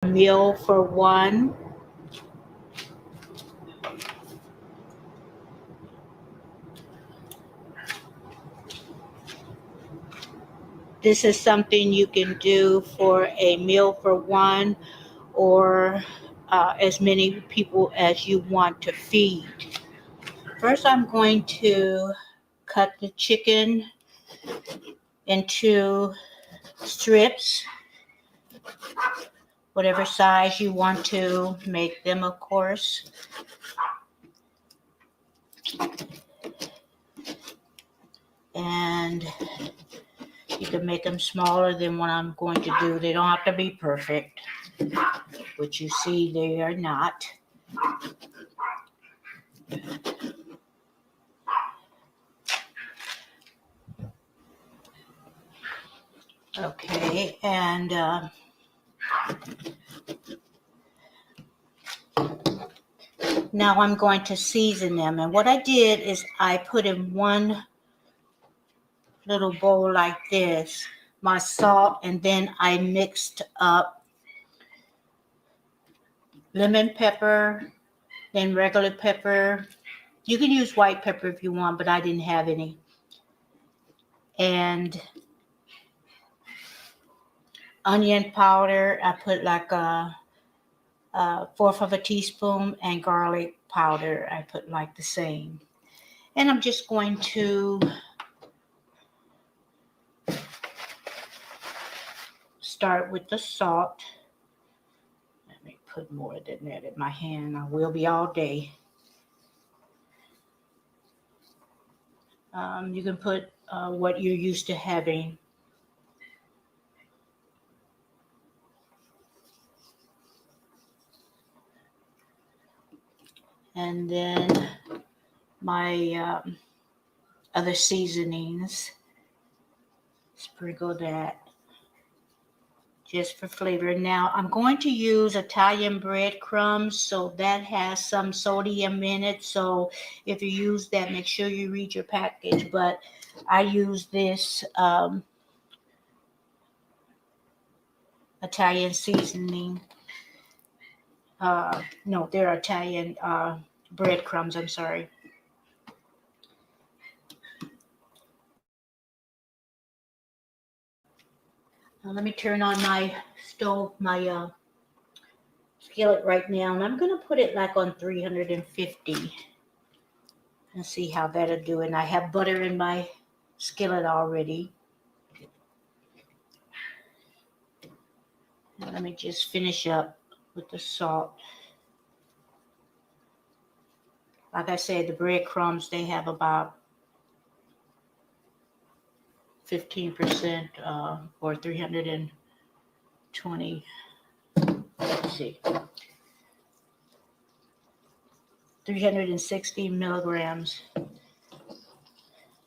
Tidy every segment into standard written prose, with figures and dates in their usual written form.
meal for one. This is something you can do for a meal for one or as many people as you want to feed. First, I'm going to cut the chicken into strips, whatever size you want to make them, of course. And you can make them smaller than what I'm going to do. They don't have to be perfect, which you see they are not. Okay, and now I'm going to season them. And what I did is I put in one little bowl like this my salt, and then I mixed up lemon pepper, then regular pepper. You can use white pepper if you want, but I didn't have any. And onion powder, I put like a fourth of a teaspoon, and garlic powder, I put like the same. And I'm just going to start with the salt. Let me put more than that in my hand. I will be all day. You can put what you're used to having. And then my other seasonings, sprinkle that just for flavor. Now I'm going to use Italian breadcrumbs, so that has some sodium in it. So if you use that, make sure you read your package. But I use this Italian seasoning. No, they're Italian breadcrumbs, I'm sorry. Now let me turn on my stove, my skillet right now, and I'm going to put it like on 350 and see how that'll do. And I have butter in my skillet already. And let me just finish up with the salt. Like I said, the breadcrumbs, they have about 15% or 320. Let's see. 360 milligrams.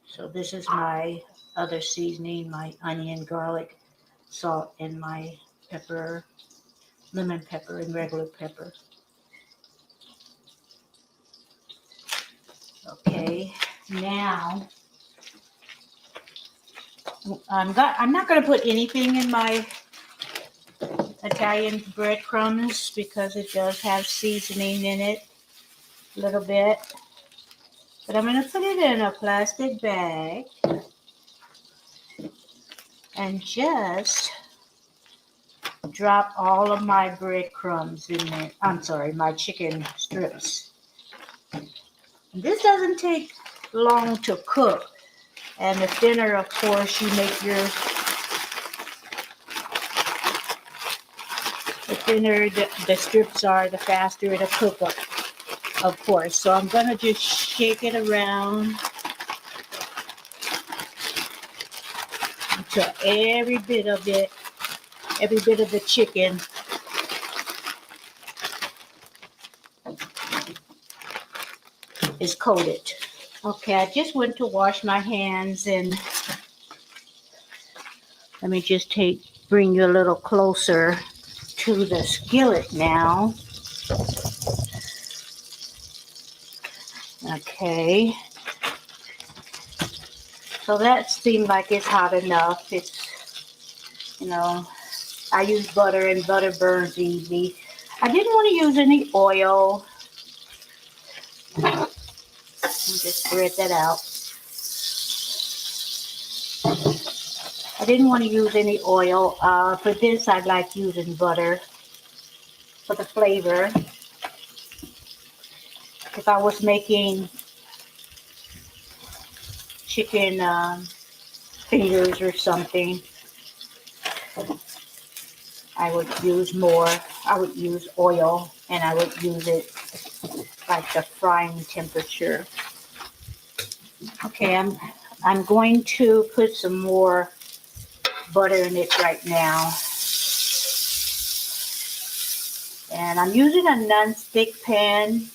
So this is my other seasoning, my onion, garlic, salt, and my pepper, lemon pepper, and regular pepper. Okay, now I'm not going to put anything in my Italian breadcrumbs because it does have seasoning in it a little bit. But I'm going to put it in a plastic bag and just drop all of my breadcrumbs in there. I'm sorry, my chicken strips. This doesn't take long to cook. And the thinner, of course, you make the thinner the strips are, the faster it'll cook up, of course. So I'm going to just shake it around until every bit of the chicken is coated. Okay, I just went to wash my hands, and let me just bring you a little closer to the skillet now. Okay. So that seemed like it's hot enough. It's, I use butter, and butter burns easy. I didn't want to use any oil. Just spread that out. I didn't want to use any oil. For this, I like using butter for the flavor. If I was making chicken fingers or something, I would use more. I would use oil, and I would use it like the frying temperature. Okay, I'm going to put some more butter in it right now. And I'm using a non-stick pan.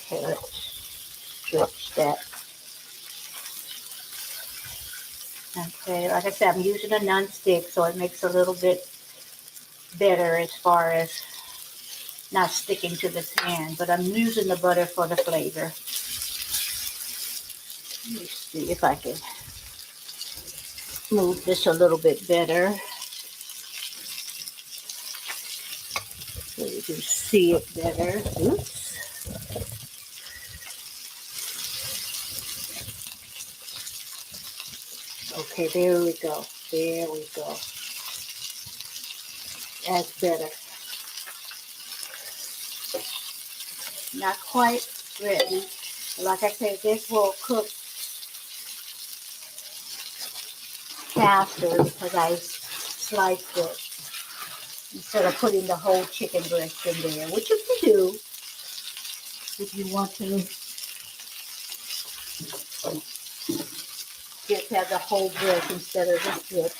Okay, let's stretch that. Okay, like I said, I'm using a non-stick, so it makes a little bit better as far as not sticking to the pan, but I'm using the butter for the flavor. Let me see if I can move this a little bit better so you can see it better. Oops. Okay, there we go. There we go. That's better. Not quite ready. Like I said, this will cook faster because I sliced it instead of putting the whole chicken breast in there, which you can do if you want to just have the whole breast instead of the strip.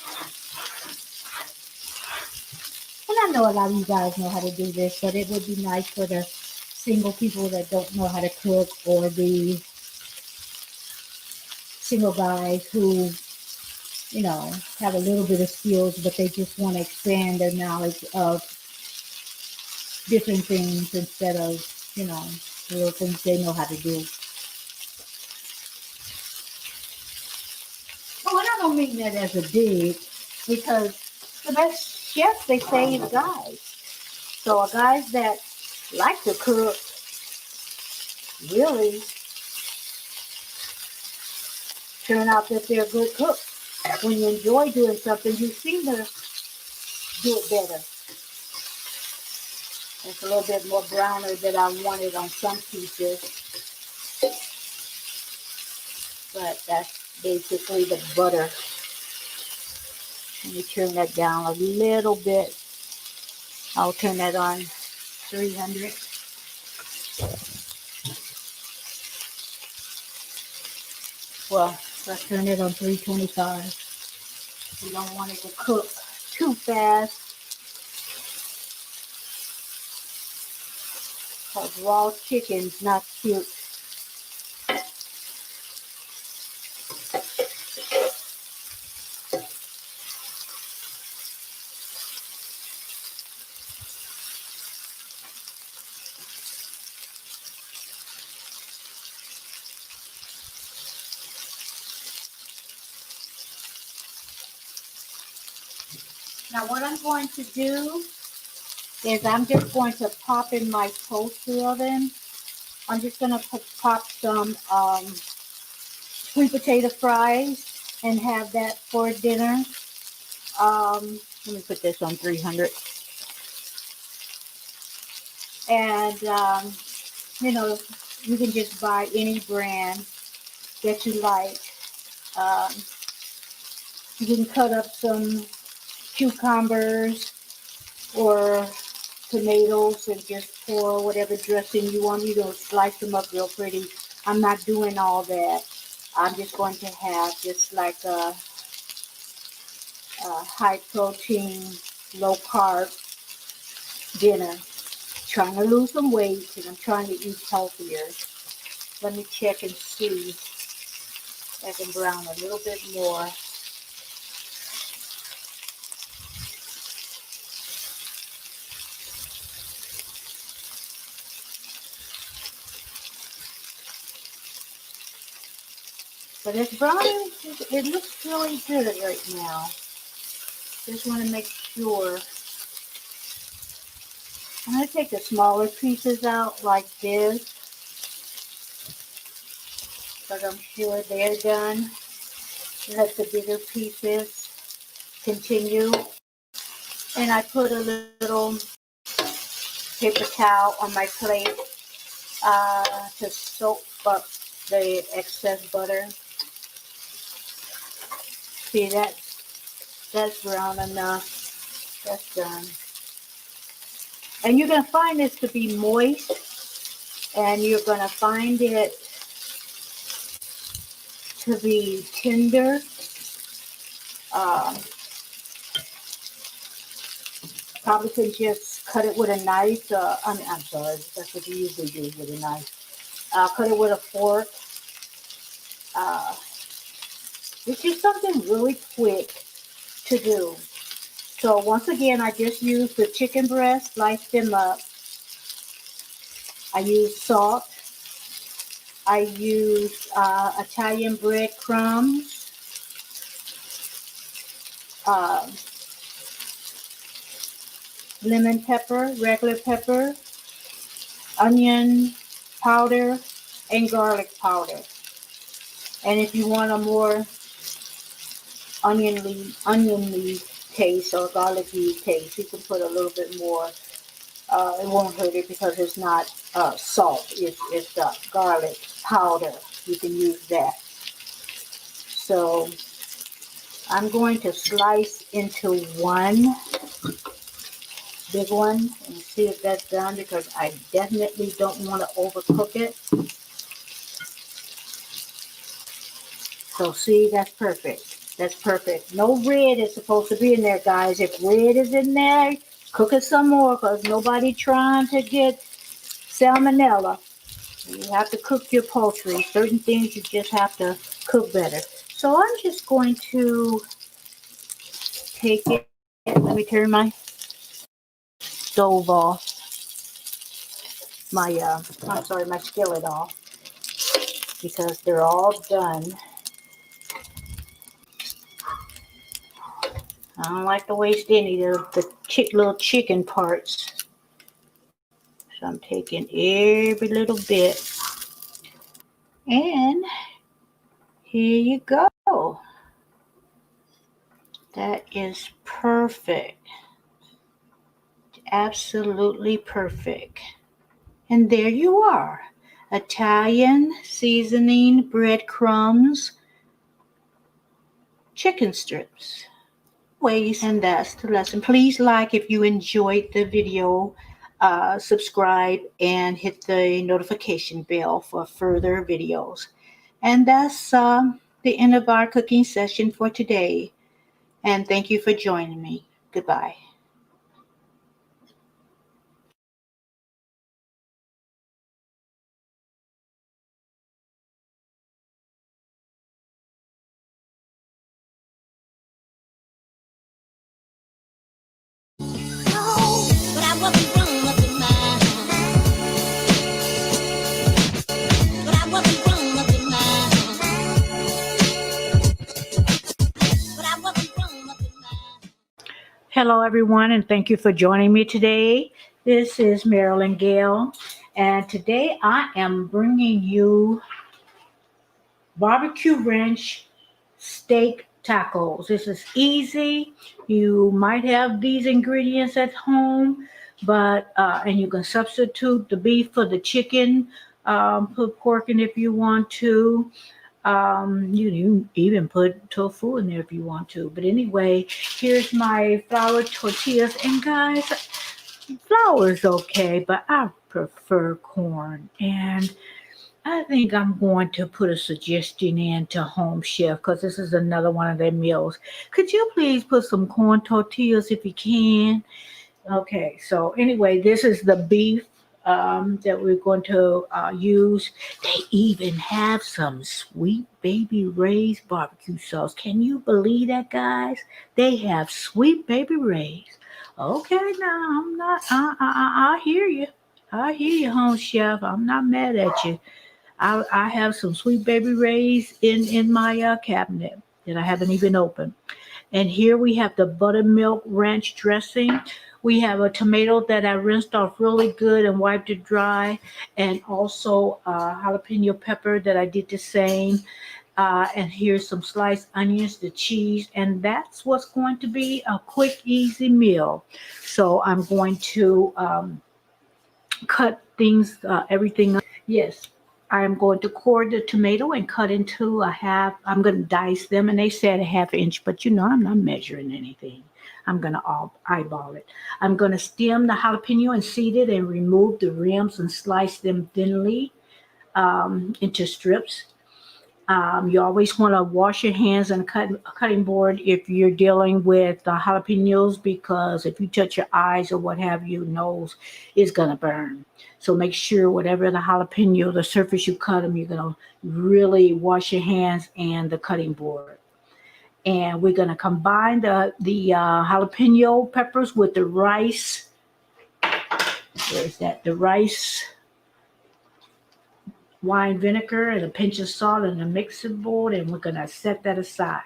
And I know a lot of you guys know how to do this, but it would be nice for the single people that don't know how to cook, or the single guys who, you know, have a little bit of skills, but they just want to expand their knowledge of different things instead of, you know, little things they know how to do. Oh, and I don't mean that as a dig, because the best chefs, they say, is guys. So guys that like to cook really turn out that they're good cooks. When you enjoy doing something, you seem to do it better. It's a little bit more browner than I wanted on some pieces, but that's basically the butter. Let me turn that down a little bit. I'll turn that on 300. Well, let's turn it on 325. You don't want it to cook too fast, because raw chicken's not cute. Now what I'm going to do is I'm just going to pop in my toaster oven. I'm just going to pop some sweet potato fries and have that for dinner. Let me put this on 300. And, you know, you can just buy any brand that you like. You can cut up some cucumbers or tomatoes and just pour whatever dressing you want. You know, slice them up real pretty. I'm not doing all that. I'm just going to have just like a high protein, low carb dinner. Trying to lose some weight and I'm trying to eat healthier. Let me check and see if I can brown a little bit more. But it's browning. It looks really good right now. Just want to make sure. I'm going to take the smaller pieces out like this. But I'm sure they're done. Let the bigger pieces continue. And I put a little paper towel on my plate to soak up the excess butter. See, that's brown enough. That's done. And you're going to find this to be moist, and you're going to find it to be tender. Probably could just cut it with a knife. I'm sorry, that's what you usually do with a knife. Cut it with a fork. It's just something really quick to do. So once again, I just used the chicken breast, sliced them up. I used salt. I used Italian breadcrumbs. Lemon pepper, regular pepper, onion powder, and garlic powder. And if you want a more oniony taste or garlicky taste, you can put a little bit more. It won't hurt it because it's not salt. It's garlic powder. You can use that. So I'm going to slice into one big one and see if that's done, because I definitely don't want to overcook it. So see, that's perfect. That's perfect. No red is supposed to be in there, guys. If red is in there, cook it some more, because nobody trying to get salmonella. You have to cook your poultry. Certain things you just have to cook better. So I'm just going to take it. Let me turn my stove off. My skillet off, because they're all done. I don't like to waste any of the little chicken parts. So I'm taking every little bit. And here you go. That is perfect. Absolutely perfect. And there you are. Italian seasoning breadcrumbs, chicken strips. And that's the lesson. Please like if you enjoyed the video, subscribe, and hit the notification bell for further videos. And that's the end of our cooking session for today. And thank you for joining me. Goodbye. Hello, everyone, and thank you for joining me today. This is Marilyn Gail, and today I am bringing you barbecue ranch steak tacos. This is easy. You might have these ingredients at home, but and you can substitute the beef for the chicken. Put pork in if you want to. You even put tofu in there if you want to. But anyway, here's my flour tortillas. And guys, flour is okay, but I prefer corn. And I think I'm going to put a suggestion in to Home Chef because this is another one of their meals. Could you please put some corn tortillas if you can? Okay, so anyway, this is the beef that we're going to use. They even have some sweet baby Ray's barbecue sauce. Can you believe that, guys? They have sweet baby Ray's. Okay, now I'm not. I hear you. I hear you, Home Chef. I'm not mad at you. I have some sweet baby Ray's in my cabinet that I haven't even opened. And here we have the buttermilk ranch dressing. We have a tomato that I rinsed off really good and wiped it dry, and also jalapeno pepper that I did the same. And here's some sliced onions, the cheese, and that's what's going to be a quick, easy meal. So I'm going to cut things, everything up. Yes, I'm going to core the tomato and cut into a half. I'm going to dice them, and they said a half inch, but you know, I'm not measuring anything. I'm going to eyeball it. I'm going to stem the jalapeno and seed it and remove the rims and slice them thinly into strips. You always want to wash your hands on a cutting board if you're dealing with jalapenos, because if you touch your eyes or what have you, nose is going to burn. So make sure whatever the jalapeno, the surface you cut them, you're going to really wash your hands and the cutting board. And we're going to combine the jalapeno peppers with the rice. Where's that? The rice wine vinegar and a pinch of salt in a mixing bowl, and we're going to set that aside.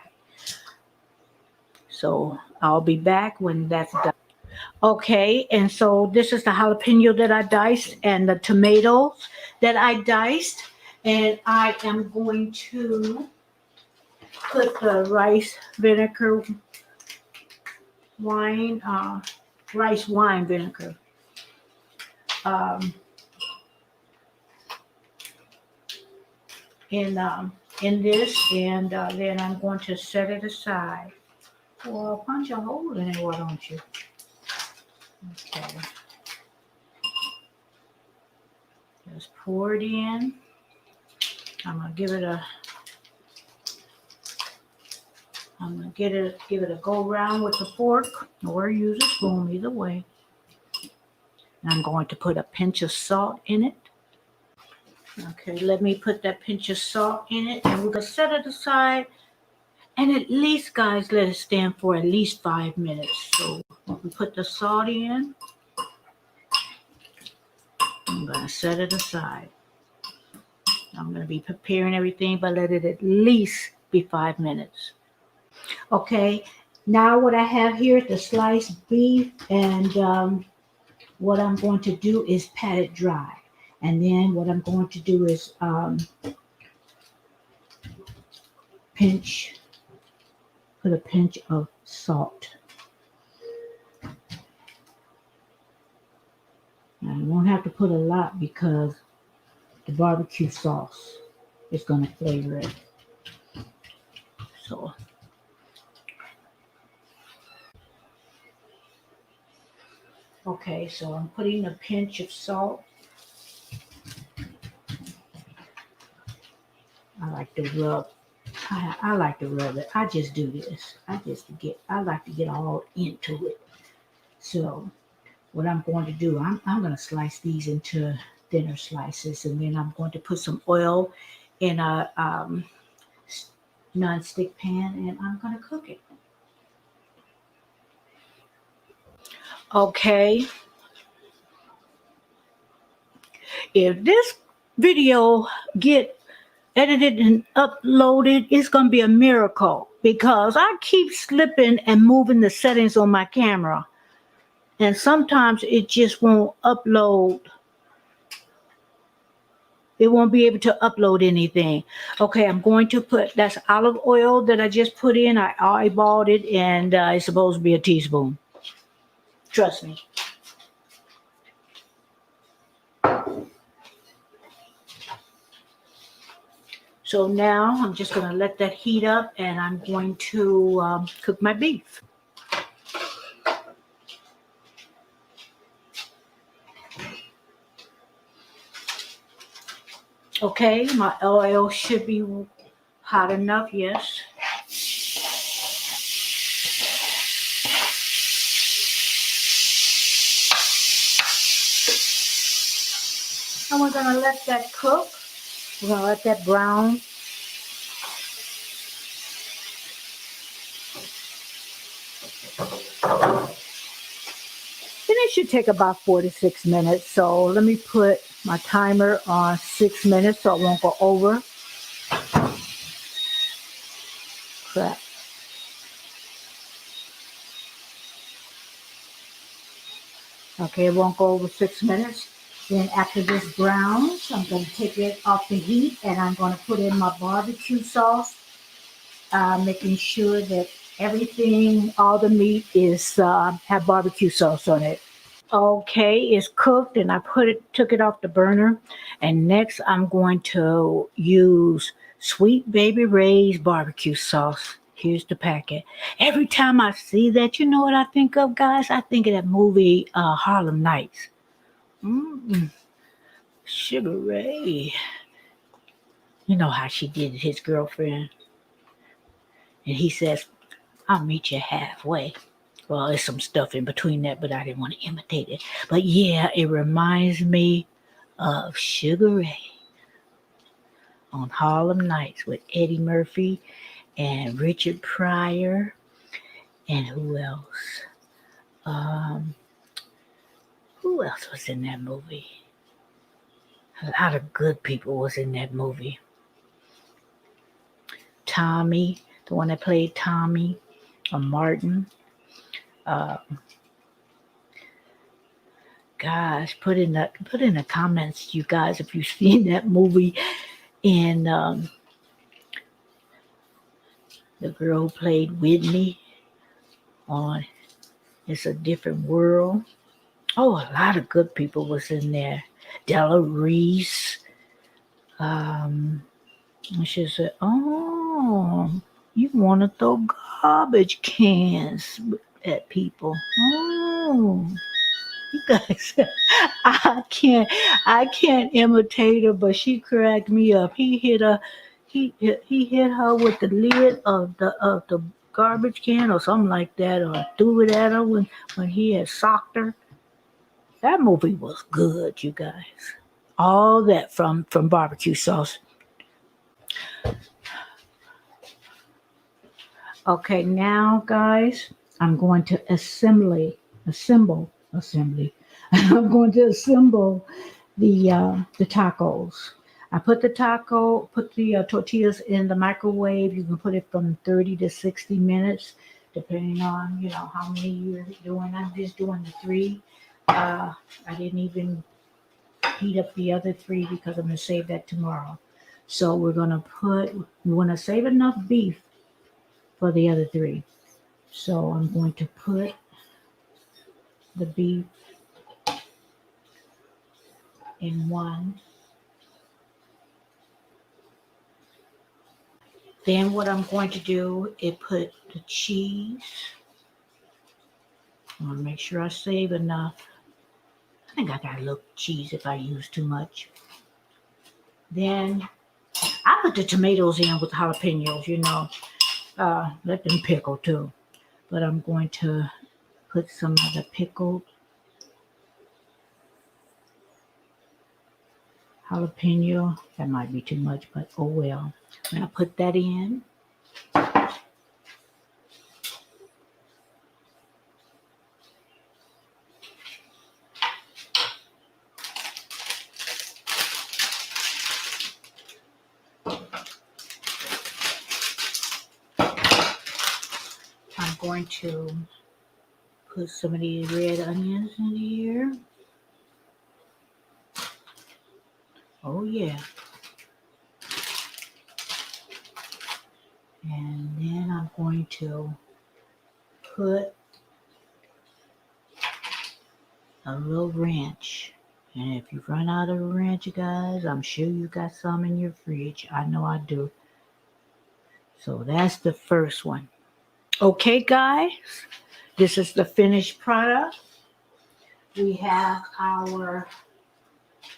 So I'll be back when that's done. Okay, and so this is the jalapeno that I diced and the tomatoes that I diced, and I am going to put the rice vinegar wine, rice wine vinegar. Um, in this, and then I'm going to set it aside. Well, punch a hole in it, why don't you? Okay. Just pour it in. I'm gonna give it a. I'm gonna give it a go round with the fork, or use a spoon, either way. And I'm going to put a pinch of salt in it. Okay, let me put that pinch of salt in it, and we're gonna set it aside. And at least, guys, let it stand for at least 5 minutes. So we put the salt in. I'm gonna set it aside. I'm gonna be preparing everything, but let it at least be 5 minutes. Okay, now what I have here is the sliced beef, and what I'm going to do is pat it dry. And then what I'm going to do is put a pinch of salt. Now you won't have to put a lot because the barbecue sauce is going to flavor it. So, okay, so I'm putting a pinch of salt. I like to rub. I like to rub it. I just do this. I like to get all into it. So what I'm going to do, I'm going to slice these into thinner slices, and then I'm going to put some oil in a non-stick pan, and I'm going to cook it. Okay. If this video get edited and uploaded, it's going to be a miracle because I keep slipping and moving the settings on my camera. And sometimes it just won't upload. It won't be able to upload anything. Okay, I'm going to put, that's olive oil that I just put in. I eyeballed it, and it's supposed to be a teaspoon. Trust me. So now I'm just going to let that heat up, and I'm going to cook my beef. Okay, my oil should be hot enough, yes. And we're gonna let that cook. We're gonna let that brown. And it should take about 4 to 6 minutes. So let me put my timer on 6 minutes so it won't go over. Crap. Okay, it won't go over 6 minutes. Then after this browns, I'm going to take it off the heat and I'm going to put in my barbecue sauce, making sure that everything, all the meat is have barbecue sauce on it. Okay, it's cooked and I took it off the burner. And next I'm going to use Sweet Baby Ray's barbecue sauce. Here's the packet. Every time I see that, you know what I think of, guys? I think of that movie Harlem Nights. Sugar Ray. You know how she did his girlfriend. And he says, I'll meet you halfway. Well, there's some stuff in between that, but I didn't want to imitate it. But yeah, it reminds me of Sugar Ray on Harlem Nights with Eddie Murphy and Richard Pryor and who else? Um, who else was in that movie? A lot of good people was in that movie. Tommy, the one that played Tommy, or Martin. Uh, Gosh, put in the comments, you guys, if you've seen that movie. And the girl who played Whitney on It's a Different World. Oh, a lot of good people was in there. Della Reese. She said, "Oh, you want to throw garbage cans at people? Oh, you guys, I can't imitate her, but she cracked me up. He hit her with the lid of the garbage can or something like that, or threw it at her when he had socked her. That movie was good, you guys. All that from barbecue sauce. Okay, now guys, I'm going to assembly. I'm going to assemble the tacos. I put the tortillas in the microwave. You can put it from 30 to 60 minutes, depending on how many you're doing. I'm just doing the 3. I didn't even heat up the other 3 because I'm gonna save that tomorrow. So we want to save enough beef for the other 3. So I'm going to put the beef in one. Then what I'm going to do is put the cheese. I want to make sure I save enough. I think I got a little cheese if I use too much. Then I put the tomatoes in with jalapenos, let them pickle too. But I'm going to put some of the pickled jalapeno. That might be too much, but oh well. I'm going to put that in. I'm going to put some of these red onions in here. Oh yeah. And then I'm going to put a little ranch. And if you run out of ranch, guys, I'm sure you got some in your fridge. I know I do. So that's the first one. Okay, guys, this is the finished product. We have our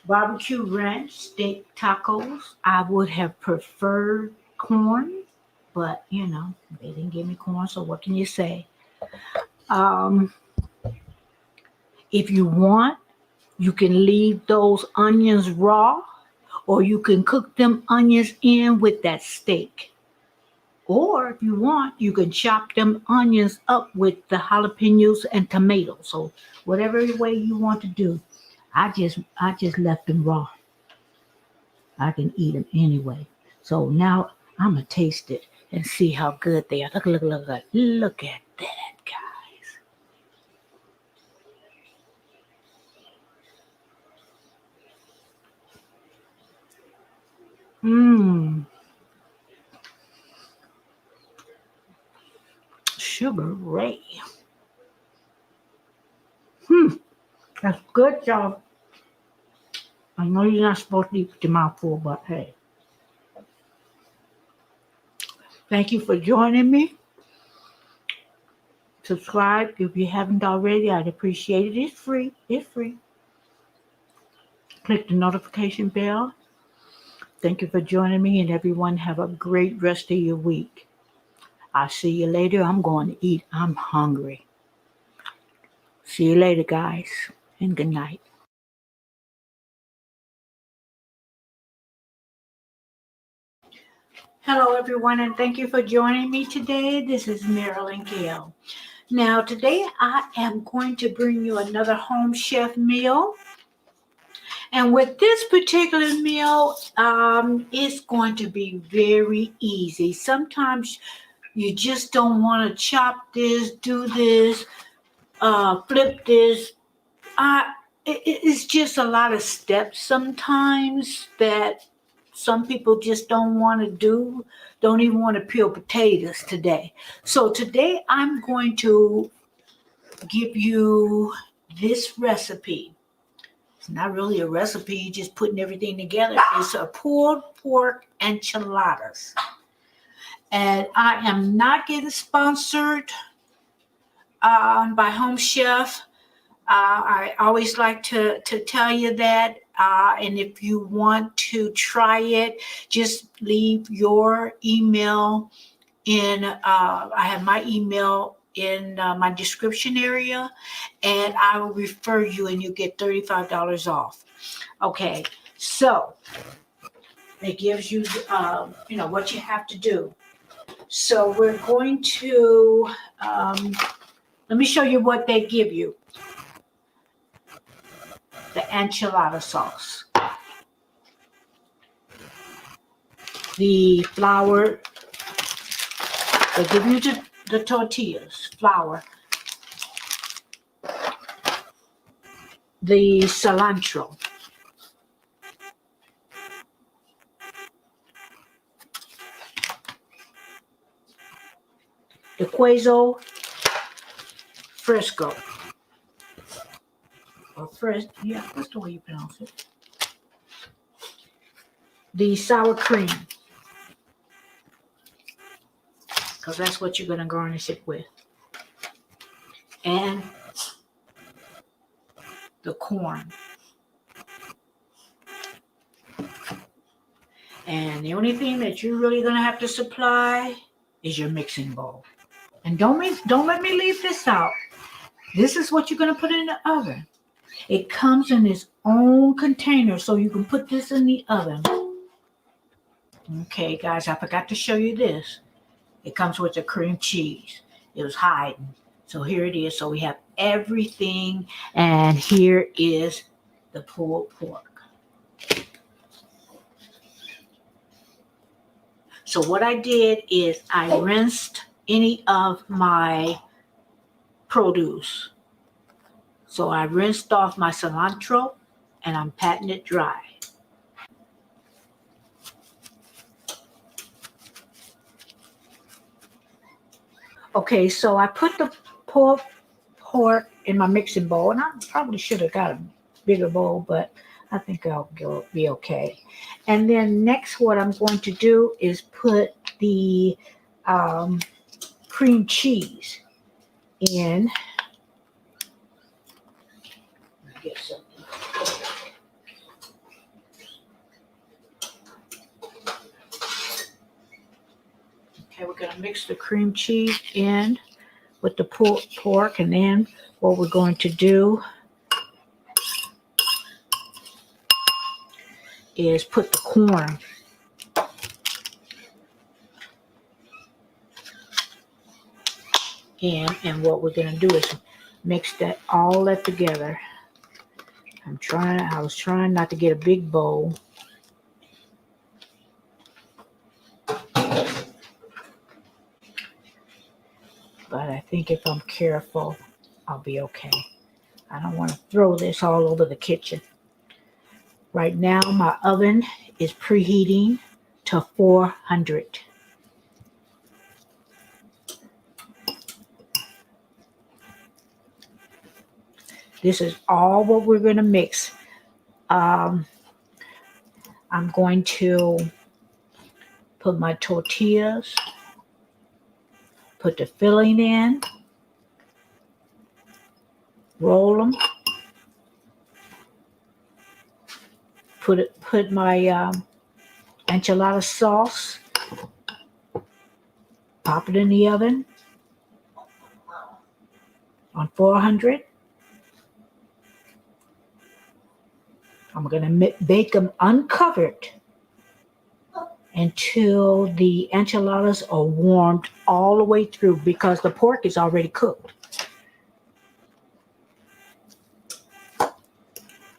barbecue ranch steak tacos. I would have preferred corn, but they didn't give me corn, so what can you say? Um, if you want, you can leave those onions raw, or you can cook them onions in with that steak. Or if you want, you can chop them onions up with the jalapenos and tomatoes. So whatever way you want to do, I just left them raw. I can eat them anyway. So now I'm gonna taste it and see how good they are. Look at that, guys. Mmm, Sugar Ray. That's good, y'all. I know you're not supposed to eat with your mouth full, but hey, thank you for joining me. Subscribe if you haven't already. I'd appreciate it. It's free. It's free. Click the notification bell. Thank you for joining me, and everyone have a great rest of your week. I'll see you later. I'm going to eat. I'm hungry. See you later, guys, and good night. Hello, everyone, and thank you for joining me today. This is Marilyn Gale. Now, today I am going to bring you another home chef meal. And with this particular meal, it's going to be very easy. Sometimes you just don't want to chop this, do this, flip this. Uh, it's just a lot of steps sometimes that some people just don't want to do, don't even want to peel potatoes today. So today I'm going to give you this recipe. It's not really a recipe, just putting everything together. It's a pulled pork enchiladas. And I am not getting sponsored by Home Chef. I always like to tell you that. And if you want to try it, just leave your email in. I have my email in my description area, and I will refer you, and you get $35 off. Okay, so it gives you, what you have to do. So we're going to, let me show you what they give you. The enchilada sauce, the flour, they give you the tortillas, flour, the cilantro, the queso fresco, or fresh, yeah, that's the way you pronounce it, the sour cream, because that's what you're going to garnish it with, and the corn. And the only thing that you're really going to have to supply is your mixing bowl. And don't let me leave this out. This is what you're going to put in the oven. It comes in its own container, so you can put this in the oven. Okay, guys, I forgot to show you this. It comes with the cream cheese. It was hiding. So here it is. So we have everything, and here is the pulled pork. So what I did is I rinsed any of my produce. So I rinsed off my cilantro, and I'm patting it dry. Okay, so I put the pulled pork in my mixing bowl, and I probably should have got a bigger bowl, but I think be okay. And then next, what I'm going to do is put the um, cream cheese in. Get some. going to mix the cream cheese in with the pork, and then what we're going to do is put the corn in, and what we're going to do is mix all that together. I was trying not to get a big bowl. But I think if I'm careful, I'll be okay. I don't want to throw this all over the kitchen. Right now, my oven is preheating to 400. This is all what we're going to mix. I'm going to put my tortillas, put the filling in, roll them, put my enchilada sauce, pop it in the oven on 400. I'm going to bake them uncovered until the enchiladas are warmed all the way through, because the pork is already cooked.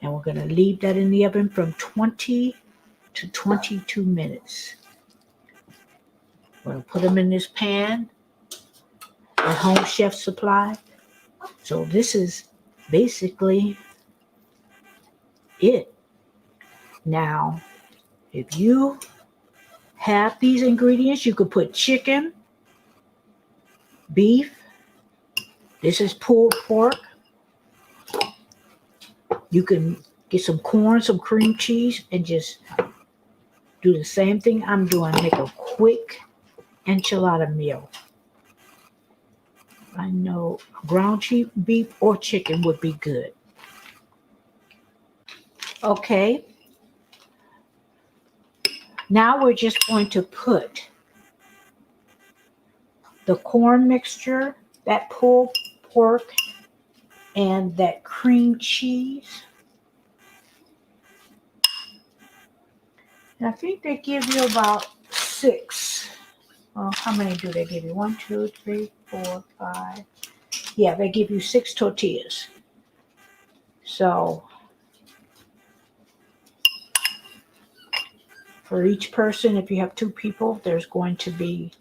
And we're going to leave that in the oven from 20 to 22 minutes. We're going to put them in this pan at Home Chef Supply. So this is basically it. Now, if you have these ingredients, you could put chicken, beef. This is pulled pork. You can get some corn, some cream cheese, and just do the same thing I'm doing. Make a quick enchilada meal. I know ground beef or chicken would be good. Okay. Now we're just going to put the corn mixture, that pulled pork, and that cream cheese. And I think they give you about 6. Well, how many do they give you? 1, 2, 3, 4, 5. Yeah, they give you 6 tortillas. So for each person, if you have 2 people, there's going to be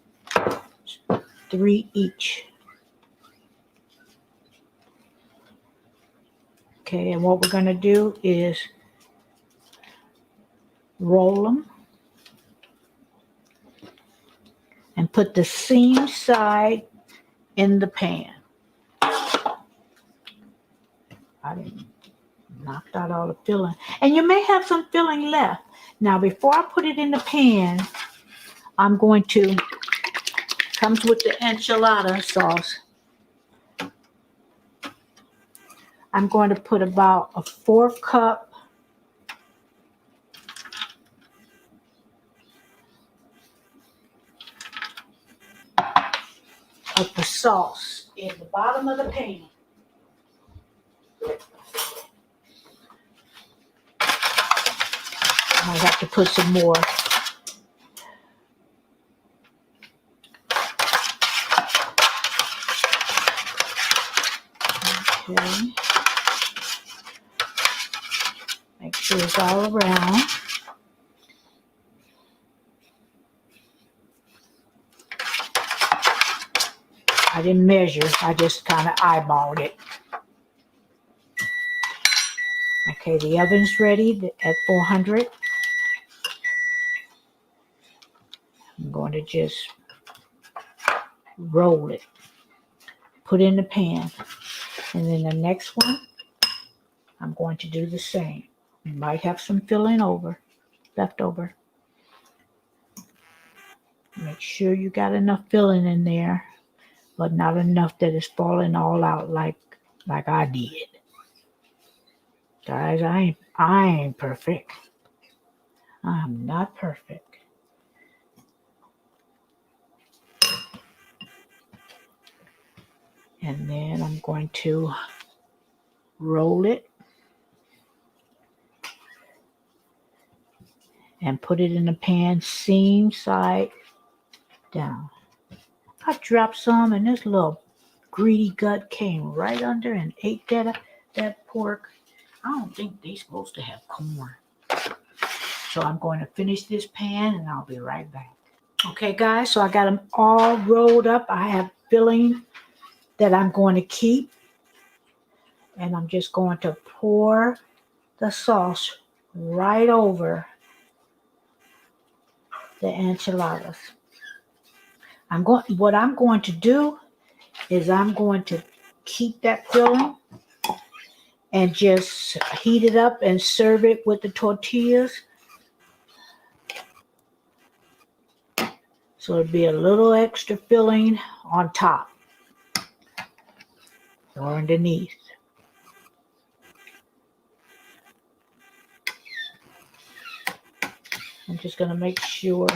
3 each. Okay, and what we're going to do is roll them and put the seam side in the pan. I didn't knock out all the filling. And you may have some filling left. Now, before I put it in the pan, I'm going to, comes with the enchilada sauce. I'm going to put about a 4 cup of the sauce in the bottom of the pan. I might have to put some more. Okay. Make sure it's all around. I didn't measure, I just kind of eyeballed it. Okay, the oven's ready at 400. I'm going to just roll it, put it in the pan. And then the next one, I'm going to do the same. You might have some filling left over. Make sure you got enough filling in there, but not enough that it's falling all out like I did. Guys, I ain't perfect. I'm not perfect. And then I'm going to roll it and put it in the pan, seam side down. I dropped some, and this little greedy gut came right under and ate that pork. I don't think they're supposed to have corn. So I'm going to finish this pan, and I'll be right back. Okay, guys, so I got them all rolled up. I have filling that I'm going to keep. And I'm just going to pour the sauce right over the enchiladas. What I'm going to do is I'm going to keep that filling and just heat it up and serve it with the tortillas. So it'll be a little extra filling on top or underneath. I'm just going to make sure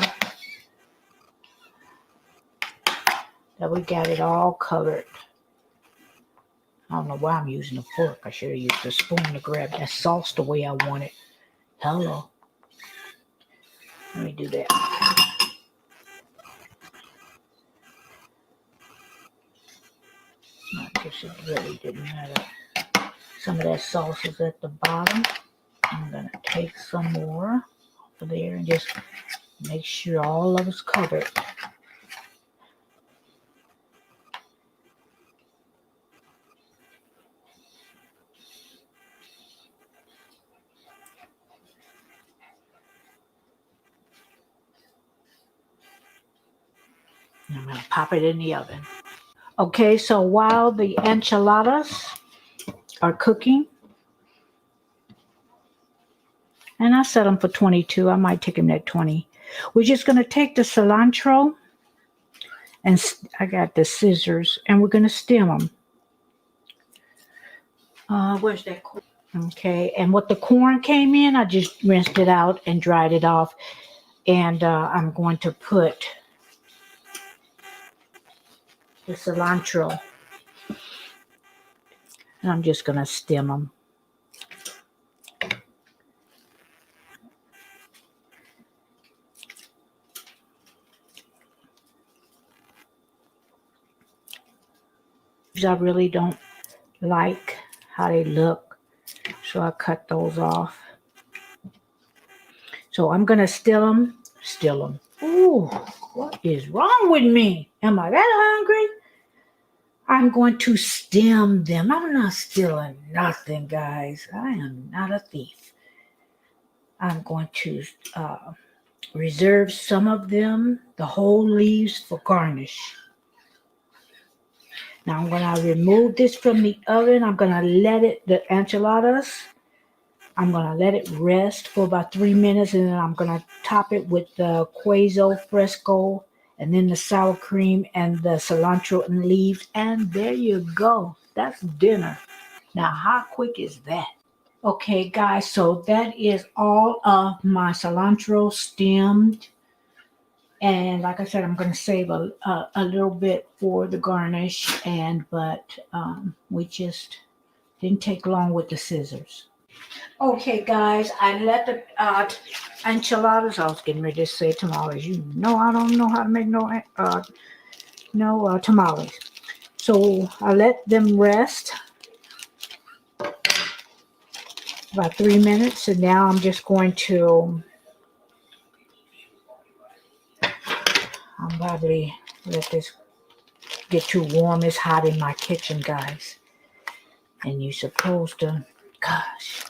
that we got it all covered. I don't know why I'm using a fork. I should have used a spoon to grab that sauce the way I want it. Hello. Let me do that. I guess it really didn't matter. Some of that sauce is at the bottom. I'm going to take some more over there and just make sure all of it's covered. I'm going to pop it in the oven. Okay, so while the enchiladas are cooking, and I set them for 22. I might take them at 20. We're just going to take the cilantro, and I got the scissors, and we're going to stem them. Where's that corn? Okay, and what the corn came in, I just rinsed it out and dried it off. And I'm going to put the cilantro, and I'm just going to stem them. I really don't like how they look, so I cut those off. So I'm going to still them. Ooh, what is wrong with me? Am I that hungry? I'm going to stem them. I'm not stealing nothing, guys. I am not a thief. I'm going to reserve some of them, the whole leaves, for garnish. Now I'm going to remove this from the oven. I'm going to let the enchiladas, I'm going to let it rest for about 3 minutes, and then I'm going to top it with the queso fresco, and then the sour cream and the cilantro and leaves, and there you go. That's dinner. Now, how quick is that? Okay, guys, so that is all of my cilantro stemmed. And like I said, I'm going to save a little bit for the garnish, but we just didn't take long with the scissors. Okay, guys, I let the enchiladas. I was getting ready to say tamales. You know I don't know how to make no tamales. So I let them rest about 3 minutes, and now I'm just going to probably let this get too warm. It's hot in my kitchen, guys. And you're supposed to, gosh,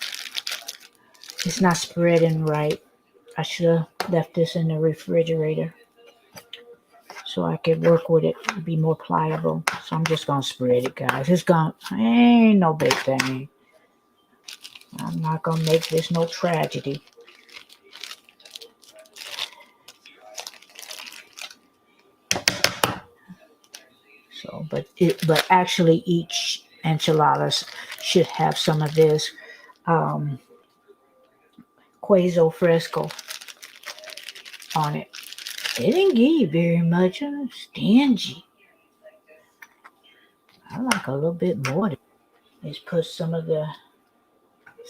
it's not spreading right. I should have left this in the refrigerator so I could work with it and be more pliable. So I'm just going to spread it, guys. Ain't no big thing. I'm not going to make this no tragedy. So, but actually each enchiladas should have some of this queso fresco on it. It didn't give you very much. I'm stingy. I like a little bit more. Let's put some of the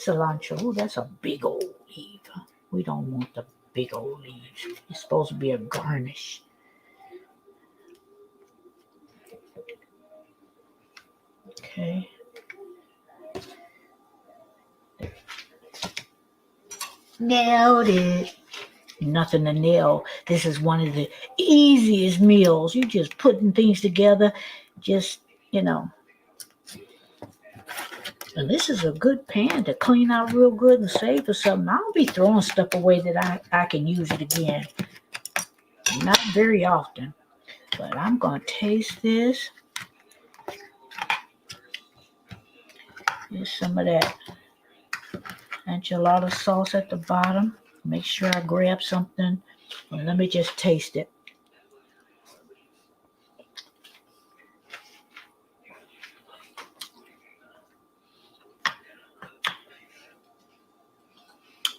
cilantro. Oh, that's a big old leaf. We don't want the big old leaves. It's supposed to be a garnish. Okay. Nailed it. Nothing to nail. This is one of the easiest meals. You just putting things together. Just, you know. And this is a good pan to clean out real good and save for something. I don't be throwing stuff away that I can use it again. Not very often. But I'm going to taste this. Here's some of that enchilada sauce at the bottom. Make sure I grab something. And let me just taste it.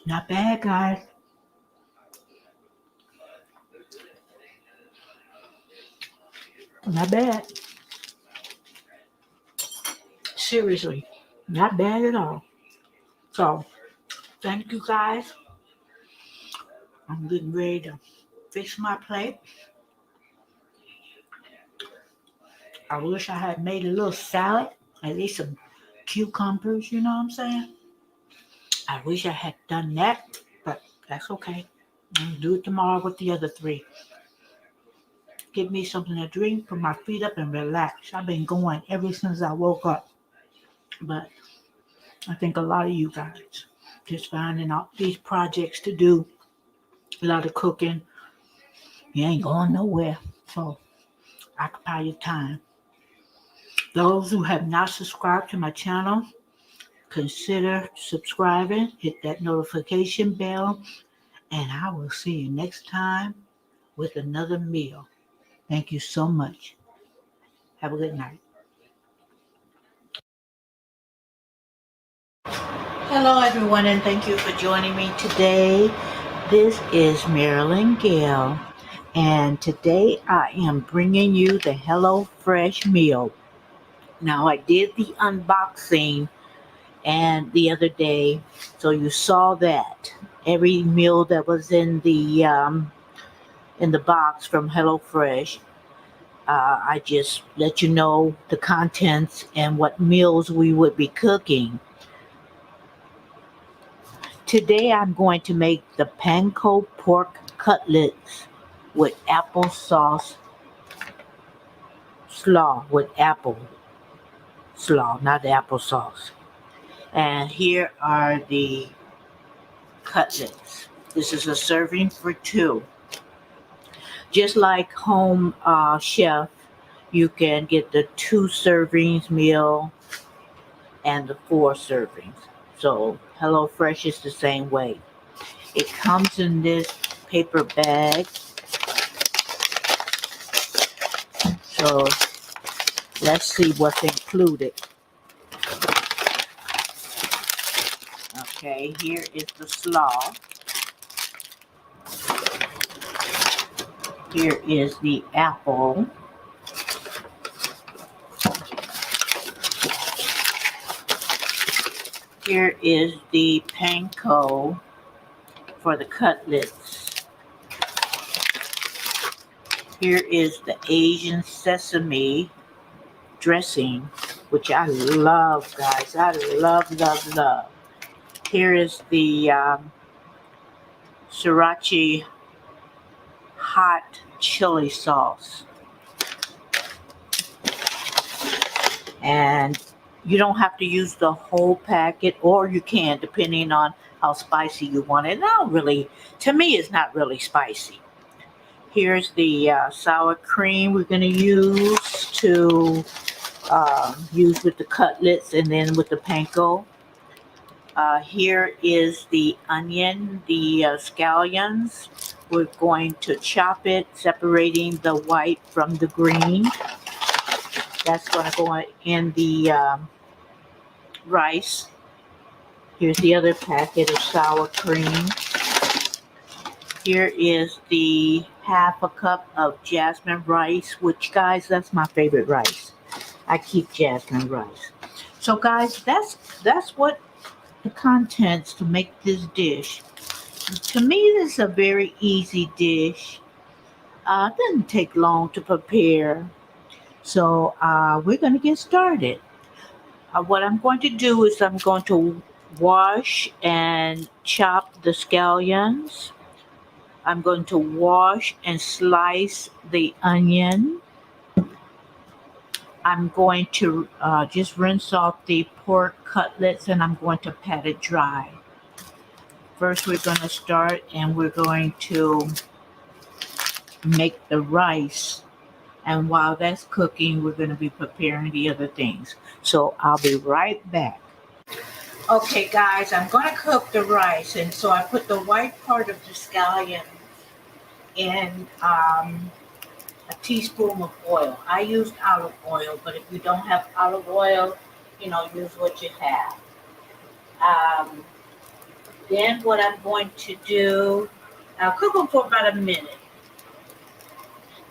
Not bad, guys. Not bad. Seriously, not bad at all. So, thank you guys. I'm getting ready to fix my plate. I wish I had made a little salad, at least some cucumbers, you know what I'm saying? I wish I had done that, but that's okay. I'll do it tomorrow with the other three. Give me something to drink, put my feet up, and relax. I've been going ever since I woke up. But I think a lot of you guys just finding out these projects to do, a lot of cooking. You ain't going nowhere. So occupy your time. Those who have not subscribed to my channel, consider subscribing, hit that notification bell, and I will see you next time with another meal. Thank you so much. Have a good night. Hello, everyone, and thank you for joining me today. This is Marilyn Gail, and today I am bringing you the HelloFresh meal. Now, I did the unboxing and the other day, so you saw that every meal that was in the box from HelloFresh. I just let you know the contents and what meals we would be cooking. Today I'm going to make the panko pork cutlets with applesauce slaw, with apple slaw, not applesauce. And here are the cutlets. This is a serving for two. Just like Home Chef, you can get the 2 servings meal and the 4 servings. So HelloFresh is the same way. It comes in this paper bag. So let's see what's included. Okay, here is the slaw. Here is the apple. Here is the panko for the cutlets. Here is the Asian sesame dressing, which I love, guys. I love, love, love. Here is the sriracha hot chili sauce. And you don't have to use the whole packet, or you can, depending on how spicy you want it. To me, it's not really spicy. Here's the sour cream we're going to use with the cutlets and then with the panko. Here is the onion, the scallions. We're going to chop it, separating the white from the green. That's going to go in the rice. Here's the other packet of sour cream. Here is the half a cup of jasmine rice, which, guys, that's my favorite rice. I keep jasmine rice. So guys, that's what the contents to make this dish. To me, this is a very easy dish. It doesn't take long to prepare. So we're going to get started. What I'm going to do is I'm going to wash and chop the scallions. I'm going to wash and slice the onion. I'm going to just rinse off the pork cutlets and I'm going to pat it dry. First, we're going to start and we're going to make the rice. And while that's cooking, we're going to be preparing the other things. So I'll be right back. Okay, guys, I'm going to cook the rice. And so I put the white part of the scallion in a teaspoon of oil. I used olive oil, but if you don't have olive oil, use what you have. Um, then what I'm going to do, I'll cook them for about a minute.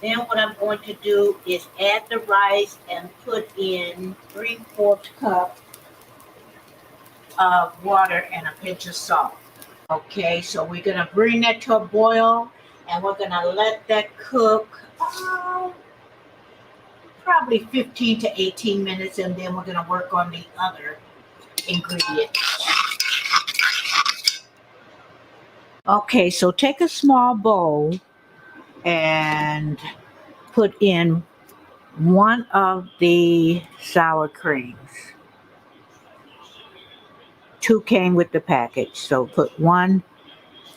Then what I'm going to do is add the rice and put in 3/4 cup of water and a pinch of salt. Okay, so we're going to bring that to a boil and we're going to let that cook probably 15 to 18 minutes, and then we're going to work on the other ingredients. Okay, so take a small bowl and put in one of the sour creams. 2 came with the package, so put 1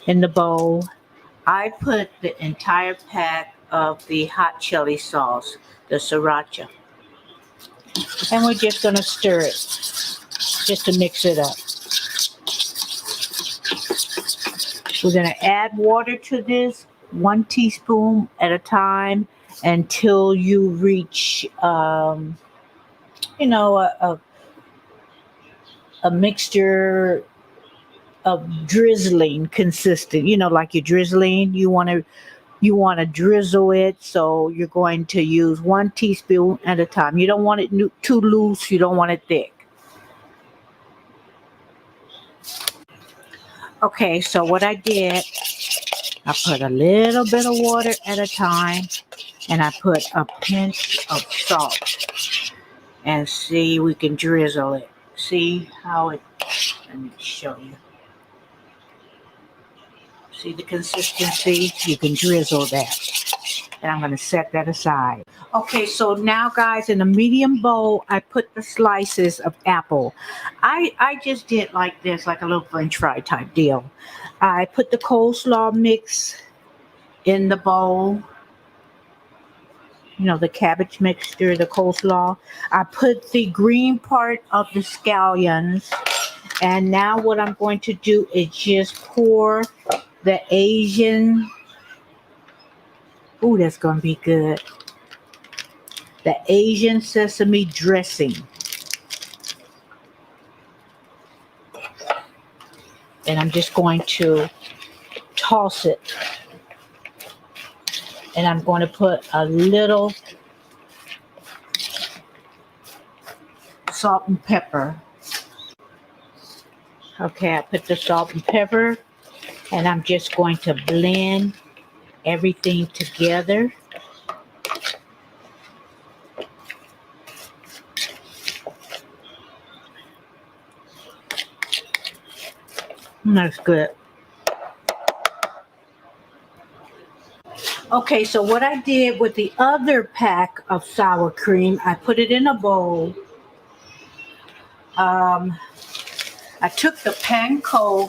in the bowl. I put the entire pack of the hot chili sauce, the sriracha. And we're just going to stir it just to mix it up. We're going to add water to this, 1 teaspoon at a time, until you reach, a mixture of drizzling consistent. Like you're drizzling, you want to drizzle it, so you're going to use 1 teaspoon at a time. You don't want it too loose, you don't want it thick. Okay, so what I did, I put a little bit of water at a time and I put a pinch of salt, and see, we can drizzle it. See how it, let me show you. See the consistency? You can drizzle that. And I'm going to set that aside. Okay, so now guys, in a medium bowl, I put the slices of apple. I just did like this, like a little French fry type deal. I put the coleslaw mix in the bowl. The cabbage mixture, the coleslaw. I put the green part of the scallions. And now what I'm going to do is just pour the Asian. Ooh, that's going to be good. The Asian sesame dressing. And I'm just going to toss it. And I'm going to put a little salt and pepper. Okay, I put the salt and pepper, and I'm just going to blend everything together. That's good. Okay, so what I did with the other pack of sour cream, I put it in a bowl. I took the panko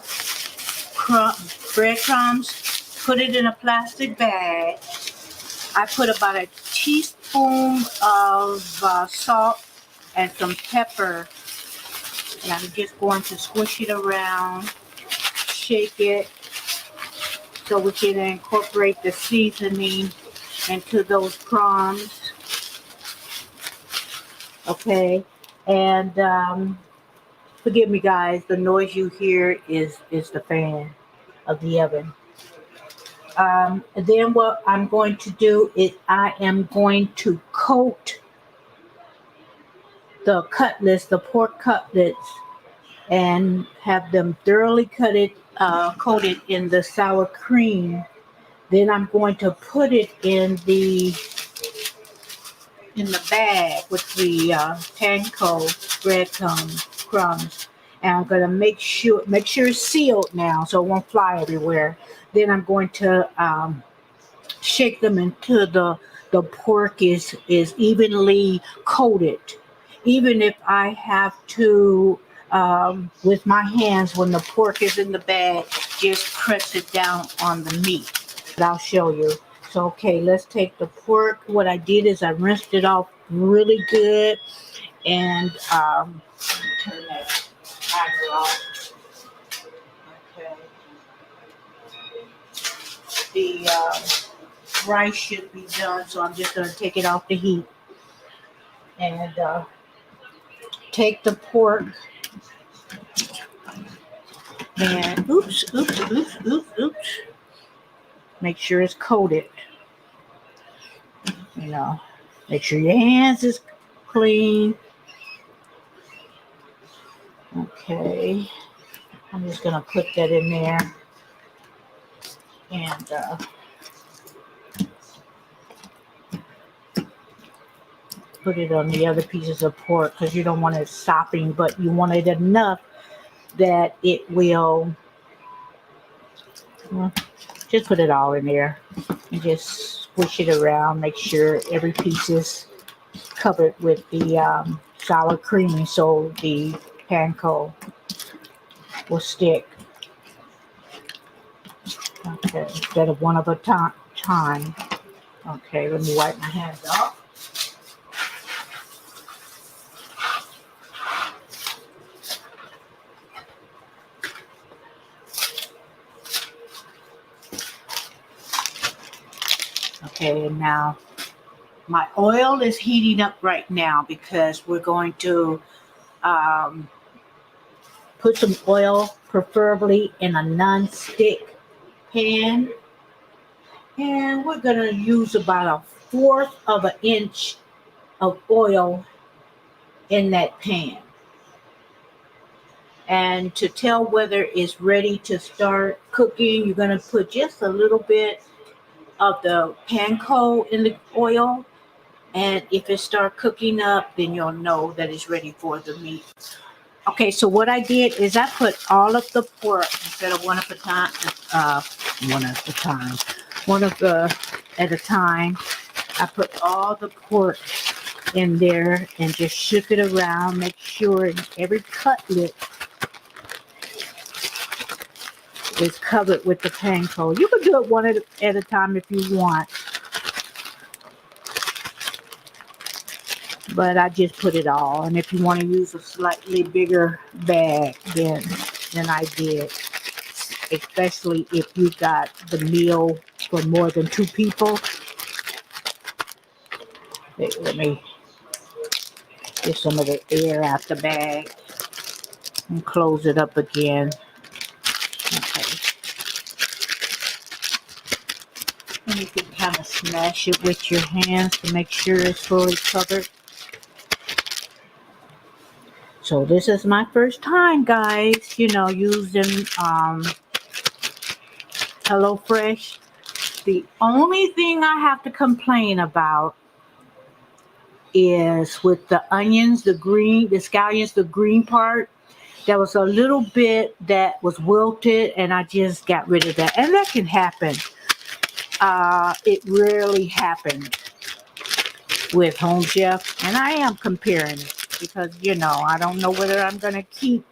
breadcrumbs, put it in a plastic bag. I put about a teaspoon of salt and some pepper. And I'm just going to squish it around, shake it, so we can incorporate the seasoning into those crumbs. Okay, and forgive me guys, the noise you hear is the fan of the oven. Then what I'm going to do is I am going to coat the cutlets, the pork cutlets, and have them thoroughly coated in the sour cream. Then I'm going to put it in the bag with the panko crumbs, and I'm gonna make sure it's sealed now so it won't fly everywhere. Then I'm going to shake them until the pork is evenly coated. Even if I have to with my hands when the pork is in the bag, just press it down on the meat. But I'll show you. So okay, let's take the pork. What I did is I rinsed it off really good and turn that timer off. Okay. The rice should be done, so I'm just going to take it off the heat and take the pork and oops. Make sure it's coated. You know, make sure your hands is clean. Okay, I'm just going to put that in there and put it on the other pieces of pork because you don't want it sopping, but you want it enough that it will. Well, just put it all in there and just squish it around. Make sure every piece is covered with the sour cream so the panko will stick. Okay, instead of one of a time. Okay, let me wipe my hands off. Okay, and now my oil is heating up right now because we're going to put some oil, preferably in a non-stick pan. And we're going to use about 1/4 of an inch of oil in that pan. And to tell whether it's ready to start cooking, you're going to put just a little bit of the panko in the oil. And if it starts cooking up, then you'll know that it's ready for the meat. Okay, so what I did is I put all of the pork instead of one at a time. At a time. I put all the pork in there and just shook it around. Make sure every cutlet is covered with the panko. You can do it one at a time if you want, but I just put it all. And if you want to use a slightly bigger bag than I did, especially if you got the meal for more than 2 people. Let me get some of the air out the bag and close it up again. Okay. And you can kind of smash it with your hands to make sure it's fully covered. So this is my first time, guys, using HelloFresh. The only thing I have to complain about is with the onions, the scallions, the green part. There was a little bit that was wilted, and I just got rid of that. And that can happen. It rarely happened with Home Chef, and I am comparing it because, I don't know whether I'm going to keep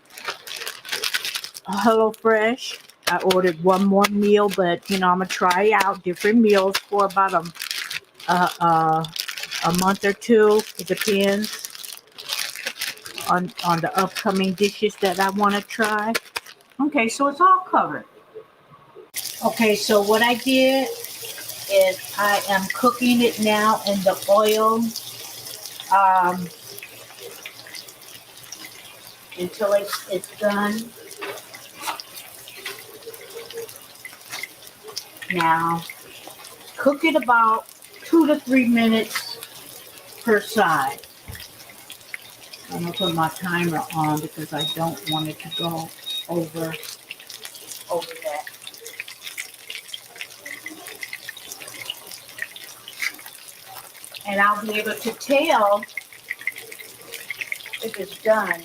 HelloFresh. I ordered one more meal, but, I'm going to try out different meals for about a month or 2. It depends on the upcoming dishes that I want to try. Okay, so it's all covered. Okay, so what I did is I am cooking it now in the oil until it's done. Now, cook it about 2 to 3 minutes per side. I'm gonna put my timer on because I don't want it to go over that. And I'll be able to tell if it's done.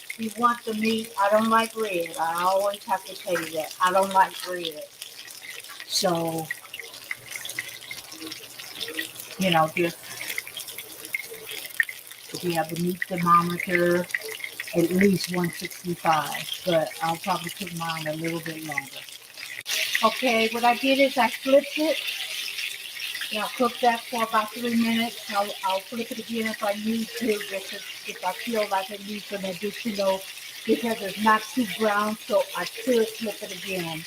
If you want the meat, I don't like red. I always have to tell you that. I don't like red. So, just if you have the meat thermometer, at least 165. But I'll probably put mine a little bit longer. Okay, what I did is I flipped it. I'll cook that for about 3 minutes. I'll flip it again if I need to, just if I feel like it needs some additional, because it's not too brown, so I could flip it again.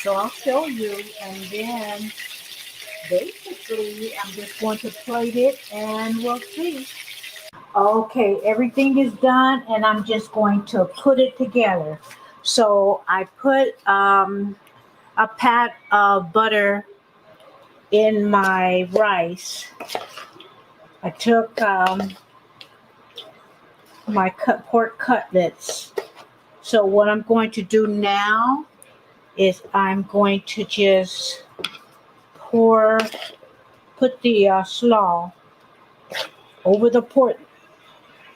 So I'll show you, and then basically I'm just going to plate it and we'll see. Okay, everything is done, and I'm just going to put it together. So I put a pat of butter in my rice. I took my pork cutlets. So what I'm going to do now is I'm going to just put the slaw over the pork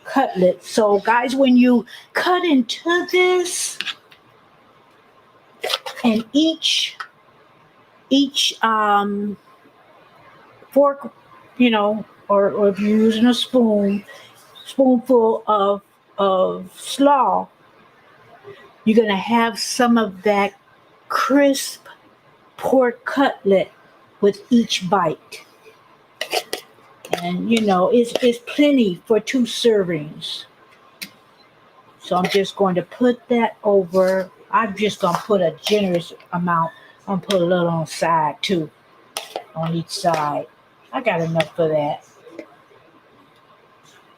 cutlet. So guys, when you cut into this, and each fork, or if you're using a spoonful of slaw, you're gonna have some of that crisp pork cutlet with each bite. And it's plenty for 2 servings. So I'm just going to put that over. I'm just gonna put a generous amount. I'm gonna put a little on the side too, on each side. I got enough for that.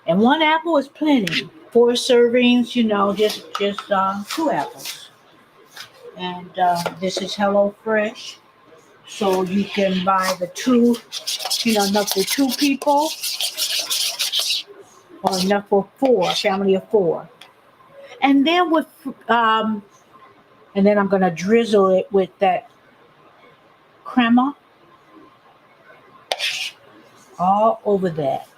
And 1 apple is plenty. 4 servings, just 2 apples. And this is HelloFresh. So you can buy the 2, enough for 2 people, or enough for 4, family of 4. And then and then I'm gonna drizzle it with that crema all over that.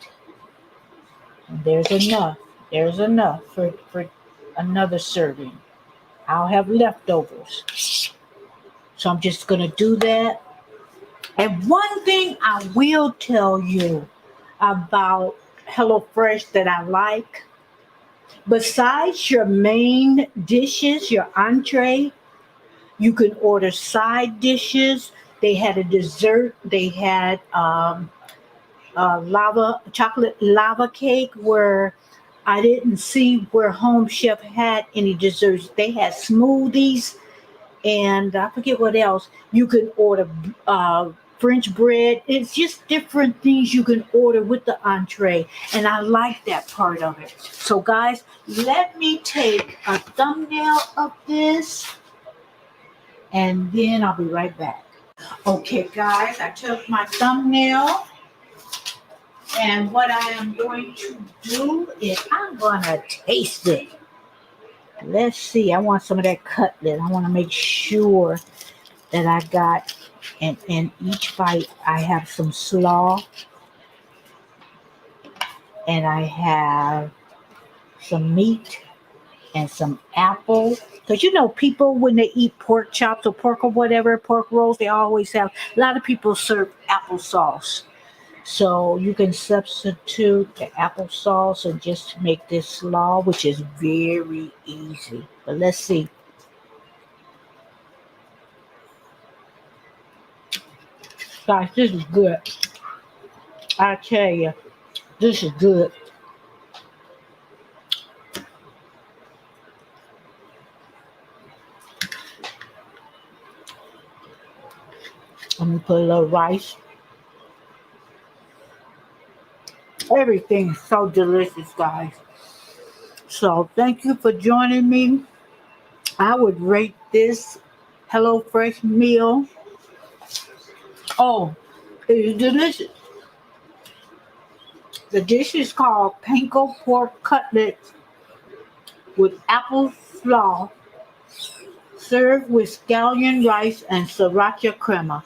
And there's enough. There's enough for another serving. I'll have leftovers. So I'm just gonna do that. And one thing I will tell you about HelloFresh that I like, besides your main dishes, your entree, you can order side dishes. They had a dessert. They had chocolate lava cake, where I didn't see where Home Chef had any desserts. They had smoothies, and I forget what else. You can order French bread. It's just different things you can order with the entree, and I like that part of it. So guys, let me take a thumbnail of this, and then I'll be right back. Okay guys, I took my thumbnail, and what I am going to do is I'm going to taste it. Let's see. I want some of that cutlet. I want to make sure that I got, and in each bite, I have some slaw, and I have some meat and some apple. Because people, when they eat pork chops or pork or whatever, pork rolls, they always have, a lot of people serve applesauce. So you can substitute the applesauce and just make this slaw, which is very easy. But let's see. Guys, this is good. I tell you, this is good. Let me put a little rice. Everything is so delicious, guys. So thank you for joining me. I would rate this HelloFresh meal. Oh, It is delicious. The dish is called panko pork cutlets with apple slaw, served with scallion rice and sriracha crema.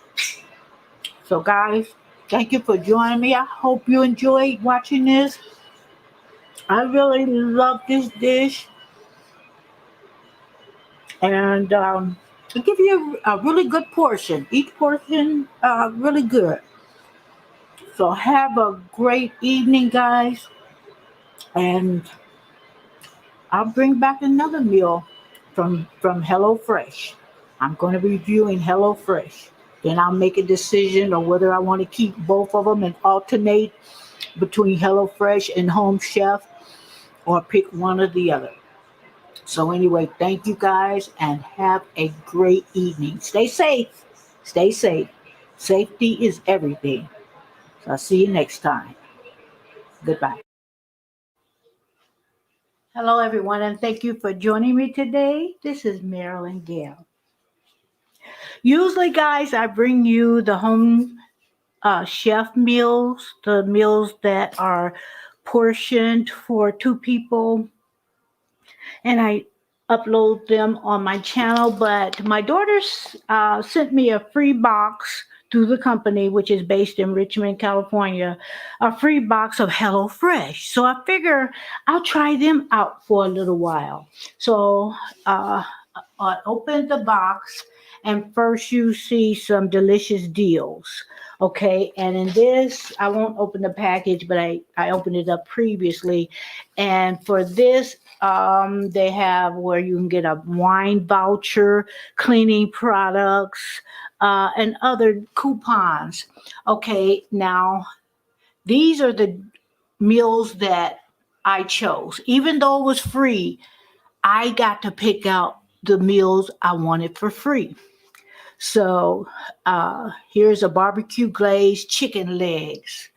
So, guys, thank you for joining me. I hope you enjoyed watching this. I really love this dish, and I give you a really good portion. Each portion, really good. So, have a great evening, guys, and I'll bring back another meal from HelloFresh. I'm going to be reviewing HelloFresh. Then I'll make a decision on whether I want to keep both of them and alternate between HelloFresh and Home Chef or pick one or the other. So anyway, thank you guys and have a great evening. Stay safe. Stay safe. Safety is everything. So I'll see you next time. Goodbye. Hello, everyone, and thank you for joining me today. This is Marilyn Gale. Usually, guys, I bring you the home chef meals, the meals that are portioned for two people, and I upload them on my channel. But my daughter sent me a free box through the company, which is based in Richmond, California, a free box of HelloFresh. So I figure I'll try them out for a little while. So I opened the box, and first you see some delicious deals. Okay, and in this, I won't open the package, but I opened it up previously. And for this, they have where you can get a wine voucher, cleaning products, and other coupons. Okay, now these are the meals that I chose. Even though it was free, I got to pick out the meals I wanted for free. So here's a barbecue glazed chicken legs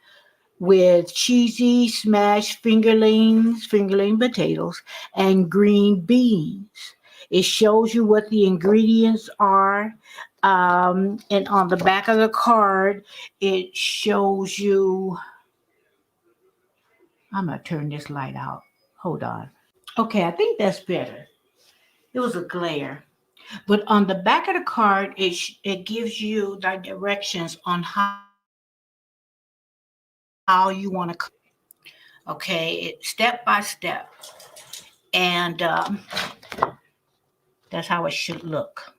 with cheesy smashed fingerling potatoes, and green beans. It shows you what the ingredients are. And on the back of the card, it shows you. I'm going to turn this light out. Hold on. Okay, I think that's better. It was a glare. But on the back of the card, it gives you the directions on how you want to, okay, step by step. And that's how it should look.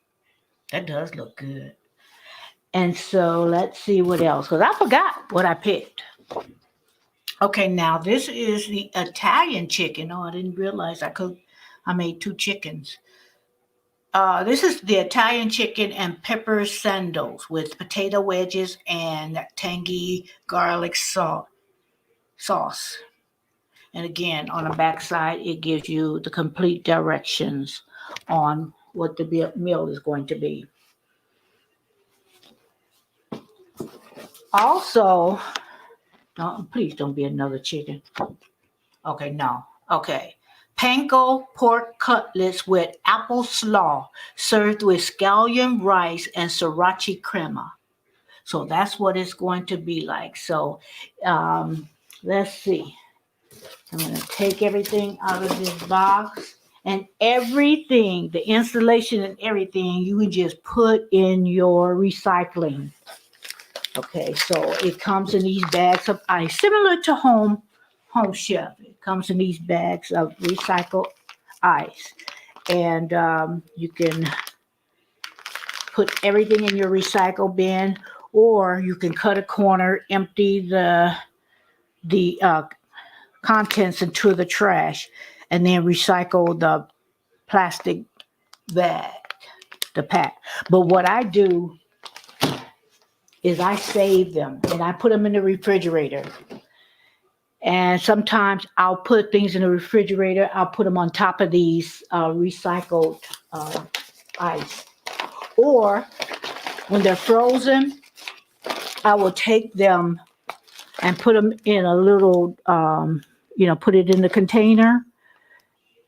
That does look good. And so let's see what else, because I forgot what I picked. Okay, now this is the Italian chicken. Oh, I didn't realize I made two chickens. This is the Italian chicken and pepper sandals with potato wedges and tangy garlic sauce. And again, on the back side, it gives you the complete directions on what the meal is going to be. Also, please don't be another chicken. Okay, no. Okay. Panko pork cutlets with apple slaw served with scallion rice and sriracha crema. So that's what it's going to be like. So let's see. I'm going to take everything out of this box, and everything, the installation and everything, you can just put in your recycling. Okay, so it comes in these bags of ice, similar to Home Chef. It comes in these bags of recycled ice, and you can put everything in your recycle bin, or you can cut a corner, empty the contents into the trash, and then recycle the plastic bag, the pack. But what I do is I save them and I put them in the refrigerator. And sometimes I'll put things in the refrigerator. I'll put them on top of these recycled ice. Or when they're frozen, I will take them and put them in a little, put it in the container,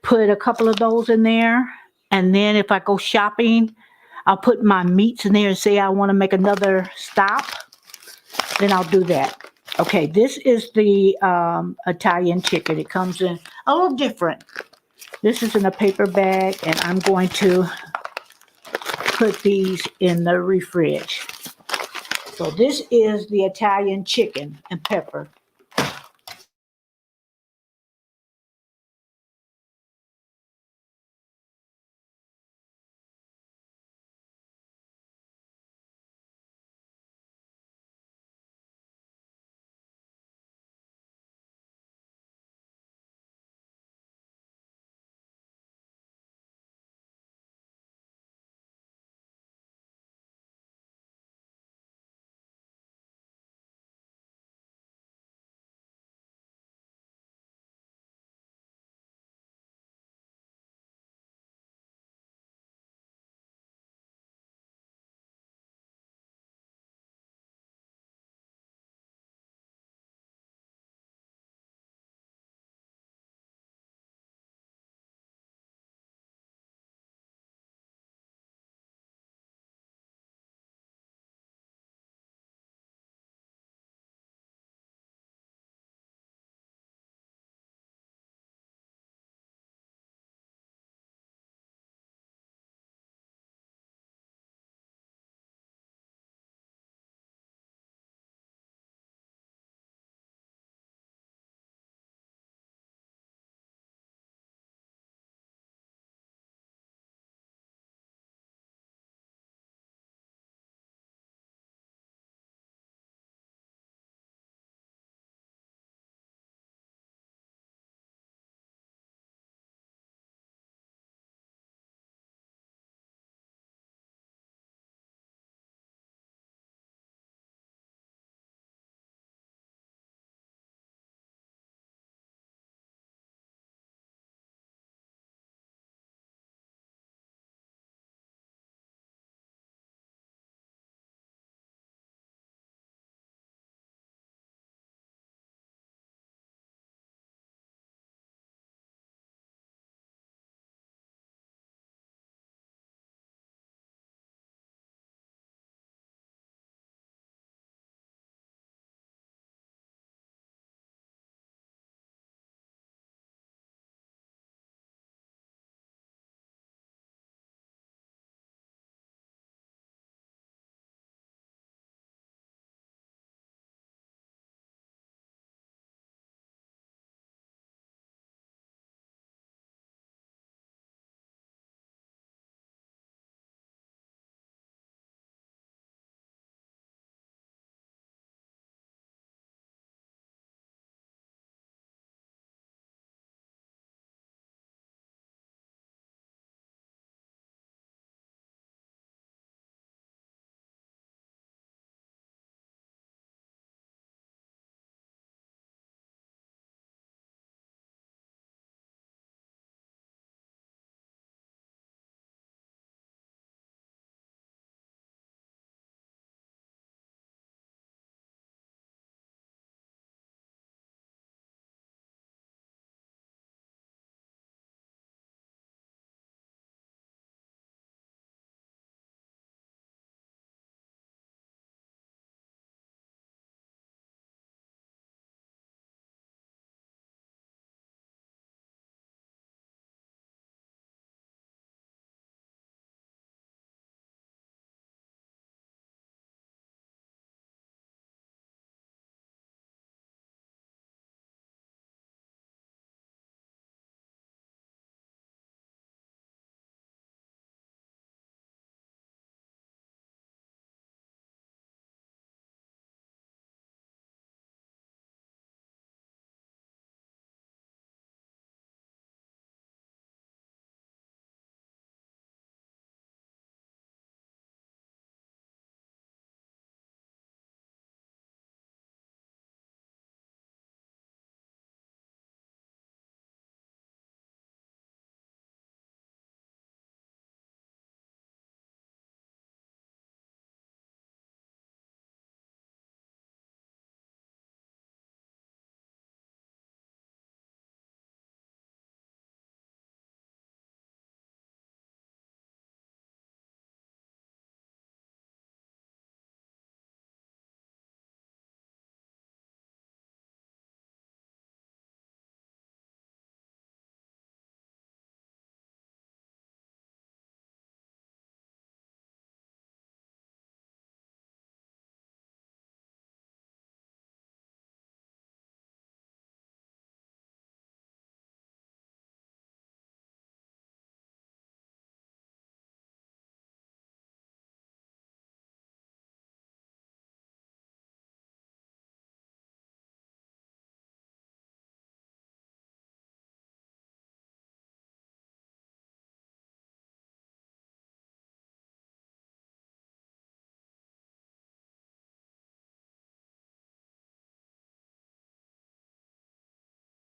put a couple of those in there. And then if I go shopping, I'll put my meats in there and say I want to make another stop. then I'll do that. Okay, this is the Italian chicken. It comes in a little different. This is in a paper bag, and I'm going to put these in the fridge. So this is the Italian chicken and pepper.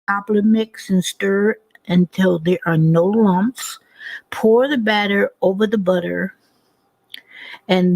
apple mix and stir until there are no lumps. Pour the batter over the butter and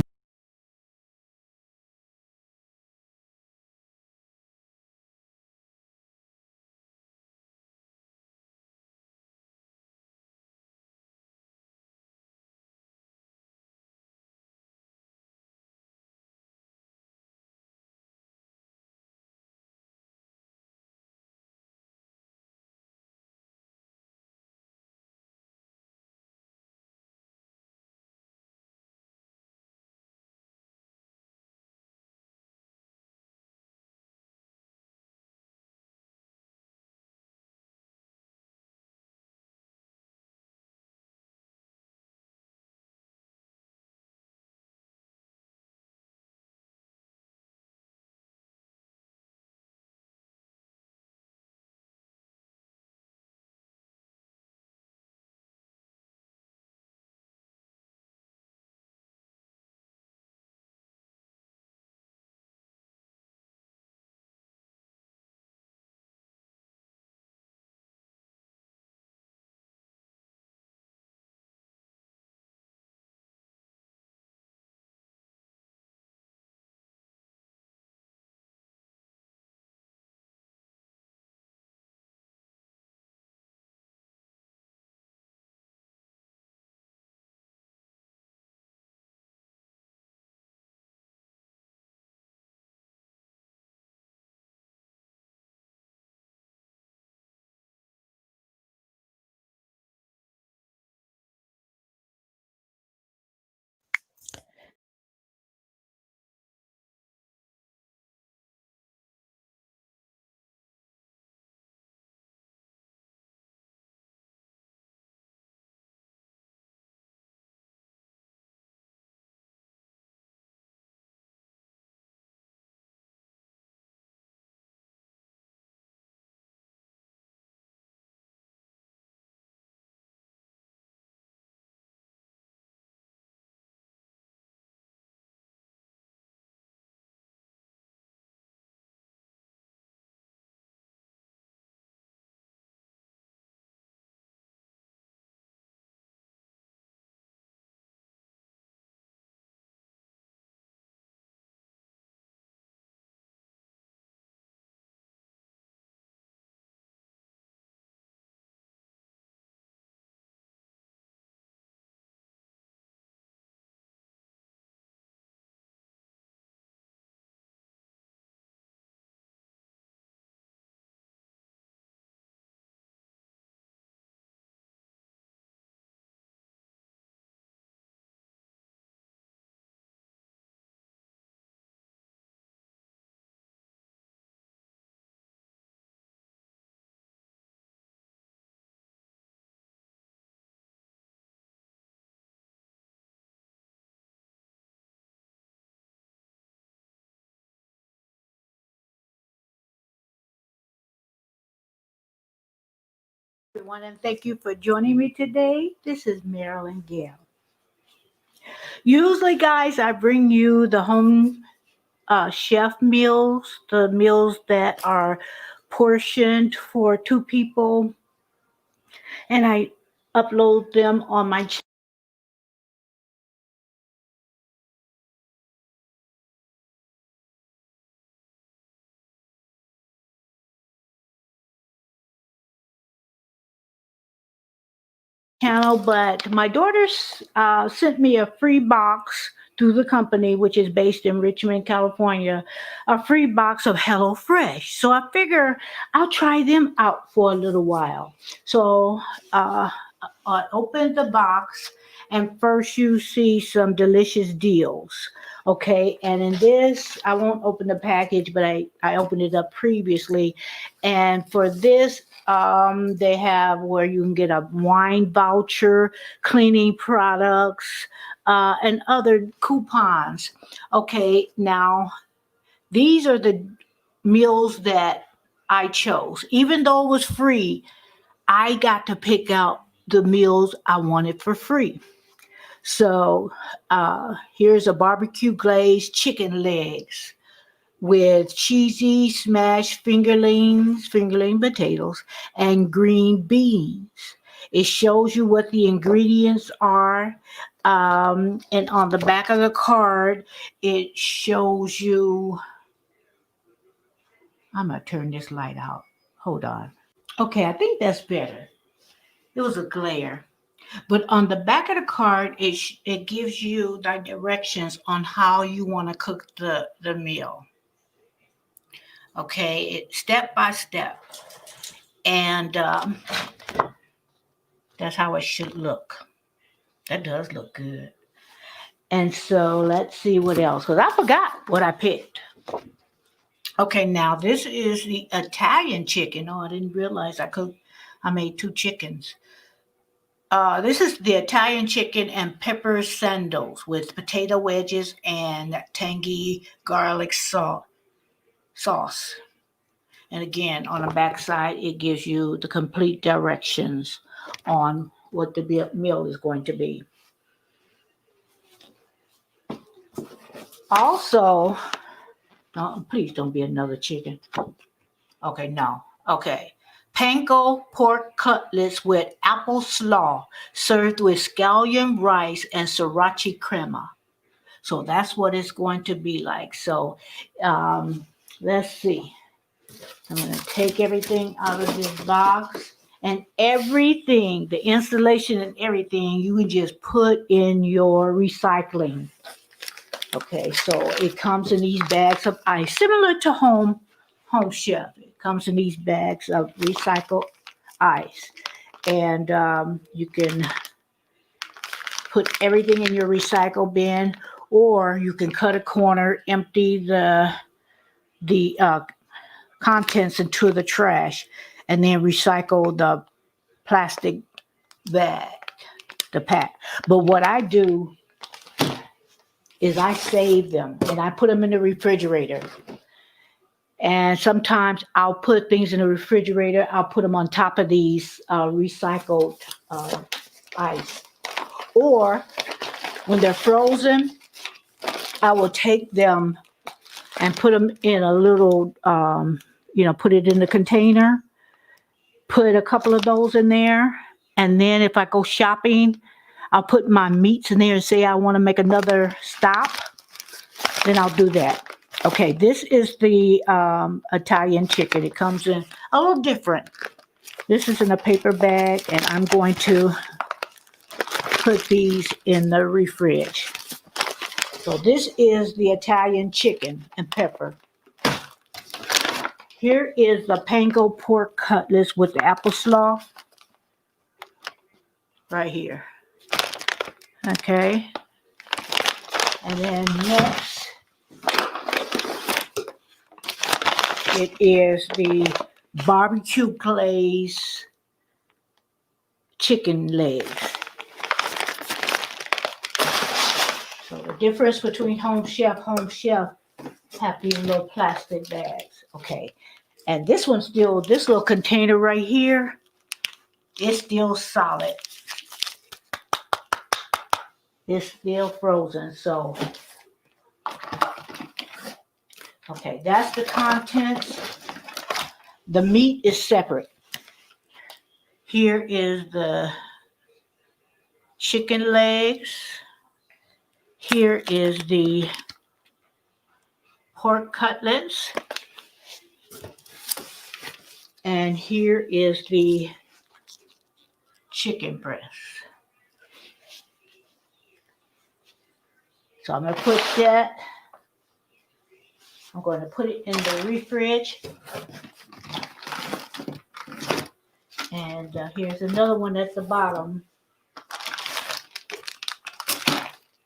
everyone, and thank you for joining me today. This is Marilyn Gale. Usually, guys, I bring you the home chef meals, the meals that are portioned for two people, and I upload them on my channel. But my daughter sent me a free box through the company, which is based in Richmond, California, a free box of HelloFresh. So I figure I'll try them out for a little while. So uh, I opened the box, and first you see some delicious deals. Okay, and in this, I won't open the package, but I opened it up previously. And for this, they have where you can get a wine voucher, cleaning products, and other coupons. Okay, now these are the meals that I chose. Even though it was free, I got to pick out the meals I wanted for free. So here's a barbecue glazed chicken legs, with cheesy smashed fingerling potatoes, and green beans. It shows you what the ingredients are. And on the back of the card, it shows you. I'm going to turn this light out. Hold on. Okay, I think that's better. It was a glare. But on the back of the card, it gives you the directions on how you want to cook the meal. Okay, step by step. And that's how it should look. That does look good. And so let's see what else, because I forgot what I picked. Okay, now this is the Italian chicken. Oh, I didn't realize I made 2 chickens. This is the Italian chicken and pepper sandals with potato wedges and tangy garlic sauce. And again, on the back side, it gives you the complete directions on what the meal is going to be. Also, please don't be another chicken. Okay, no. Okay. Panko pork cutlets with apple slaw served with scallion rice and sriracha crema. So that's what it's going to be like. So let's see. I'm going to take everything out of this box. And everything, the installation and everything, you can just put in your recycling. Okay, so it comes in these bags of ice, similar to Home Chef. It comes in these bags of recycled ice. And you can put everything in your recycle bin, or you can cut a corner, empty the contents into the trash, and then recycle the plastic bag, the pack. But what I do is I save them and I put them in the refrigerator. And sometimes I'll put things in the refrigerator. I'll put them on top of these recycled ice. Or when they're frozen, I will take them and put them in a little, put it in the container, put a couple of those in there. And then if I go shopping, I'll put my meats in there and say I want to make another stop. Then I'll do that. Okay, this is the Italian chicken. It comes in a little different. This is in a paper bag, and I'm going to put these in the fridge. So this is the Italian chicken and pepper. Here is the panko pork cutlets with the apple slaw. Right here. Okay. And then next, it is the barbecue glaze chicken legs. So the difference between Home Chef have these little plastic bags. Okay. And this one's still, this little container right here, it's still solid. It's still frozen. So, okay, that's the contents. The meat is separate. Here is the chicken legs. Here is the pork cutlets. And here is the chicken breast. So I'm going to put that. I'm going to put it in the fridge. And here's another one at the bottom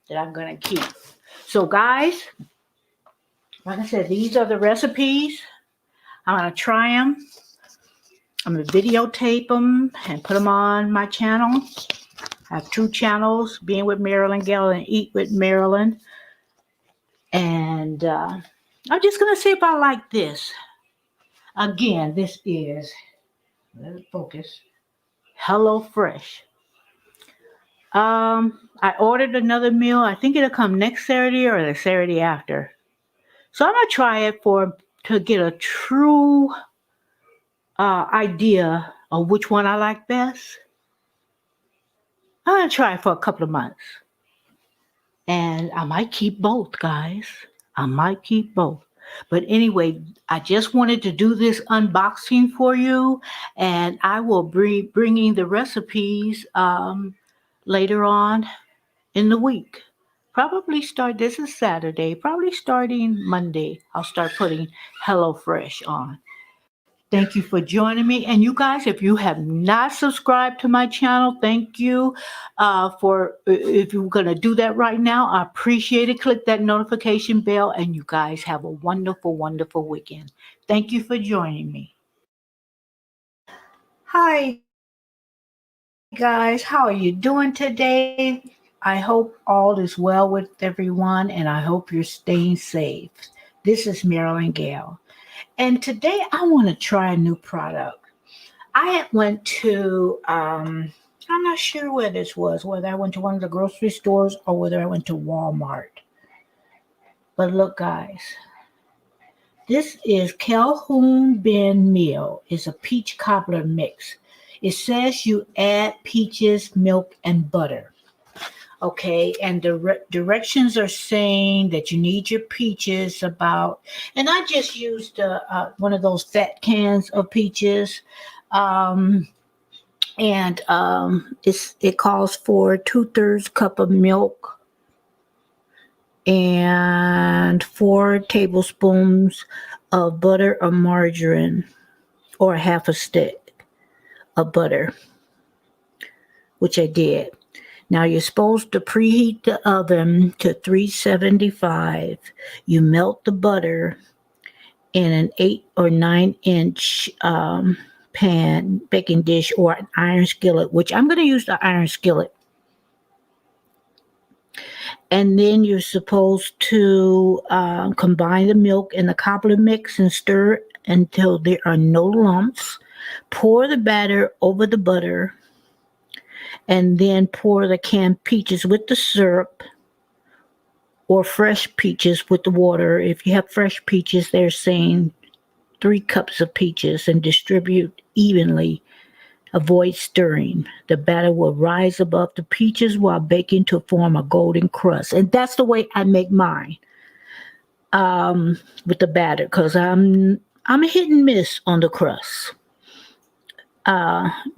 that I'm going to keep. So guys, like I said, these are the recipes. I'm going to try them. I'm going to videotape them and put them on my channel. I have 2 channels, Being with Marilyn Gail and Eat with Marilyn. And I'm just going to see if I like this. Again, this is, let it focus, Hello Fresh. I ordered another meal. I think it'll come next Saturday or the Saturday after. So I'm gonna try it to get a true idea of which one I like best. I'm gonna try it for a couple of months, and I might keep both, guys. I might keep both. But anyway, I just wanted to do this unboxing for you, and I will be bringing the recipes later on in the week. Probably start, this is Saturday, probably starting Monday, I'll start putting HelloFresh on. Thank you for joining me. And you guys, if you have not subscribed to my channel, thank you if you're going to do that right now. I appreciate it. Click that notification bell, and you guys have a wonderful, wonderful weekend. Thank you for joining me. Hi, guys. How are you doing today? I hope all is well with everyone, and I hope you're staying safe. This is Marilyn Gale. And today I want to try a new product. I had went to, I'm not sure where this was, whether I went to one of the grocery stores or whether I went to Walmart. But look, guys, this is Calhoun Ben Meal. It's a peach cobbler mix. It says you add peaches, milk, and butter. Okay, and the directions are saying that you need your peaches about, and I just used one of those fat cans of peaches, and it calls for 2/3 cup of milk and 4 tablespoons of butter or margarine, or half a stick of butter, which I did. Now you're supposed to preheat the oven to 375. You melt the butter in an 8 or 9-inch pan, baking dish, or an iron skillet, which I'm going to use the iron skillet. And then you're supposed to combine the milk and the cobbler mix and stir until there are no lumps. Pour the batter over the butter, and then pour the canned peaches with the syrup, or fresh peaches with the water. If you have fresh peaches, they're saying 3 cups of peaches, and distribute evenly. Avoid stirring. The batter will rise above the peaches while baking to form a golden crust. And that's the way I make mine with the batter, because I'm a hit and miss on the crust.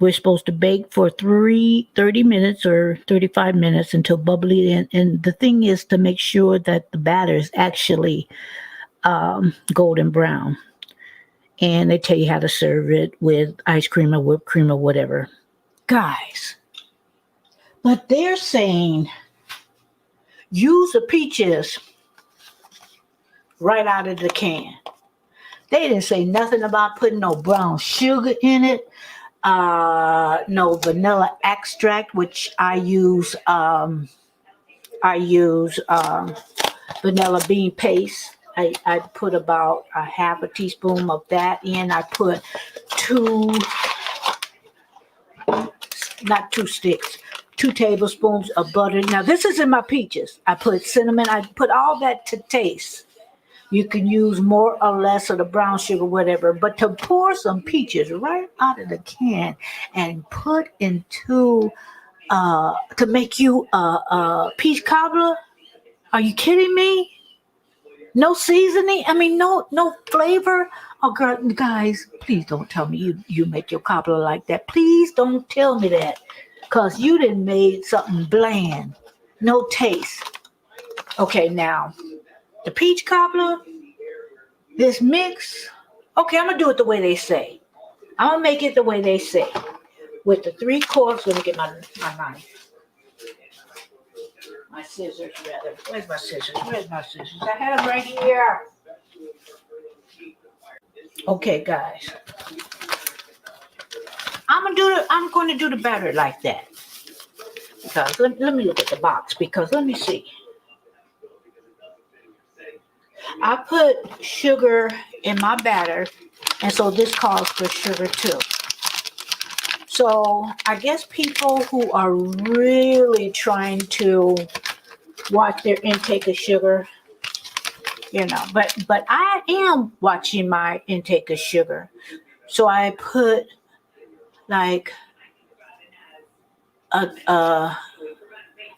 We're supposed to bake for 30 minutes or 35 minutes until bubbly. And the thing is to make sure that the batter is actually golden brown. And they tell you how to serve it with ice cream or whipped cream or whatever. Guys, but they're saying use the peaches right out of the can. They didn't say nothing about putting no brown sugar in it. No vanilla extract, which I use vanilla bean paste. I put about a half a teaspoon of that in. I put 2 tablespoons of butter. Now this is in my peaches. I put cinnamon. I put all that to taste. You can use more or less of the brown sugar, whatever. But to pour some peaches right out of the can and put into to make you a peach cobbler, are you kidding me? No seasoning? I mean, no flavor? Oh, girl, guys, please don't tell me you make your cobbler like that. Please don't tell me that, because you done made something bland. No taste. Okay, now, the peach cobbler, this mix, okay, I'm going to do it the way they say. I'm going to make it the way they say. With the 3/4, let me get my knife. My scissors, rather. Where's my scissors? I had them right here. Okay, guys. I'm going to do the batter like that. Because let me look at the box, because let me see. I put sugar in my batter, and so this calls for sugar too. So I guess people who are really trying to watch their intake of sugar, you know. But I am watching my intake of sugar, so I put like a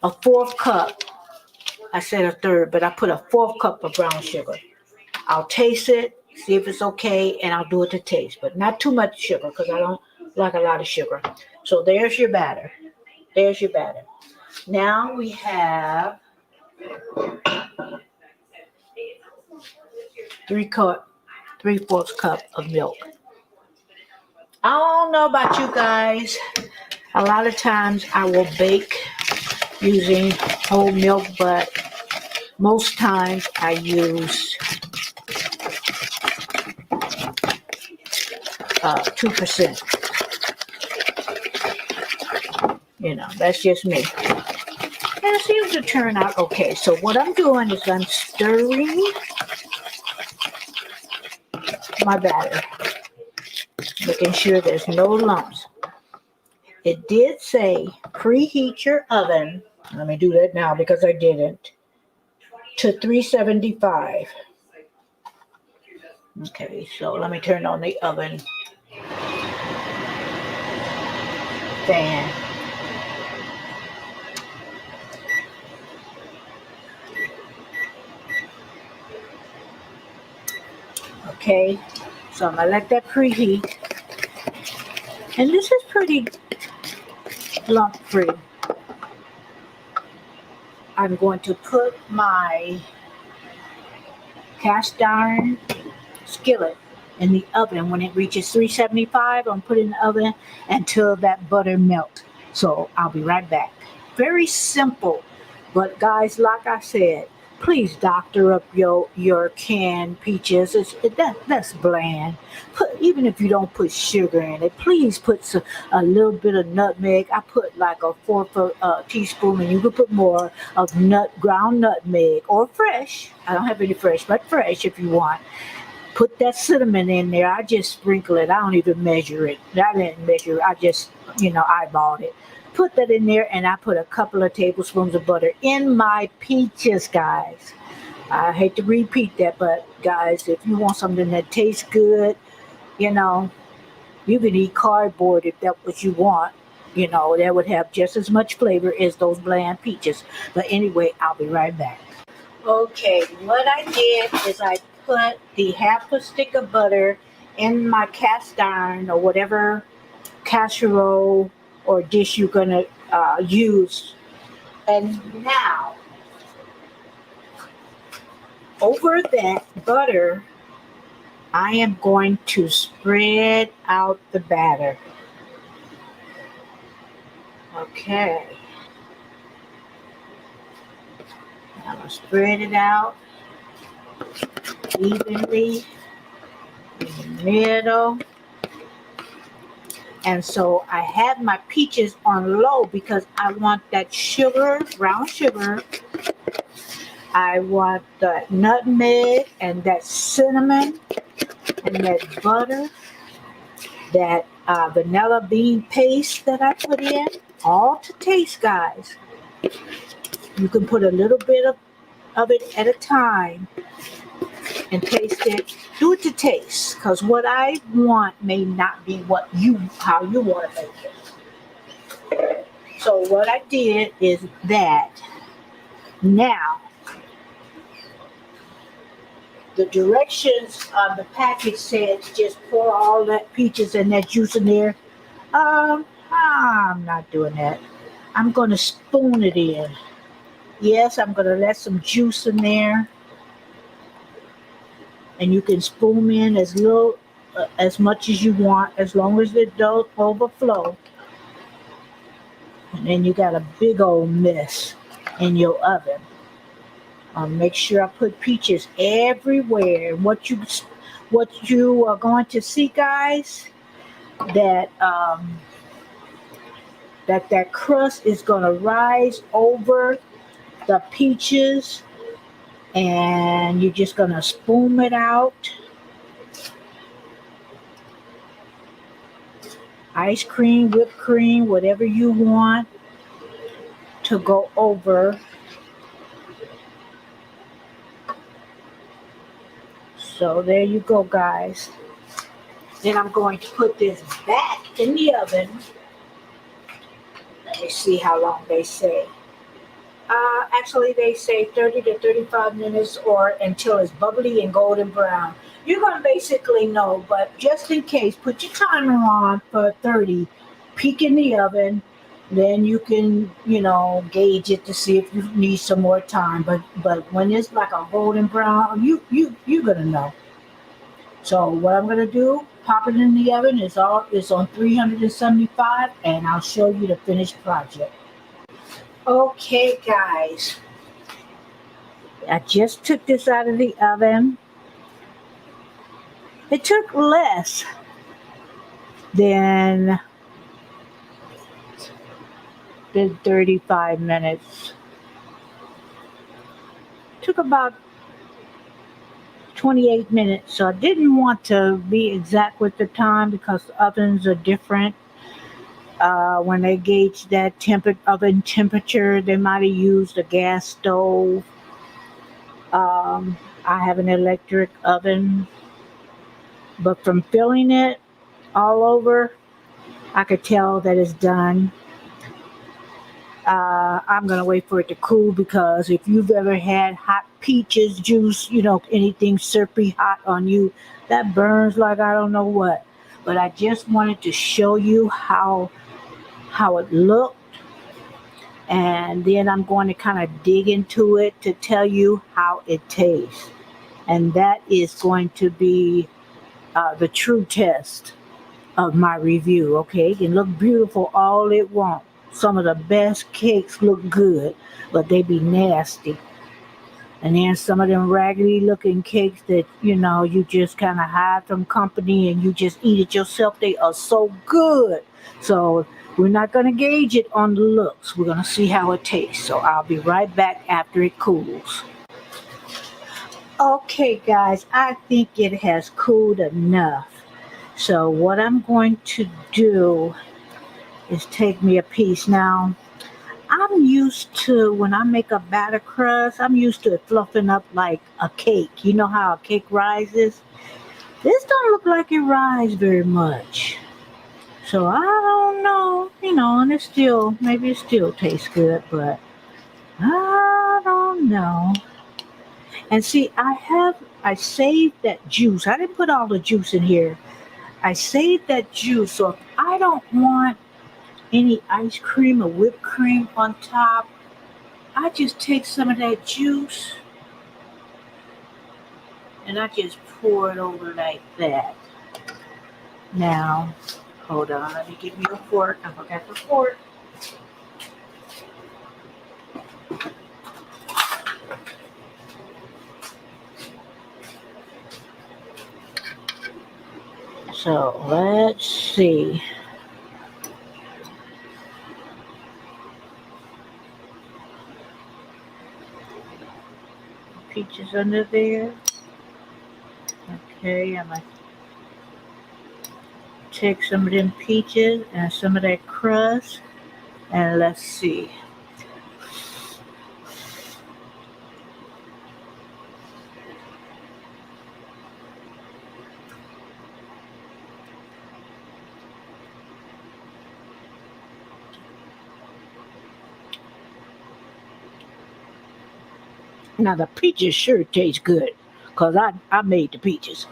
a fourth cup. I said a third, but I put a fourth cup of brown sugar. I'll taste it, see if it's okay, and I'll do it to taste, but not too much sugar because I don't like a lot of sugar. So there's your batter. There's your batter. Now we have three-fourths cup of milk. I don't know about you guys. A lot of times I will bake using whole milk, but most times I use 2%. You know, that's just me. And it seems to turn out okay. So what I'm doing is I'm stirring my batter, making sure there's no lumps. It did say preheat your oven. Let me do that now because I didn't. To 375. Okay, so let me turn on the oven fan. Okay, so I'm gonna let that preheat. And this is pretty lump free. I'm going to put my cast iron skillet in the oven. When it reaches 375, I'm putting in the oven until that butter melts. So I'll be right back. Very simple, but guys, like I said, please doctor up your canned peaches. That's bland. Even if you don't put sugar in it, please put a little bit of nutmeg. I put like a fourth of a teaspoon, and you can put more of ground nutmeg or fresh. I don't have any fresh, but fresh if you want. Put that cinnamon in there. I just sprinkle it. I don't even measure it. I didn't measure it. I just, eyeballed it. Put that in there, and I put a couple of tablespoons of butter in my peaches, guys. I hate to repeat that, but guys, if you want something that tastes good, you can eat cardboard if that's what you want. That would have just as much flavor as those bland peaches. But anyway, I'll be right back. Okay, what I did is I put the half a stick of butter in my cast iron or whatever casserole or dish you're going to use. And now, over that butter, I am going to spread out the batter. Okay. I'm going to spread it out evenly in the middle. And so I have my peaches on low because I want that sugar, brown sugar. I want the nutmeg and that cinnamon and that butter, that vanilla bean paste that I put in, all to taste, guys. You can put a little bit of it at a time and taste it. Do it to taste, because what I want may not be how you want to make it. So what I did is that. Now, the directions on the package said just pour all that peaches and that juice in there. I'm not doing that. I'm going to spoon it in. Yes, I'm going to let some juice in there. And you can spoon in as much as you want, as long as it don't overflow. And then you got a big old mess in your oven. Make sure I put peaches everywhere. What you are going to see, guys, that crust is going to rise over the peaches, and you're just going to spoon it out. Ice cream, whipped cream, whatever you want to go over So there you go, guys. Then I'm going to put this back in the oven. Let me see how long they say. Actually, they say 30 to 35 minutes or until it's bubbly and golden brown. You're going to basically know, but just in case, put your timer on for 30. Peek in the oven. Then you can, gauge it to see if you need some more time. But when it's like a golden brown, you're gonna know. So what I'm gonna do, pop it in the oven. It's on 375, and I'll show you the finished project. Okay, guys, I just took this out of the oven. It took less than 35 minutes. It took about 28 minutes. So I didn't want to be exact with the time because the ovens are different. When they gauge that oven temperature, they might have used a gas stove. I have an electric oven, but from feeling it all over, I could tell that it's done. I'm gonna wait for it to cool because if you've ever had hot peaches juice, anything syrupy hot on you, that burns like I don't know what. But I just wanted to show you how it looked, and then I'm going to kind of dig into it to tell you how it tastes, and that is going to be the true test of my review. Okay, it can look beautiful all it wants. Some of the best cakes look good, but they be nasty. And then some of them raggedy looking cakes that, you just kind of hide from company and you just eat it yourself, they are so good. So we're not going to gauge it on the looks. We're going to see how it tastes. So I'll be right back after it cools. Okay, guys, I think it has cooled enough. So what I'm going to do is take me a piece. Now, I'm used to, when I make a batter crust, I'm used to it fluffing up like a cake. You know how a cake rises? This don't look like it rises very much. So I don't know, and maybe it still tastes good, but I don't know. And see, I saved that juice. I didn't put all the juice in here. I saved that juice, so if I don't want any ice cream or whipped cream on top, I just take some of that juice and I just pour it over like that. Now, hold on, let me give you a fork. I forgot the fork. So let's see. Peaches under there. Okay, I'm gonna take some of them peaches and some of that crust, and let's see. Now the peaches sure taste good, cause I made the peaches,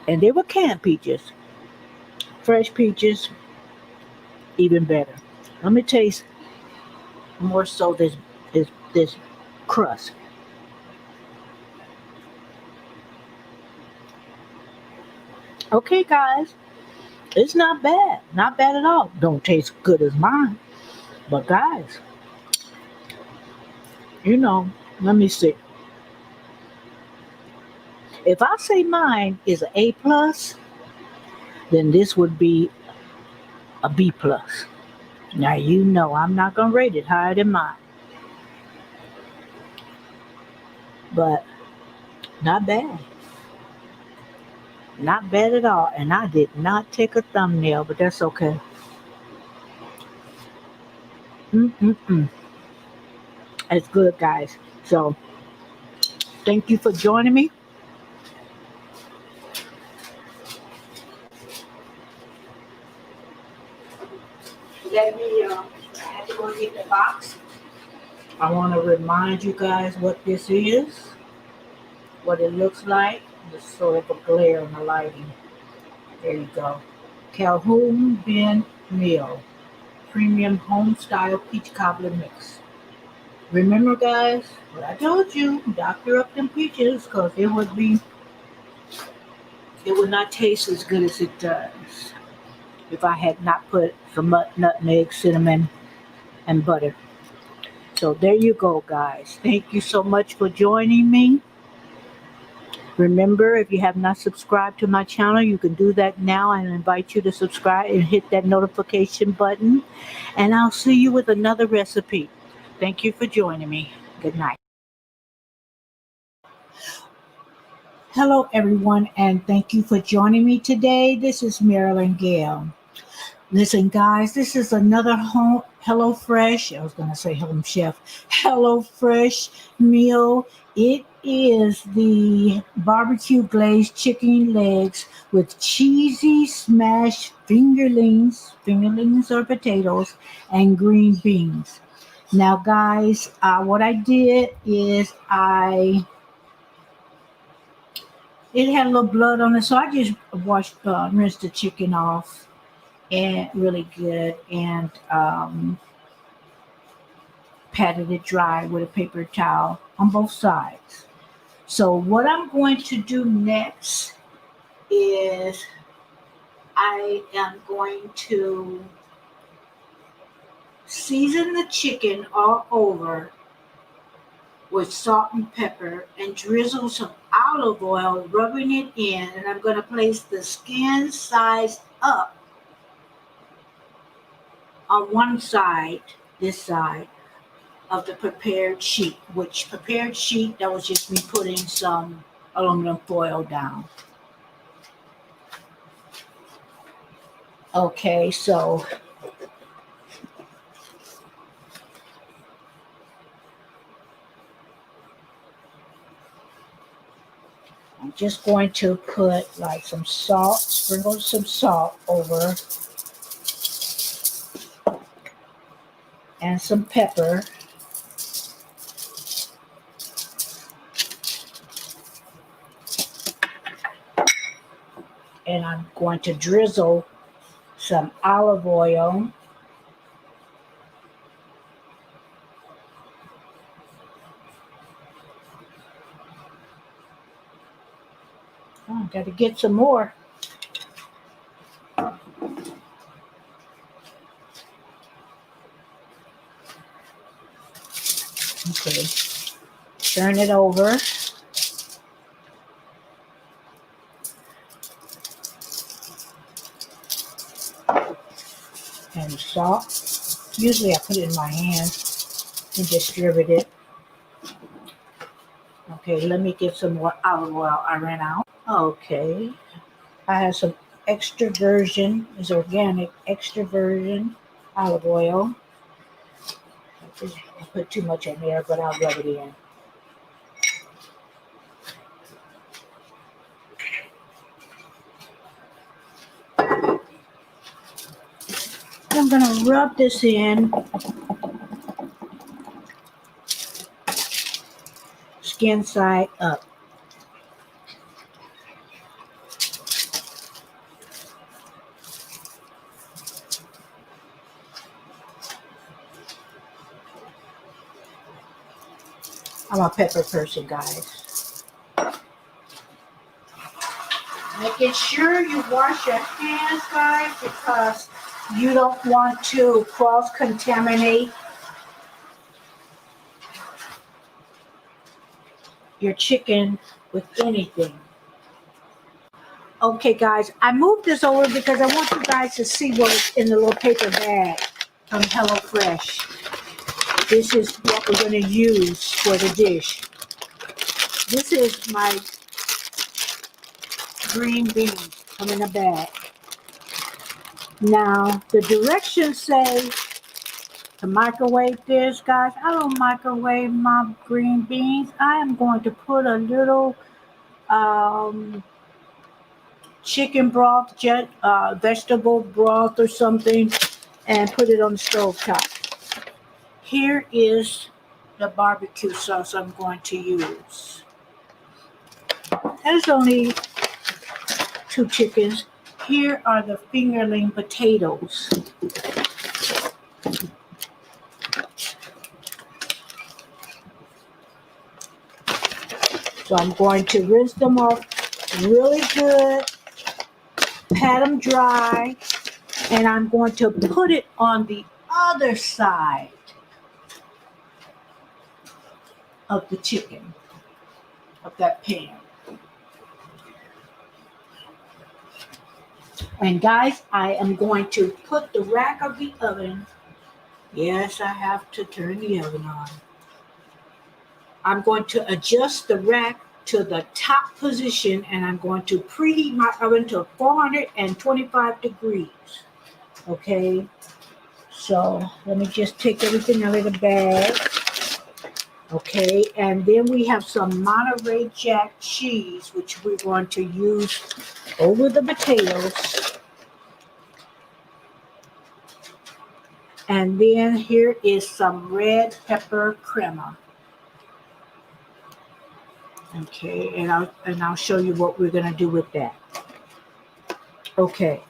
and they were canned peaches. Fresh peaches, even better. Let me taste more so this crust. Okay, guys, it's not bad, not bad at all. Don't taste good as mine, but guys, let me see. If I say mine is an A plus, then this would be a B plus. Now I'm not gonna rate it higher than mine, but not bad. Not bad at all. And I did not take a thumbnail, but that's okay. Mm-mm-mm. It's good, guys. So, thank you for joining me. Let me, I had to go get the box. I want to remind you guys what this is, what it looks like. There's sort of a glare on the lighting. There you go. Calhoun Ben Meal Premium Home Style Peach Cobbler Mix. Remember, guys, what I told you, doctor up them peaches, because it would not taste as good as it does if I had not put some nutmeg, cinnamon, and butter. So there you go, guys. Thank you so much for joining me. Remember, if you have not subscribed to my channel, you can do that now. I invite you to subscribe and hit that notification button. And I'll see you with another recipe. Thank you for joining me. Good night. Hello, everyone, and thank you for joining me today. This is Marilyn Gail. Listen, guys, this is another Hello Fresh. I was going to say Home Chef. Hello Fresh meal. It is the barbecue glazed chicken legs with cheesy smashed fingerlings or potatoes, and green beans. Now, guys, what I did is it had a little blood on it, so I just rinsed the chicken off and really good, and patted it dry with a paper towel on both sides. So what I'm going to do next is I am going to season the chicken all over with salt and pepper and drizzle some olive oil, rubbing it in, and I'm going to place the skin size up on one side, this side of the prepared sheet, that was just me putting some aluminum foil down. Okay, so I'm just going to put like some salt, sprinkle some salt over, and some pepper. And I'm going to drizzle some olive oil. Oh, got to get some more. Okay, turn it over. And salt. Usually I put it in my hand and distribute it. Okay, let me get some more olive oil. I ran out. Okay, I have some extra virgin, it's organic extra virgin olive oil. I put too much in there, but I'll rub it in. I'm going to rub this in, skin side up. I'm a pepper person, guys. Making sure you wash your hands, guys, because you don't want to cross-contaminate your chicken with anything. Okay, guys, I moved this over because I want you guys to see what's in the little paper bag from HelloFresh. This is what we're going to use for the dish. This is my green beans come in a bag. Now, the directions say to microwave this, guys. I don't microwave my green beans. I am going to put a little chicken broth, vegetable broth or something and put it on the stove top. Here is the barbecue sauce I'm going to use. There's only 2 chickens. Here are the fingerling potatoes. So I'm going to rinse them off really good, pat them dry, and I'm going to put it on the other side of the chicken, of that pan. And guys, I am going to put the rack of the oven. Yes, I have to turn the oven on. I'm going to adjust the rack to the top position, and I'm going to preheat my oven to 425 degrees. Okay, so let me just take everything out of the bag. Okay, and then we have some Monterey Jack cheese, which we're going to use over the potatoes. And then here is some red pepper crema. Okay, and I'll show you what we're gonna do with that. Okay,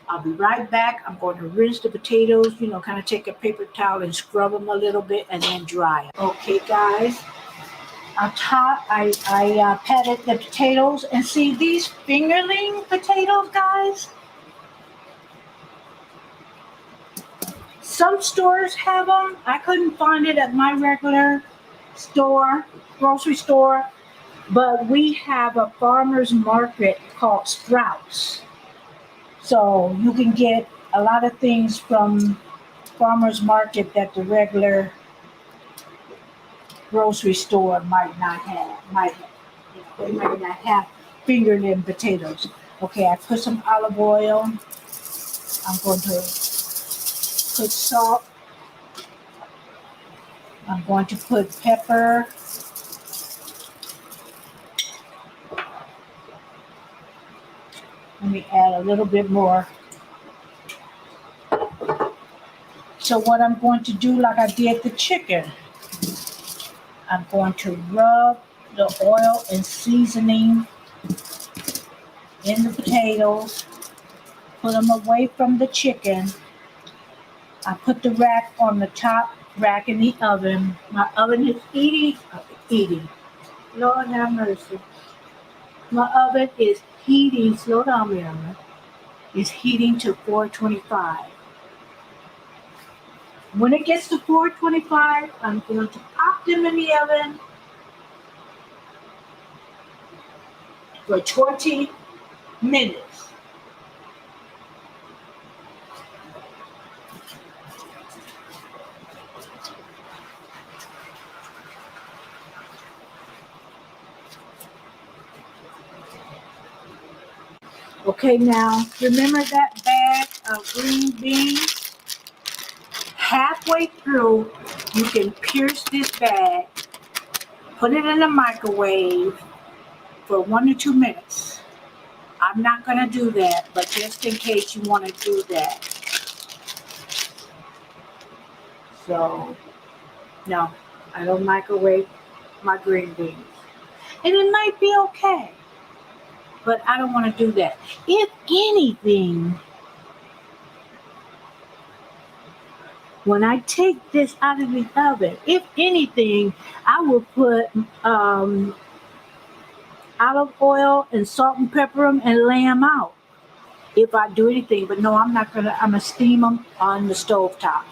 I'll be right back. I'm going to rinse the potatoes, kind of take a paper towel and scrub them a little bit and then dry them. Okay, guys, I patted the potatoes, and see these fingerling potatoes, guys? Some stores have them. I couldn't find it at my regular store, grocery store. But we have a farmer's market called Sprouts. So you can get a lot of things from farmer's market that the regular grocery store might not have. They might not have fingerling potatoes. Okay, I put some olive oil. I'm going to put salt. I'm going to put pepper. Let me add a little bit more. So what I'm going to do, like I did the chicken, I'm going to rub the oil and seasoning in the potatoes, put them away from the chicken. I put the rack on the top rack in the oven. My oven is eating. Lord have mercy. My oven is heating, slow down, Mary. It's heating to 425. When it gets to 425, I'm going to pop them in the oven for 20 minutes. Okay, now remember that bag of green beans? Halfway through, you can pierce this bag, put it in the microwave for 1 to 2 minutes. I'm not going to do that, but just in case you want to do that. So, no, I don't microwave my green beans. And it might be okay, but I don't want to do that. If anything, when I take this out of the oven, if anything, I will put olive oil and salt and pepper them and lay them out if I do anything. But no, I'm gonna steam them on the stove top.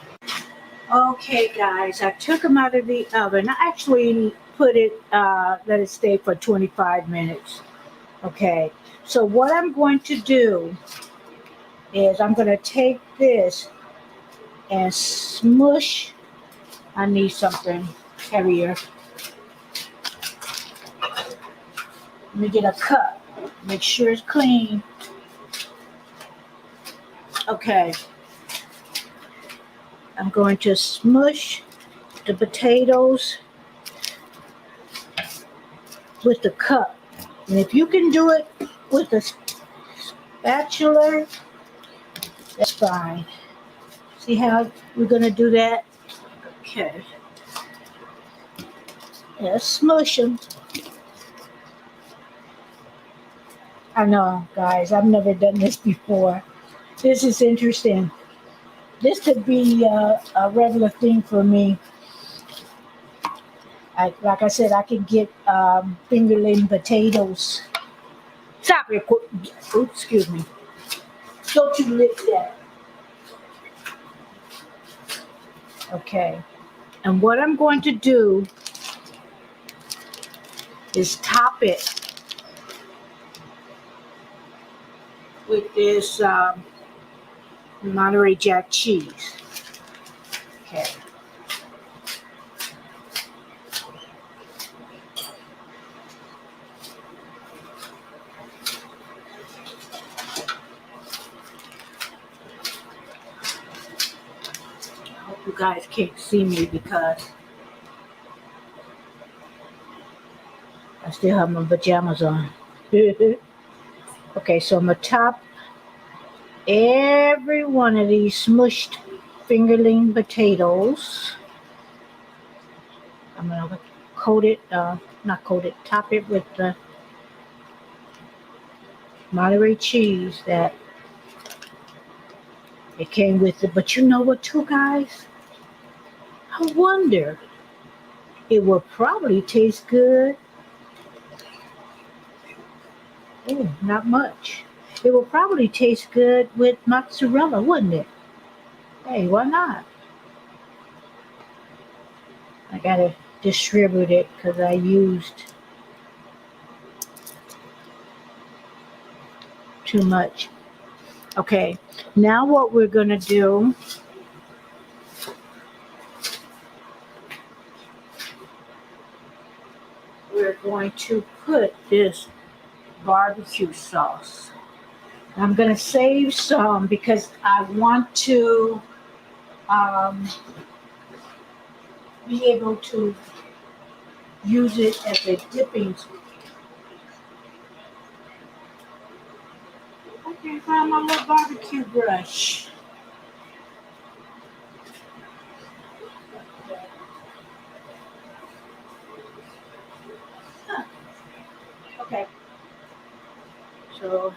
Okay, guys, I took them out of the oven. I actually let it stay for 25 minutes. Okay, so what I'm going to do is I'm going to take this and smush. I need something heavier. Let me get a cup. Make sure it's clean. Okay. I'm going to smush the potatoes with the cup. And if you can do it with a spatula, that's fine. See how we're going to do that? Okay. Let's smush them. I know, guys, I've never done this before. This is interesting. This could be a regular thing for me. Like I said, I could get fingerling potatoes. Stop it. Oh, excuse me. Don't you lick that. Okay. And what I'm going to do is top it with this Monterey Jack cheese. Okay. I hope you guys can't see me because I still have my pajamas on. Okay, so I'm going to top every one of these smushed fingerling potatoes. I'm going to coat it, not coat it, top it with the Monterey cheese that it came with it. But you know what, too, guys? I wonder, it will probably taste good. Oh, not much. It will probably taste good with mozzarella, wouldn't it? Hey, why not? I gotta distribute it because I used too much. Okay, now what we're gonna do, we're going to put this barbecue sauce. I'm gonna save some because I want to um, be able to use it as a dipping. I can't find my little barbecue brush. Huh. Okay, so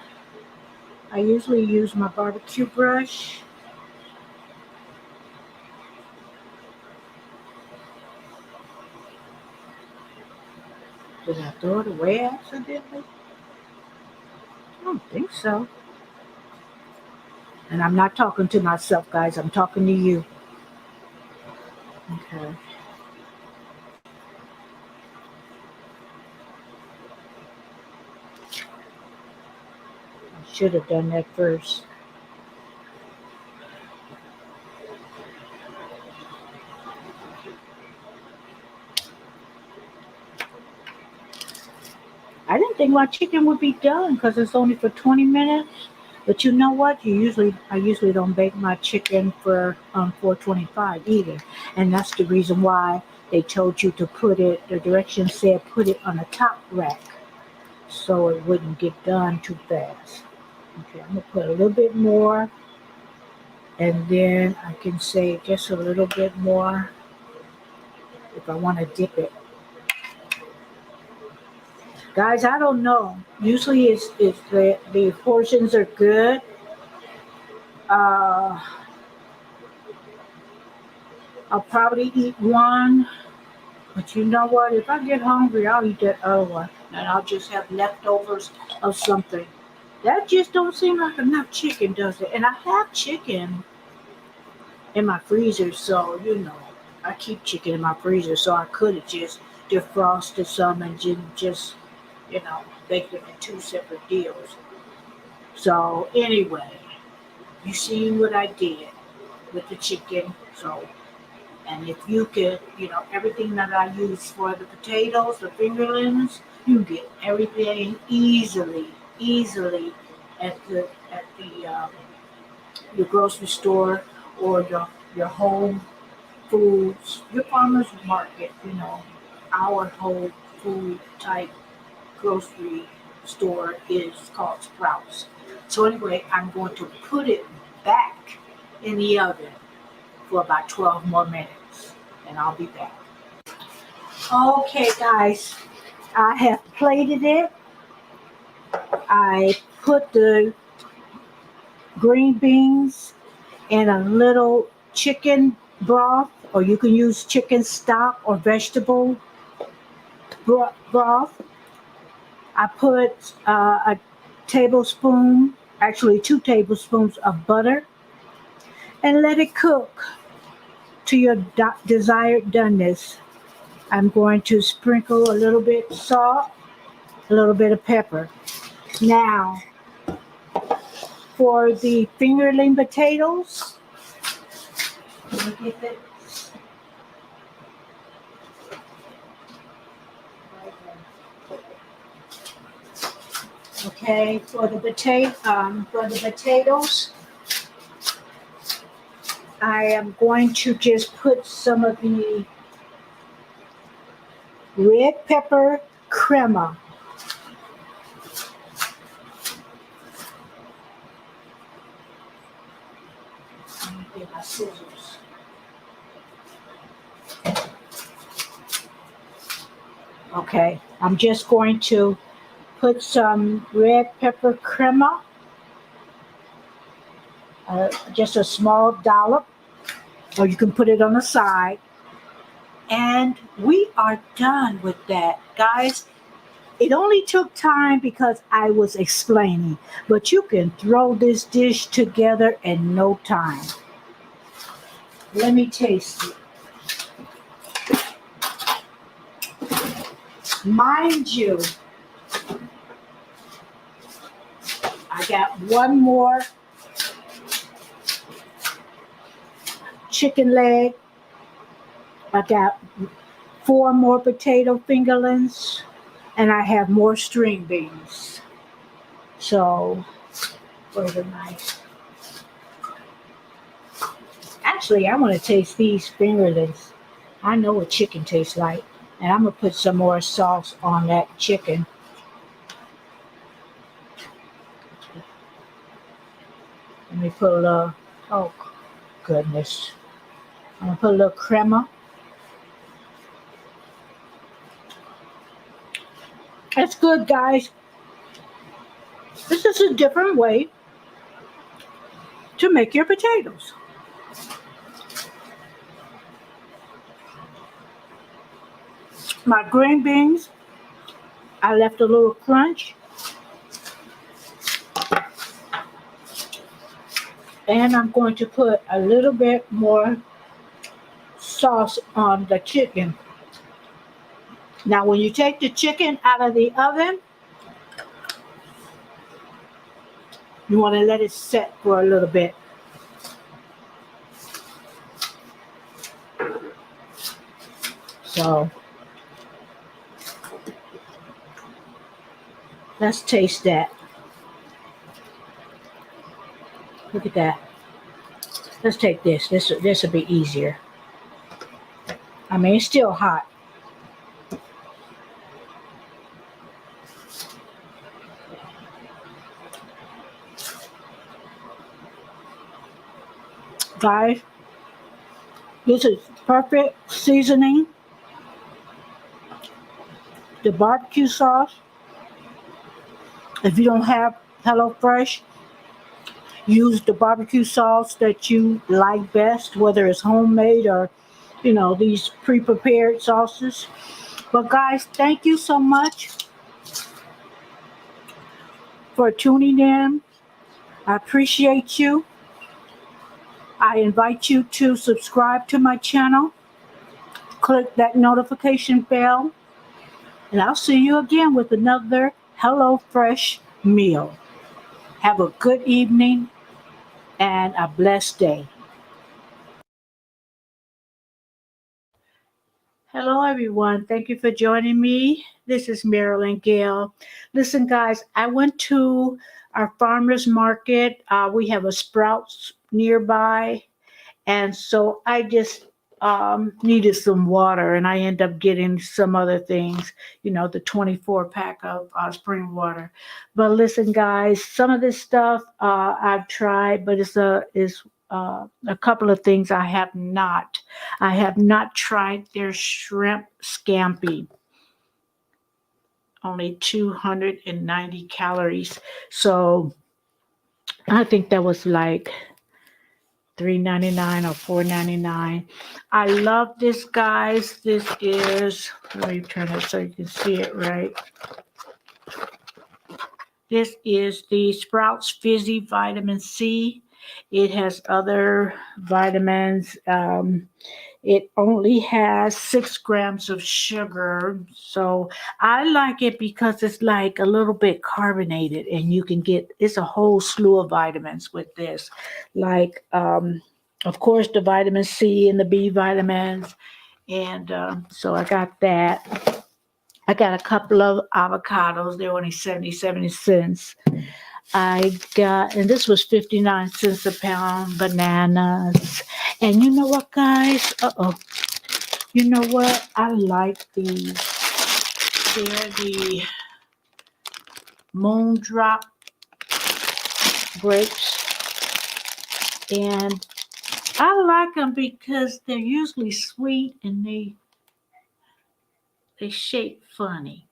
I usually use my barbecue brush. Did I throw it away accidentally? I don't think so. And I'm not talking to myself, guys. I'm talking to you. Okay. I should have done that first. I didn't think my chicken would be done because it's only for 20 minutes. But you know what? I usually don't bake my chicken for 425 either, and that's the reason why they told you to put it. The directions said put it on a top rack so it wouldn't get done too fast. Okay, I'm gonna put a little bit more, and then I can say just a little bit more if I want to dip it. Guys, I don't know. Usually it's the portions are good. Uh, I'll probably eat one, but you know what? If I get hungry, I'll eat that other one, and I'll just have leftovers of something. That just don't seem like enough chicken, does it? And I have chicken in my freezer, so I keep chicken in my freezer, so I could have just defrosted some and just bake them in two separate deals. So anyway, you see what I did with the chicken. So, and if you could, everything that I use for the potatoes, the fingerlings, you get everything easily at the your grocery store or your home foods, your farmers market. Our whole food type grocery store is called Sprouts. So anyway, I'm going to put it back in the oven. for about 12 more minutes, and I'll be back. Okay, guys, I have plated it. I put the green beans in a little chicken broth, or you can use chicken stock or vegetable broth. I put a tablespoon, actually 2 tablespoons of butter, and let it cook to your desired doneness. I'm going to sprinkle a little bit salt, a little bit of pepper. Now, for the fingerling potatoes, let me get this. Okay, for the potatoes, I am going to just put some of the red pepper crema. Let me get my scissors. Okay, I'm just going to put some red pepper crema, just a small dollop, or you can put it on the side. And we are done with that, guys. It only took time because I was explaining, but you can throw this dish together in no time. Let me taste it. Mind you, I got one more chicken leg. I got 4 more potato fingerlings, and I have more string beans. So, where's the knife? Actually, I want to taste these fingerlings. I know what chicken tastes like, and I'm going to put some more sauce on that chicken. Let me put a little, oh goodness. I'm going to put a little crema. That's good, guys. This is a different way to make your potatoes. My green beans, I left a little crunch. And I'm going to put a little bit more sauce on the chicken. Now, when you take the chicken out of the oven, you want to let it set for a little bit. So, let's taste that. Look at that. Let's take this. This will be easier. I mean, it's still hot. Guys, this is perfect seasoning. The barbecue sauce. If you don't have HelloFresh, use the barbecue sauce that you like best, whether it's homemade or, these pre-prepared sauces. But guys, thank you so much for tuning in. I appreciate you. I invite you to subscribe to my channel. Click that notification bell. And I'll see you again with another HelloFresh meal. Have a good evening and a blessed day. Hello, everyone. Thank you for joining me. This is beingmarilyngail. Listen, guys, I went to our farmer's market. We have a Sprouts nearby. And so I just needed some water, and I end up getting some other things, the 24-pack of spring water. But listen, guys, some of this stuff I've tried, but it's a couple of things I have not. I have not tried their shrimp scampi. Only 290 calories. So I think that was like $3.99 or $4.99. I love this, guys. This is, let me turn it so you can see it right. This is the Sprouts Fizzy Vitamin C. It has other vitamins. It only has 6 grams of sugar. So I like it because it's like a little bit carbonated, and you can get, it's a whole slew of vitamins with this. Like, of course, the vitamin C and the B vitamins. And so I got that. I got a couple of avocados. They're only 70 cents. I got, and this was 59 cents a pound, bananas. And you know what, guys? You know what? I like these. They're the Moondrop grapes. And I like them because they're usually sweet and they shape funny.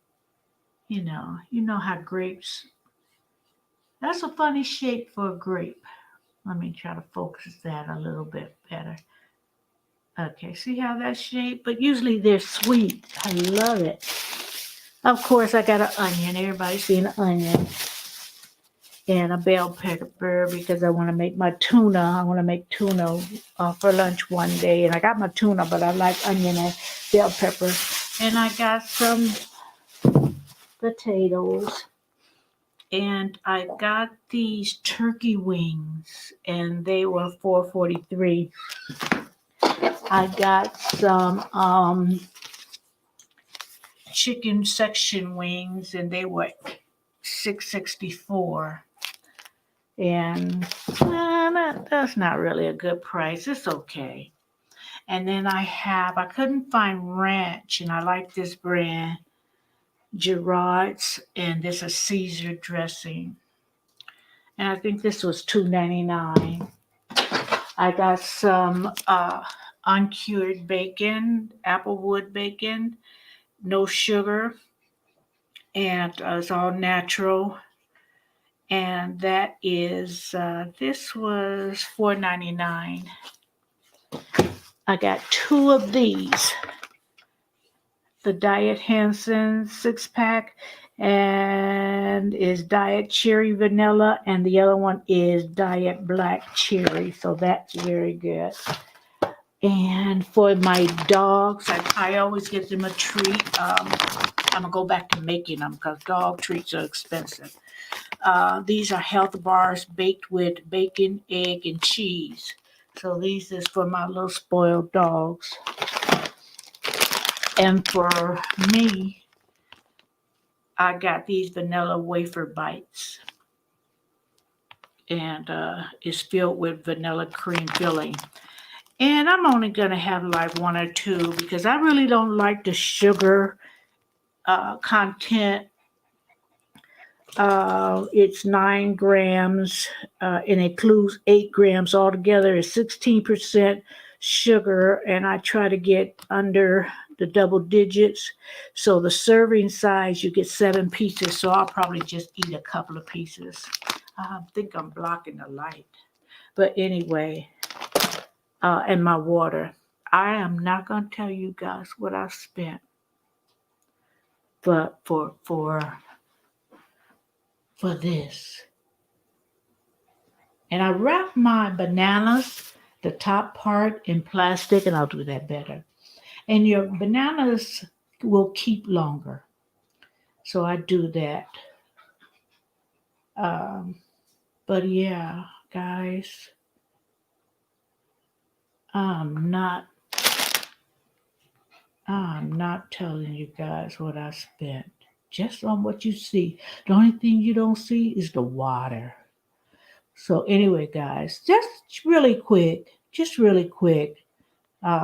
You know how grapes, that's a funny shape for a grape. Let me try to focus that a little bit better. Okay, see how that's shaped? But usually they're sweet. I love it. Of course, I got an onion. Everybody's seen an onion. And a bell pepper because I want to make my tuna. I want to make tuna for lunch one day. And I got my tuna, but I like onion and bell pepper. And I got some potatoes. And I got these turkey wings, and they were $4.43. I got some chicken section wings, and they were $6.64. And that's not really a good price. It's okay. And then I couldn't find ranch, and I like this brand, Gerard's, and this is Caesar dressing. And I think this was $2.99. I got some uncured bacon, applewood bacon, no sugar, and it's all natural. And that is, this was $4.99. I got 2 of these. The Diet Hansen 6-pack, and is Diet Cherry Vanilla, and the other one is Diet Black Cherry. So that's very good. And for my dogs, I always get them a treat. I'm going to go back to making them because dog treats are expensive. These are health bars baked with bacon, egg, and cheese. So these is for my little spoiled dogs. And for me, I got these vanilla wafer bites. And it's filled with vanilla cream filling. And I'm only going to have like 1 or 2 because I really don't like the sugar content. It's 9 grams and it includes 8 grams altogether. It's 16% sugar, and I try to get under the double digits. So the serving size, you get 7 pieces. So I'll probably just eat a couple of pieces. I think I'm blocking the light. But anyway, and my water. I am not going to tell you guys what I spent. But for this. And I wrap my bananas, the top part, in plastic, and I'll do that better. And your bananas will keep longer. So I do that. But yeah, guys, I'm not telling you guys what I spent. Just on what you see. The only thing you don't see is the water. So anyway, guys, just really quick.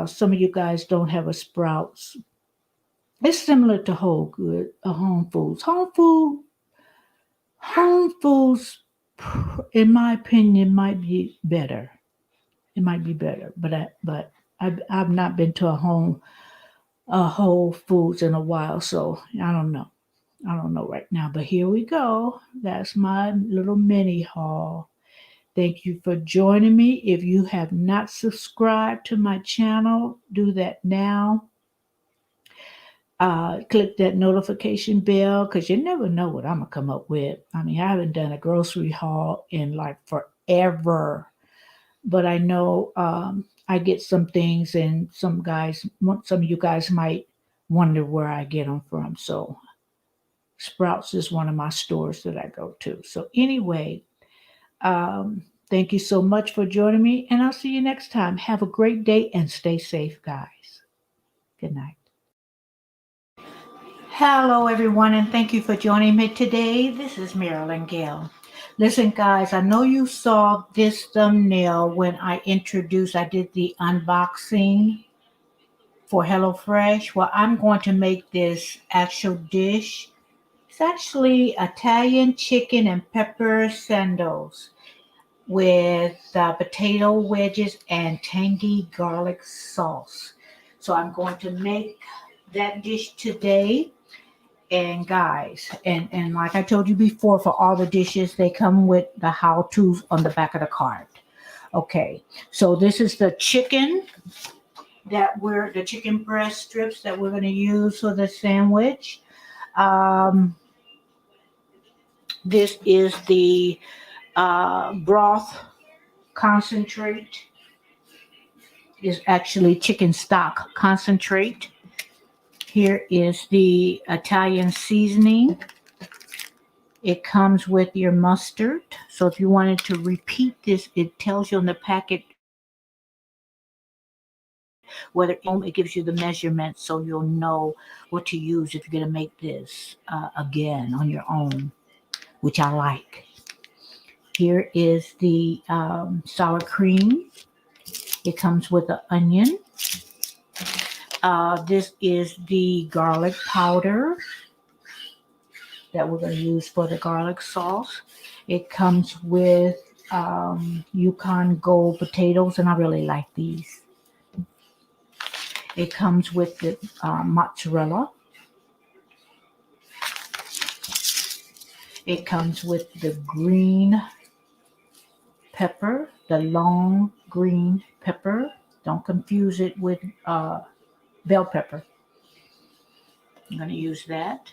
Some of you guys don't have a Sprouts. It's similar to Home Foods. Home Foods, in my opinion, might be better. It might be better, but I've not been to a Whole Foods in a while, so I don't know. I don't know right now, but here we go. That's my little mini haul. Thank you for joining me. If you have not subscribed to my channel, do that now. Click that notification bell because you never know what I'm going to come up with. I mean, I haven't done a grocery haul in like forever, but I know I get some things, and some of you guys might wonder where I get them from. So Sprouts is one of my stores that I go to. So anyway, thank you so much for joining me, and I'll see you next time. Have a great day and stay safe, guys. Good night. Hello, everyone, and thank you for joining me today. This is Marilyn Gail. Listen, guys, I know you saw this thumbnail when I did the unboxing for HelloFresh. Well, I'm going to make this actual dish. It's actually Italian chicken and pepper sandals with potato wedges and tangy garlic sauce. So I'm going to make that dish today. And guys, and like I told you before, for all the dishes, they come with the how-tos on the back of the card. Okay, so this is the chicken the chicken breast strips that we're going to use for the sandwich. This is the broth concentrate. Is actually chicken stock concentrate. Here is the Italian seasoning. It comes with your mustard. So if you wanted to repeat this, it tells you on the packet whether it gives you the measurements, so you'll know what to use if you're going to make this again on your own, which I like. Here is the sour cream. It comes with an onion. This is the garlic powder that we're going to use for the garlic sauce. It comes with Yukon Gold potatoes, and I really like these. It comes with the mozzarella. It comes with the green pepper, the long green pepper. Don't confuse it with bell pepper. I'm going to use that.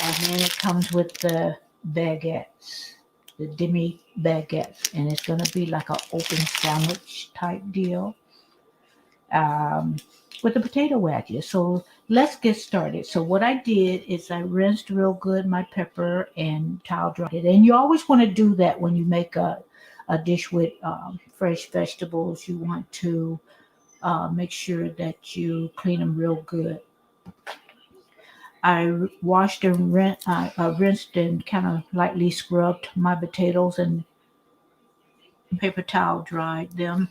And then it comes with the baguettes, the demi baguettes. And it's going to be like an open sandwich type deal with the potato wedges. So let's get started. So what I did is I rinsed real good my pepper and towel dried it. And you always want to do that when you make a dish with fresh vegetables. You want to make sure that you clean them real good. I washed and rinsed and kind of lightly scrubbed my potatoes and paper towel dried them.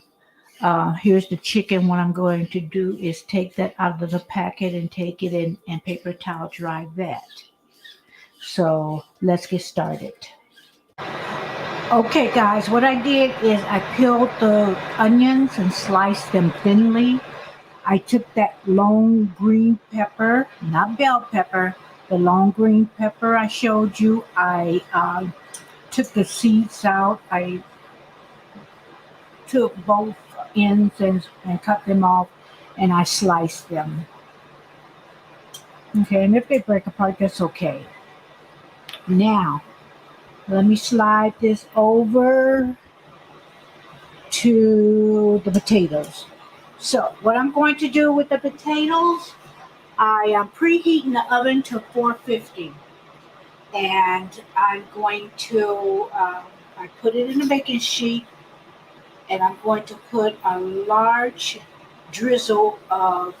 Here's the chicken. What I'm going to do is take that out of the packet and take it in and paper towel dry that. So let's get started. Okay, guys, what I did is I peeled the onions and sliced them thinly. I took that long green pepper, not bell pepper, the long green pepper I showed you. I took the seeds out. I took both ends and cut them off, and I sliced them. Okay, and if they break apart, that's okay. Now, let me slide this over to the potatoes. So what I'm going to do with the potatoes, I am preheating the oven to 450. And I'm going to, I put it in a baking sheet, and I'm going to put a large drizzle of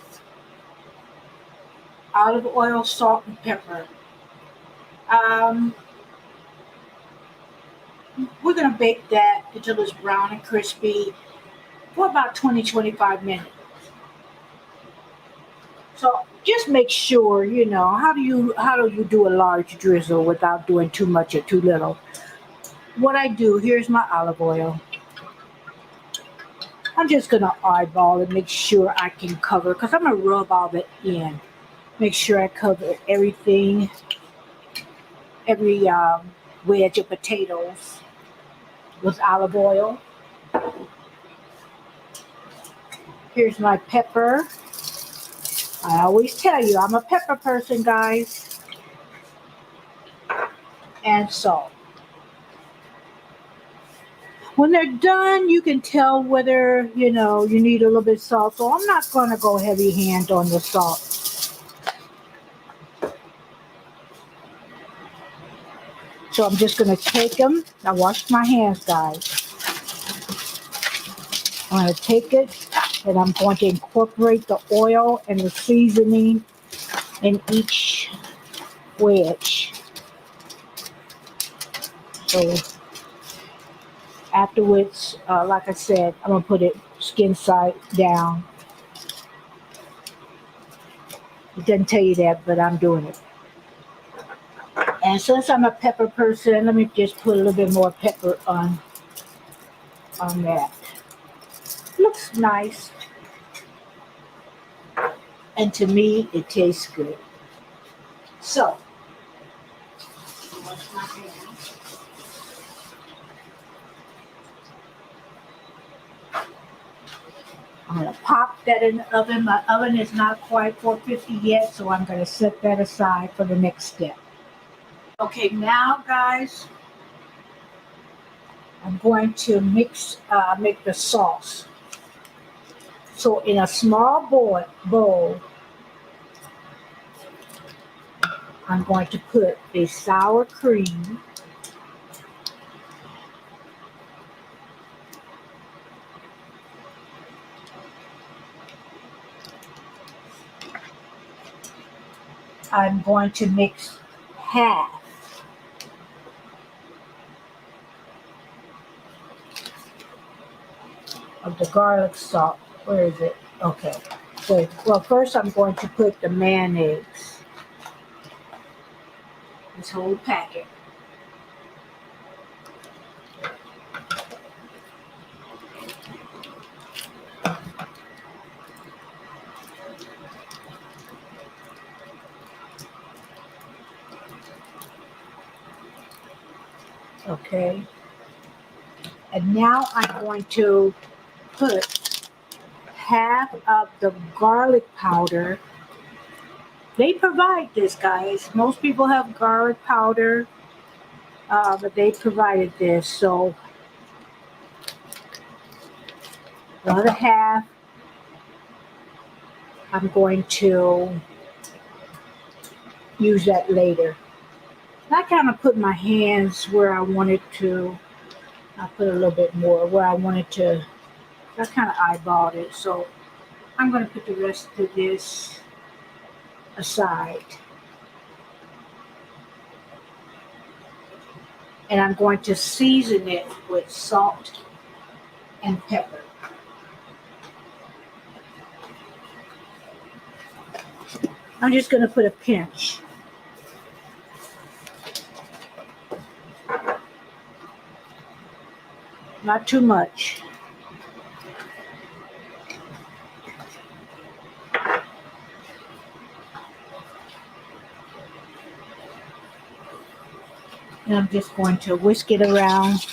olive oil, salt, and pepper. We're going to bake that until it's brown and crispy for about 20-25 minutes. So just make sure, how do you do a large drizzle without doing too much or too little? What I do, here's my olive oil. I'm just going to eyeball it, make sure I can cover, because I'm going to rub all the in. Make sure I cover everything, every wedge of potatoes with olive oil. Here's my pepper. I always tell you, I'm a pepper person, guys. And salt. When they're done, you can tell whether, you need a little bit of salt. So I'm not going to go heavy hand on the salt. So I'm just going to take them. I washed my hands, guys. I'm going to take it and I'm going to incorporate the oil and the seasoning in each wedge. So afterwards, like I said, I'm going to put it skin side down. It doesn't tell you that, but I'm doing it. And since I'm a pepper person, let me just put a little bit more pepper on that. Looks nice. And to me, it tastes good. So, wash my hands. I'm going to pop that in the oven. My oven is not quite 450 yet, so I'm going to set that aside for the next step. Okay, now guys, I'm going to make the sauce. So in a small bowl, I'm going to put a sour cream. I'm going to mix half of the garlic salt. Where is it? Okay. Good. Well, first I'm going to put the mayonnaise. This whole packet. Okay. And now I'm going to put half of the garlic powder. They provide this, guys. Most people have garlic powder, but they provided this. So the other half, I'm going to use that later. I kind of put my hands where I wanted to. I put a little bit more where I wanted to. I kind of eyeballed it. So I'm going to put the rest of this aside. And I'm going to season it with salt and pepper. I'm just going to put a pinch. Not too much. And I'm just going to whisk it around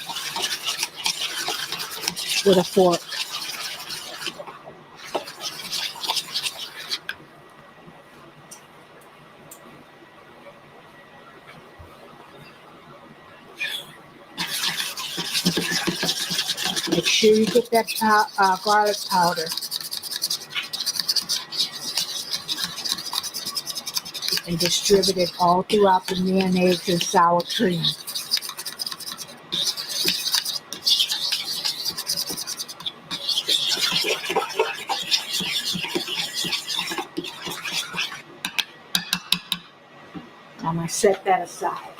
with a fork. Make sure you get that garlic powder. And distribute it all throughout the mayonnaise and sour cream. I'm going to set that aside.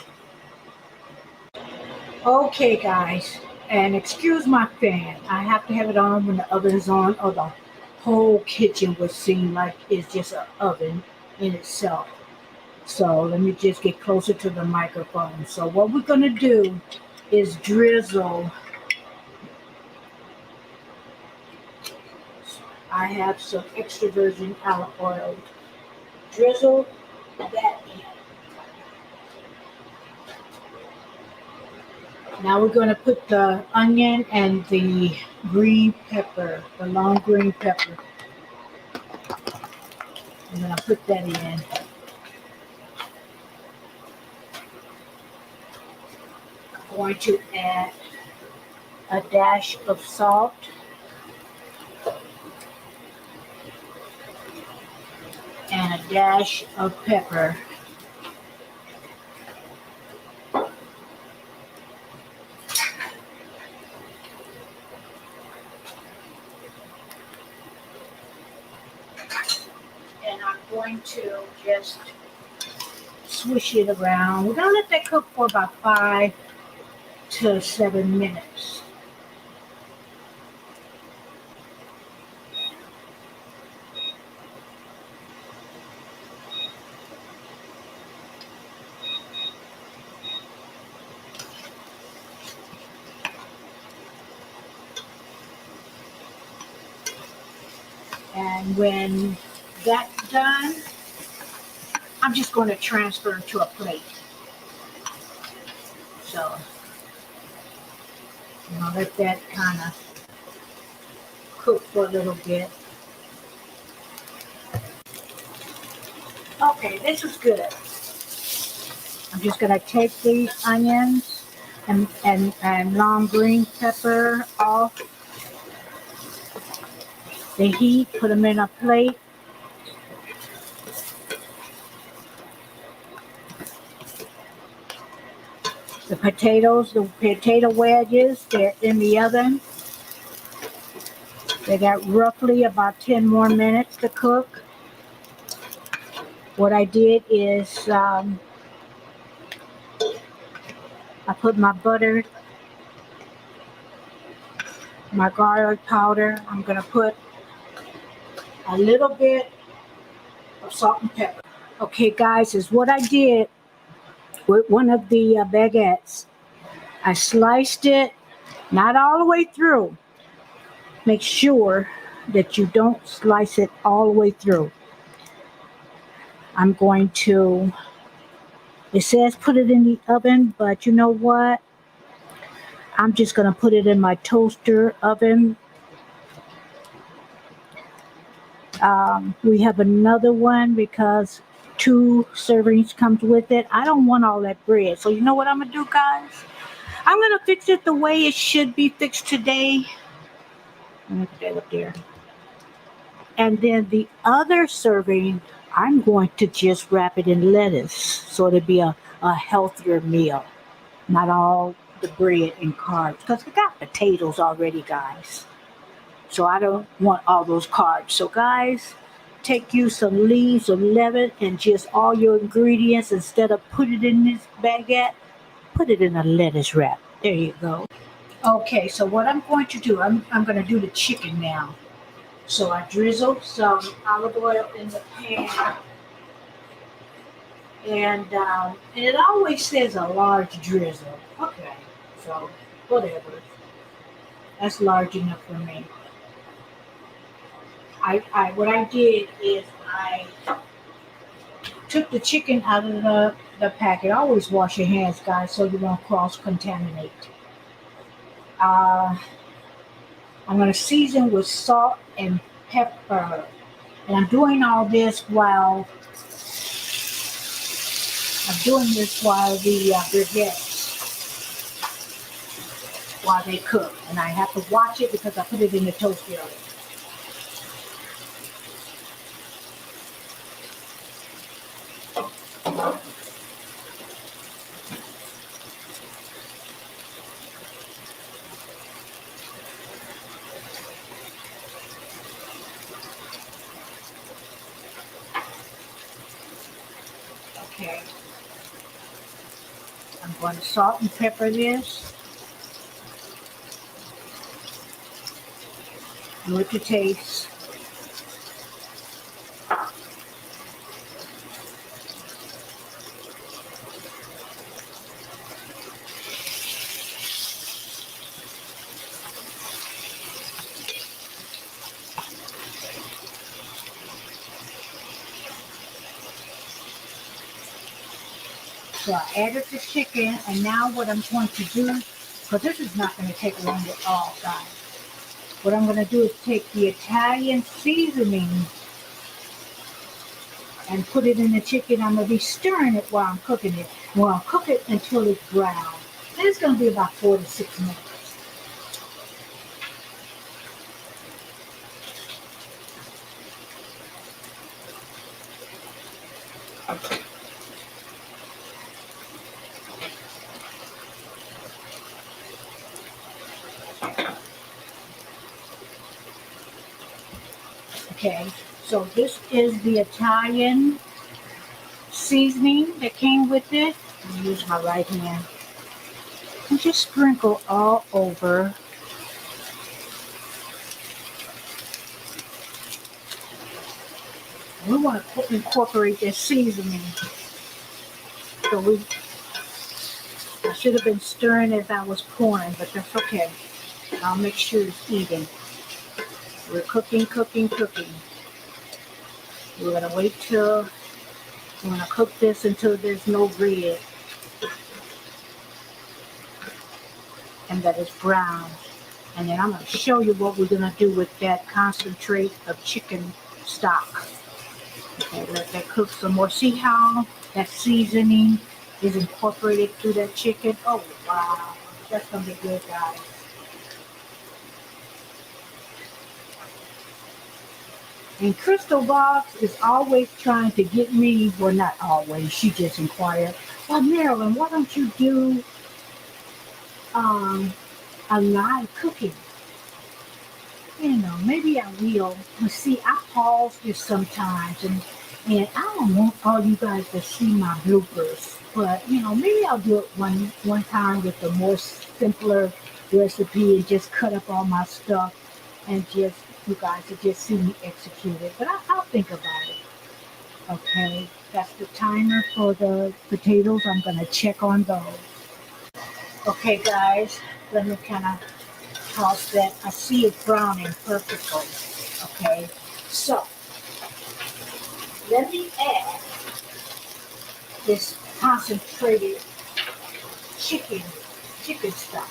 Okay, guys, and excuse my fan. I have to have it on when the oven is on, or the whole kitchen would seem like it's just an oven in itself. So let me just get closer to the microphone. So what we're going to do is drizzle I have some extra virgin olive oil. Drizzle that in. Now we're going to put the onion and the green pepper, the long green pepper. I'm going to put that in. I'm going to add a dash of salt and a dash of pepper. And I'm going to just swish it around. We're going to let that cook for about 5 to 7 minutes. And when that's done, I'm just going to transfer it to a plate. So, let that kind of cook for a little bit. Okay, this is good. I'm just going to take these onions and long green pepper off the heat, put them in a plate. The potato wedges, they're in the oven. They got roughly about 10 more minutes to cook. What I did is I put my butter, my garlic powder. I'm going to put a little bit of salt and pepper. Okay, guys, is what I did with one of the baguettes. I sliced it, not all the way through. Make sure that you don't slice it all the way through. I'm going to, it says put it in the oven, but you know what? I'm just going to put it in my toaster oven. We have another one because 2 servings comes with it. I don't want all that bread. So you know what I'm going to do, guys? I'm going to fix it the way it should be fixed today. I'm going to put that up there. And then the other serving, I'm going to just wrap it in lettuce. So it'll be a healthier meal. Not all the bread and carbs. Because we got potatoes already, guys. So I don't want all those carbs. So guys, take you some leaves of lemon and just all your ingredients. Instead of put it in this baguette, put it in a lettuce wrap. There you go. Okay, so what I'm going to do, I'm going to do the chicken now. So I drizzle some olive oil in the pan. And it always says a large drizzle. Okay, so whatever. That's large enough for me. What I did is I took the chicken out of the packet. Always wash your hands, guys, so you won't cross-contaminate. I'm going to season with salt and pepper. And I'm doing all this while the briquettes, while they cook. And I have to watch it because I put it in the toaster oven. Okay. I'm going to salt and pepper this. With the taste. So I added the chicken, and now what I'm going to do, because this is not going to take long at all, guys. What I'm going to do is take the Italian seasoning and put it in the chicken. I'm going to be stirring it while I'm cooking it. Well, I'll cook it until it's brown. And it's going to be about 4 to 6 minutes. Okay, so this is the Italian seasoning that came with it. I'm going to use my right hand. And just sprinkle all over. We want to incorporate this seasoning. So I should have been stirring as I was pouring, but that's okay. I'll make sure it's even. We're cooking. We're going to we're going to cook this until there's no red and that it's brown. And then I'm going to show you what we're going to do with that concentrate of chicken stock. Okay, let that cook some more. See how that seasoning is incorporated through that chicken? Oh, wow. That's going to be good, guys. And Crystal Box is always trying to get me, well, not always, she just inquired, well, Marilyn, why don't you do a live cooking? You know, maybe I will. But see, I pause this sometimes, and I don't want all you guys to see my bloopers. But, you know, maybe I'll do it one time with a more simpler recipe and just cut up all my stuff and just, you guys to just see me execute it. But I'll think about it. Okay, that's the timer for the potatoes. I'm going to check on those. Okay, guys, let me kind of toss that. I see it browning perfectly. Okay, so let me add this concentrated chicken stock.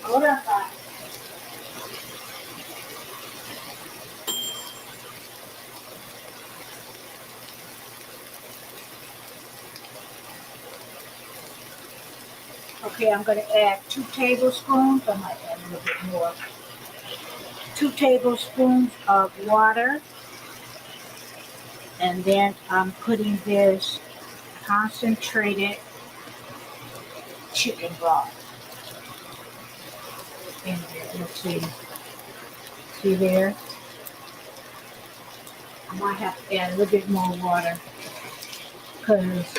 Hold on, guys. Okay, I'm going to add 2 tablespoons. I might add a little bit more. 2 tablespoons of water. And then I'm putting this concentrated chicken broth in there. Let's see. See there? I might have to add a little bit more water because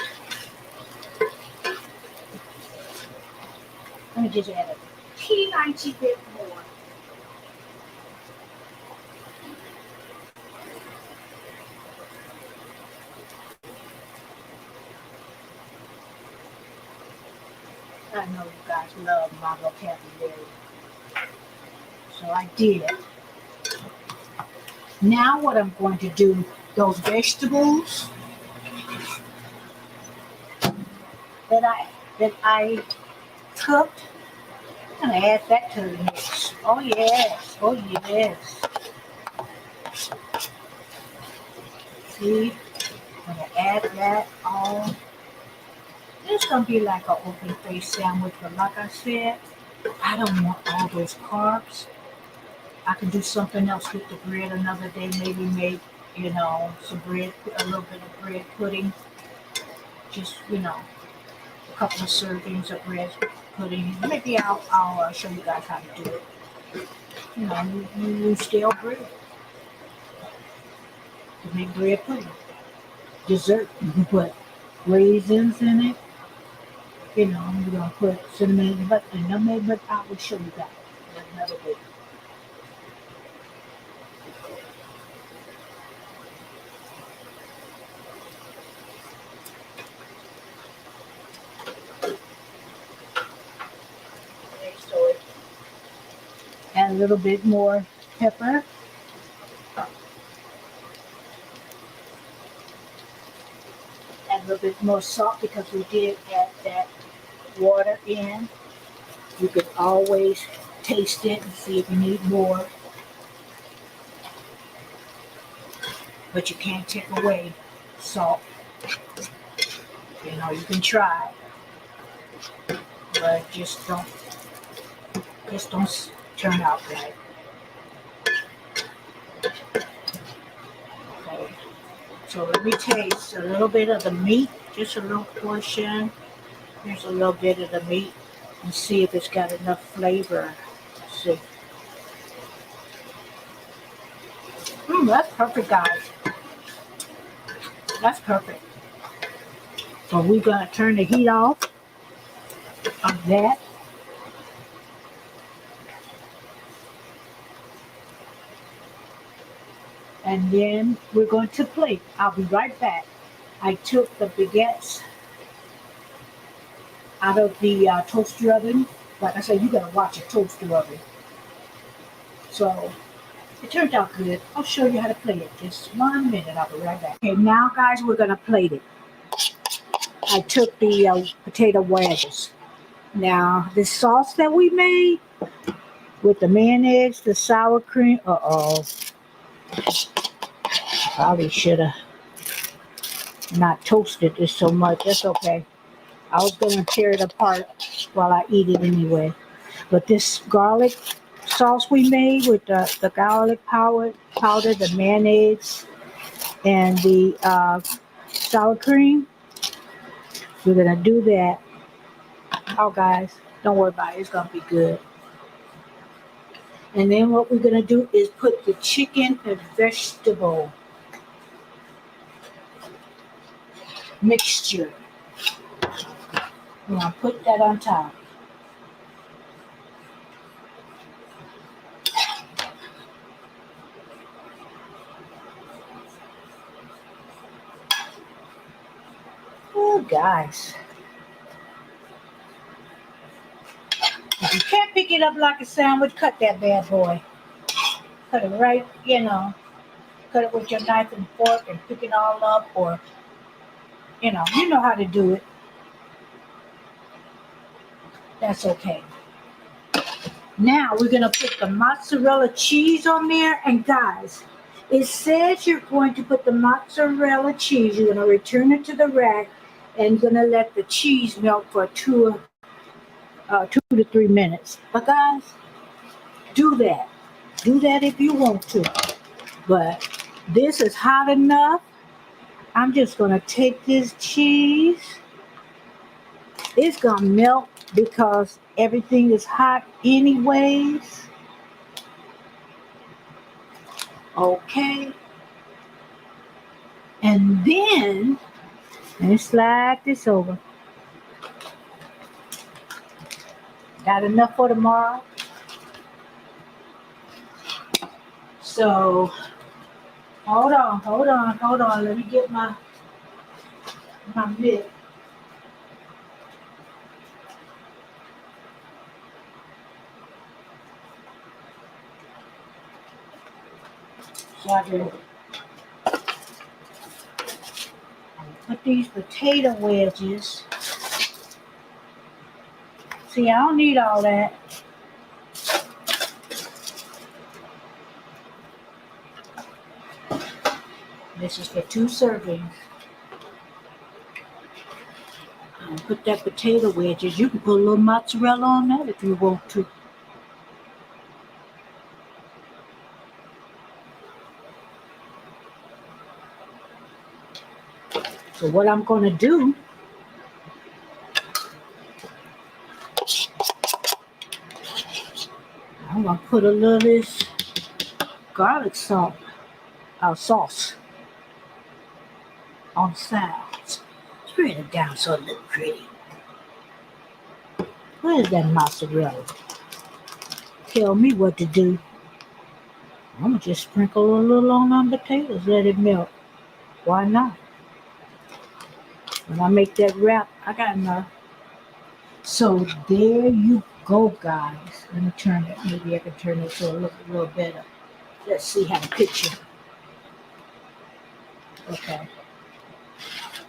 let me just add a teeny bit more. I know you guys love my vocabulary. So I did. Now what I'm going to do, those vegetables that I cooked, I'm going to add that to the mix. Oh yes, oh yes. See, I'm going to add that all. It's going to be like an open face sandwich, but like I said, I don't want all those carbs. I can do something else with the bread another day, maybe make, some bread, a little bit of bread pudding. Just, a couple of servings of bread pudding. Maybe I'll show you guys how to do it. You use stale bread to make bread pudding. Dessert, you can put raisins in it. You're going to put cinnamon, but nutmeg, but I will show you that another day. Add a little bit more pepper. little bit more salt because we did add that water in. You could always taste it and see if you need more, but you can't take away salt. You know, you can try, but just don't turn out right. Okay. So let me taste a little bit of the meat, just a little portion. Here's a little bit of the meat and see if it's got enough flavor. Let's see. That's perfect, guys. That's perfect. So we're gonna turn the heat off of that. And then we're going to plate. I'll be right back. I took the baguettes out of the toaster oven. Like I said, you gotta watch a toaster oven. So it turned out good. I'll show you how to plate it. Just 1 minute. I'll be right back. Okay, now guys, we're gonna plate it. I took the potato wedges. Now the sauce that we made with the mayonnaise, the sour cream. Probably should have not toasted this so much. That's okay. I was gonna tear it apart while I eat it anyway. But this garlic sauce we made with the garlic powder, the mayonnaise, and the sour cream, we're gonna do that. Oh, guys, don't worry about it. It's gonna be good. And then what we're gonna do is put the chicken and vegetable mixture. We're gonna put that on top. Oh, guys. If you can't pick it up like a sandwich, cut that bad boy. Cut it right, cut it with your knife and fork and pick it all up, or, you know how to do it. That's okay. Now we're going to put the mozzarella cheese on there. And guys, it says you're going to put the mozzarella cheese. You're going to return it to the rack and you're going to let the cheese melt for 2 to 3 minutes. But guys, do that. Do that if you want to. But this is hot enough. I'm just going to take this cheese. It's going to melt because everything is hot anyways. Okay. And then, let me slide this over. Got enough for tomorrow? So, hold on. Let me get my mitt. So I can put these potato wedges. See, I don't need all that. This is for 2 servings. And put that potato wedges. You can put a little mozzarella on that if you want to. So what I'm going to do, I'm going to put a little of this garlic sauce on the sides. Spread it down so it looks pretty. Where's that mozzarella? Tell me what to do. I'm going to just sprinkle a little on the potatoes. Let it melt. Why not? When I make that wrap, I got enough. So there you go, guys. Let me turn it. Maybe I can turn it so it looks a little better. Let's see how the picture. Okay.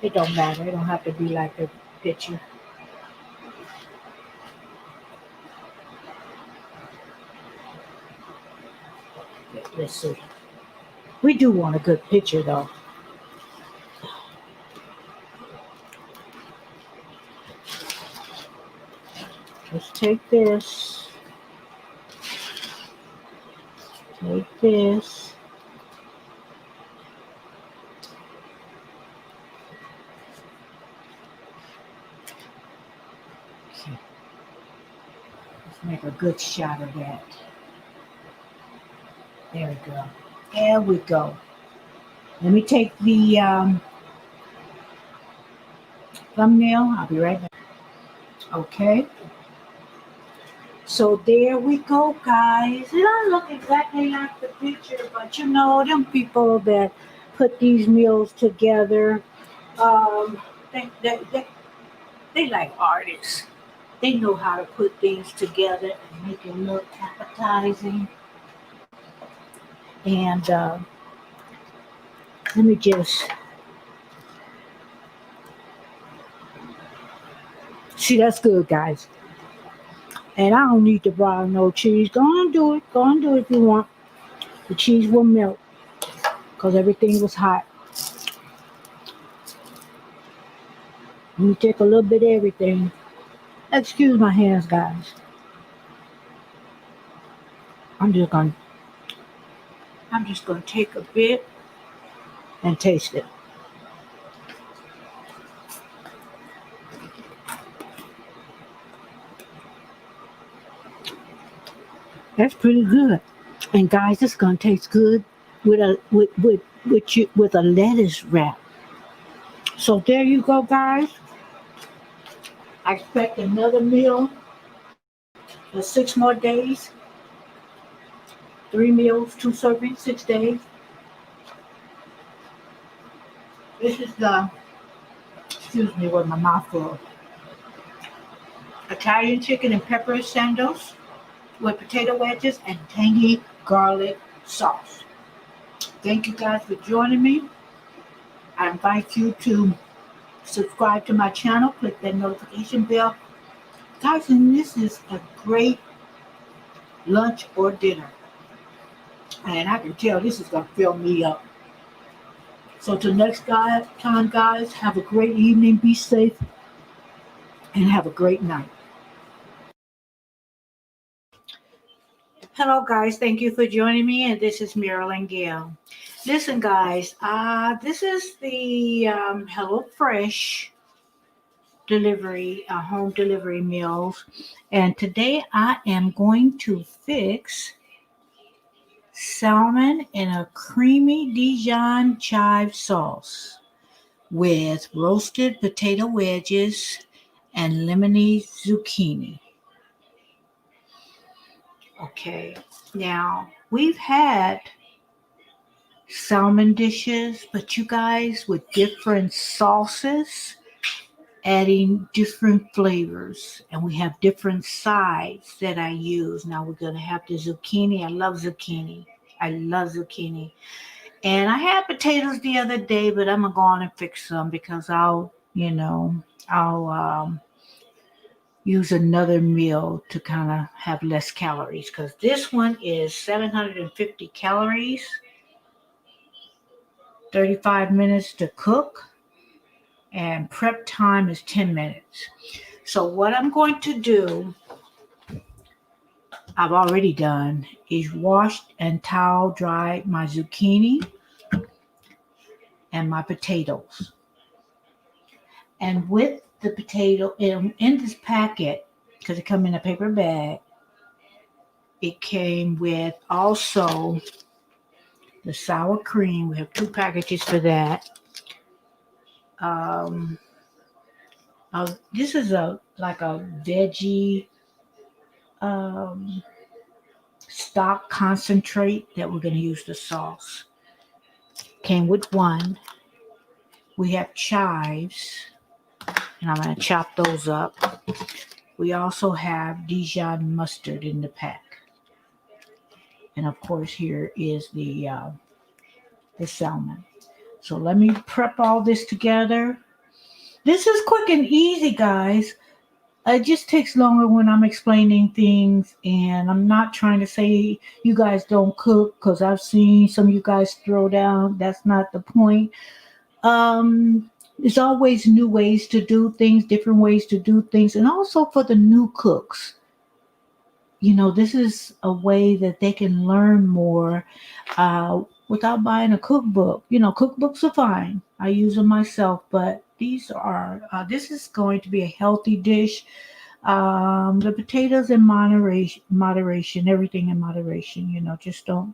It don't matter. It don't have to be like the picture. Let's see. We do want a good picture though. Let's take this. Take this. Okay. Let's make a good shot of that. There we go. There we go. Let me take the thumbnail. I'll be right back. Okay. So there we go, guys. It don't look exactly like the picture, but you know, them people that put these meals together, um, they, they, they, they like artists. They know how to put things together and make it look appetizing. And let me just see. That's good, guys. And I don't need to buy no cheese. Go on, do it. Go on, do it if you want. The cheese will melt because everything was hot. Let me take a little bit of everything. Excuse my hands, guys. I'm just gonna take a bit and taste it. That's pretty good. And guys, it's gonna taste good with a with a lettuce wrap. So there you go, guys. I expect another meal for 6 more days. 3 meals, 2 servings, 6 days. This is the, excuse me, with my mouth full. Italian chicken and pepper sandals with potato wedges and tangy garlic sauce. Thank you guys for joining me. I invite you to subscribe to my channel, click that notification bell. Guys, and this is a great lunch or dinner. And I can tell this is going to fill me up. So till next time, guys, have a great evening, be safe, and have a great night. Hello, guys. Thank you for joining me, and this is Marilyn Gail. Listen, guys, this is the HelloFresh delivery, home delivery meals, and today I am going to fix salmon in a creamy Dijon chive sauce with roasted potato wedges and lemony zucchini. Okay, now we've had salmon dishes, but you guys with different sauces, adding different flavors, and we have different sides that I use. Now we're going to have the zucchini. I love zucchini. I love zucchini. And I had potatoes the other day, but I'm going to go on and fix them because I'll use another meal to kind of have less calories, because this one is 750 calories, 35 minutes to cook, and prep time is 10 minutes. So what I'm going to do, I've already done, is washed and towel dry my zucchini and my potatoes. And with the potato in this packet, because it come in a paper bag, it came with also the sour cream. We have 2 packages for that. This is like a veggie stock concentrate that we're going to use the sauce. Came with 1. We have chives, and I'm going to chop those up. We also have Dijon mustard in the pack. And of course, here is the salmon. So let me prep all this together This is quick and easy, guys. It just takes longer when I'm explaining things, and I'm not trying to say you guys don't cook because I've seen some of you guys throw down. That's not the point. There's always new ways to do things, different ways to do things, and also for the new cooks. This is a way that they can learn more without buying a cookbook. Cookbooks are fine. I use them myself, but this is going to be a healthy dish. The potatoes in moderation, everything in moderation. Just don't.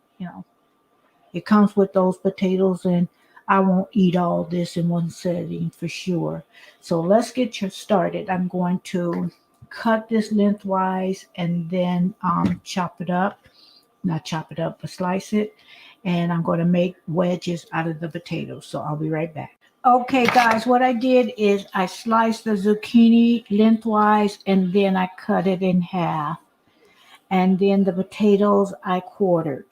It comes with those potatoes, and I won't eat all this in one setting for sure. So let's get you started. I'm going to cut this lengthwise and then chop it up. Not chop it up, but slice it. And I'm going to make wedges out of the potatoes. So I'll be right back. Okay, guys, what I did is I sliced the zucchini lengthwise and then I cut it in half. And then the potatoes I quartered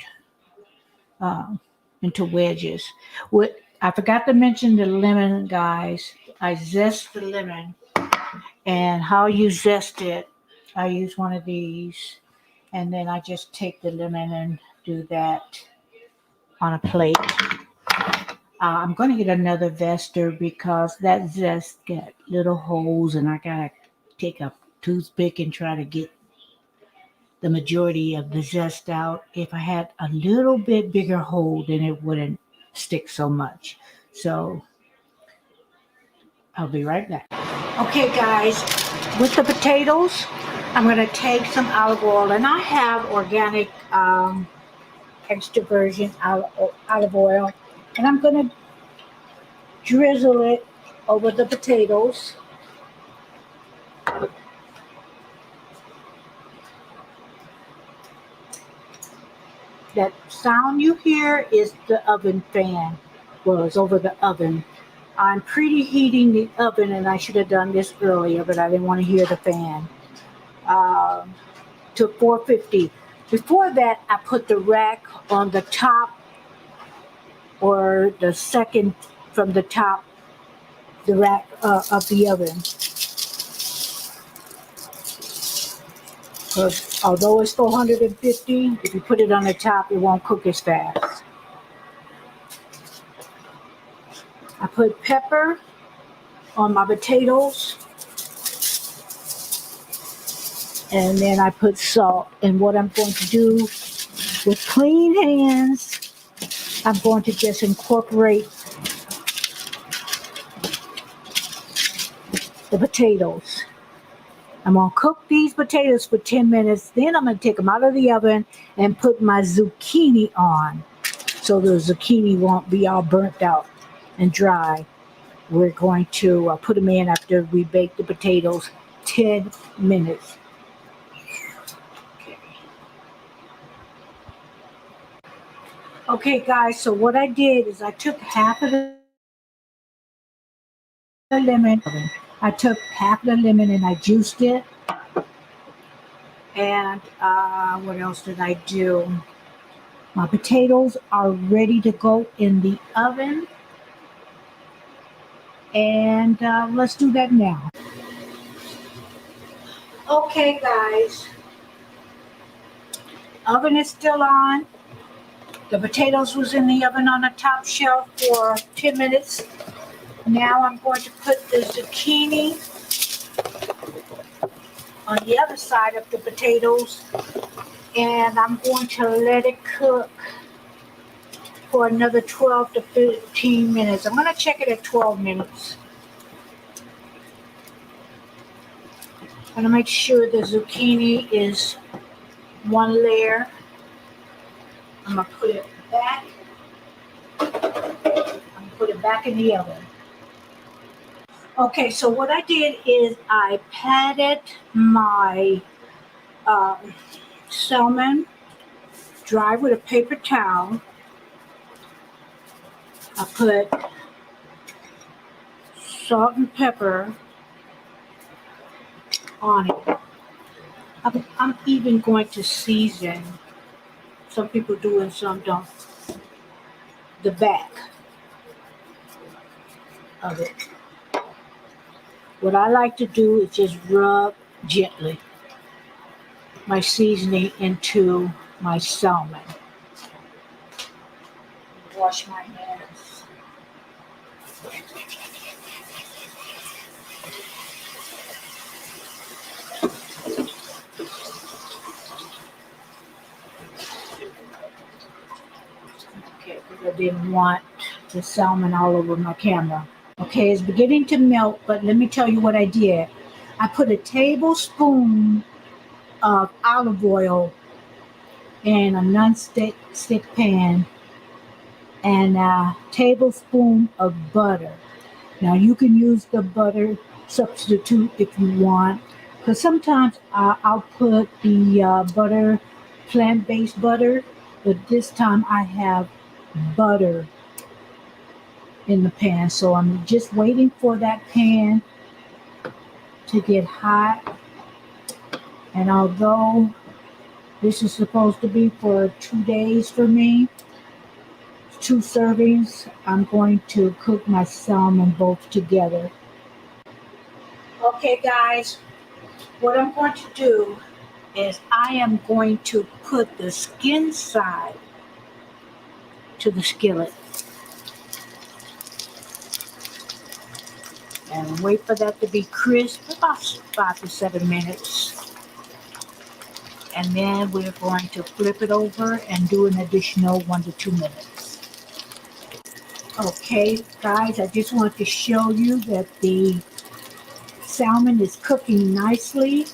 uh, into wedges. I forgot to mention the lemon, guys. I zest the lemon, and how you zest it, I use one of these, and then I just take the lemon and do that on a plate. I'm going to get another zester because that zest got little holes, and I gotta take a toothpick and try to get the majority of the zest out. If I had a little bit bigger hole, then it wouldn't stick so much. So I'll be right back. Okay, guys, with the potatoes, I'm going to take some olive oil, and I have organic extra virgin olive oil, and I'm going to drizzle it over the potatoes. That sound you hear is the oven fan. Well, it's over the oven. I'm preheating the oven, and I should have done this earlier, but I didn't want to hear the fan. To 450. Before that, I put the rack on the top, or the second from the top, the rack of the oven. Because although it's 450, if you put it on the top, it won't cook as fast. I put pepper on my potatoes, and then I put salt. And what I'm going to do with clean hands, I'm going to just incorporate the potatoes. I'm going to cook these potatoes for 10 minutes. Then I'm going to take them out of the oven and put my zucchini on, so the zucchini won't be all burnt out and dry. We're going to put them in after we bake the potatoes 10 minutes. Okay, guys, so what I did is I took half of the lemon. I took half of the lemon and I juiced it. And what else did I do? My potatoes are ready to go in the oven. And let's do that now. Okay, guys. Oven is still on. The potatoes was in the oven on the top shelf for 10 minutes. Now I'm going to put the zucchini on the other side of the potatoes, and I'm going to let it cook for another 12 to 15 minutes. I'm going to check it at 12 minutes. I'm going to make sure the zucchini is one layer. I'm going to put it back. I'm going to put it back in the oven. Okay, so what I did is I patted my salmon dry with a paper towel. I put salt and pepper on it. I'm even going to season. Some people do and some don't. The back of it. What I like to do is just rub gently my seasoning into my salmon. Wash my hands. Okay, because I didn't want the salmon all over my camera. Okay, it's beginning to melt, but let me tell you what I did. I put a tablespoon of olive oil in a non-stick pan and a tablespoon of butter. Now you can use the butter substitute if you want, because sometimes I'll put the butter, plant-based butter, but this time I have butter in the pan. So I'm just waiting for that pan to get hot. And although this is supposed to be for 2 days for me, 2 servings, I'm going to cook my salmon both together. Okay, guys, what I'm going to do is I am going to put the skin side to the skillet and wait for that to be crisp about 5 to 7 minutes. And then we're going to flip it over and do an additional 1 to 2 minutes. Okay, guys, I just want to show you that the salmon is cooking nicely.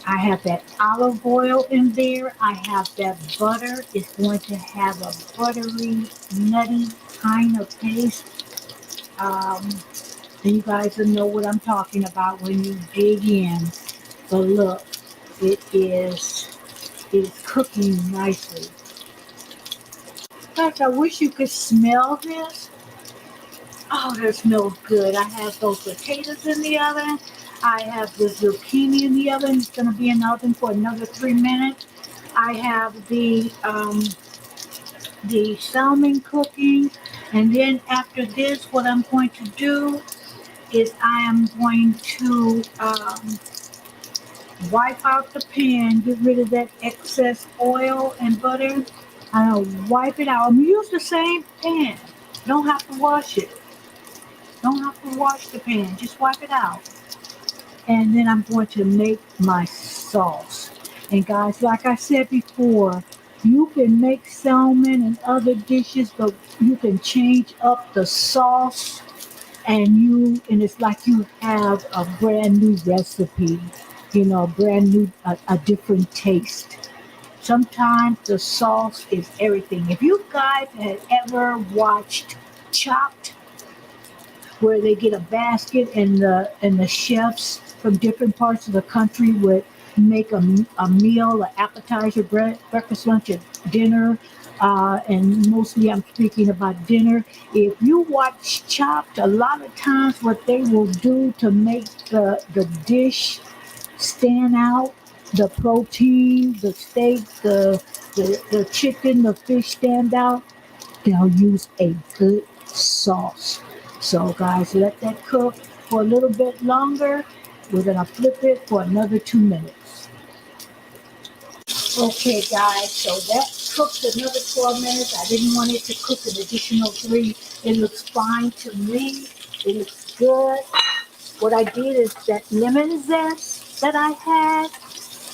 I have that olive oil in there. I have that butter. It's going to have a buttery, nutty kind of taste. You guys will know what I'm talking about when you dig in. But look, it is cooking nicely. In fact, I wish you could smell this. Oh, that smells good. I have those potatoes in the oven. I have the zucchini in the oven. It's going to be in the oven for another 3 minutes. I have the salmon cooking. And then after this, what I'm going to do is I am going to wipe out the pan, get rid of that excess oil and butter. I'll wipe it out. I'm going to use the same pan. Don't have to wash it. Don't have to wash the pan. Just wipe it out. And then I'm going to make my sauce. And guys, like I said before, you can make salmon and other dishes, but you can change up the sauce and it's like you have a brand new recipe, brand new, a different taste. Sometimes the sauce is everything. If you guys had ever watched Chopped, where they get a basket and the chefs from different parts of the country would make a meal, an appetizer, breakfast, lunch, and dinner. And mostly I'm speaking about dinner. If you watch Chopped, a lot of times what they will do to make the dish stand out, the protein, the steak, the chicken, the fish stand out, they'll use a good sauce. So guys, let that cook for a little bit longer. We're gonna flip it for another 2 minutes. Okay guys, so that cooked another 12 minutes. I didn't want it to cook an additional 3. It looks fine to me. It looks good. What I did is that lemon zest that I had,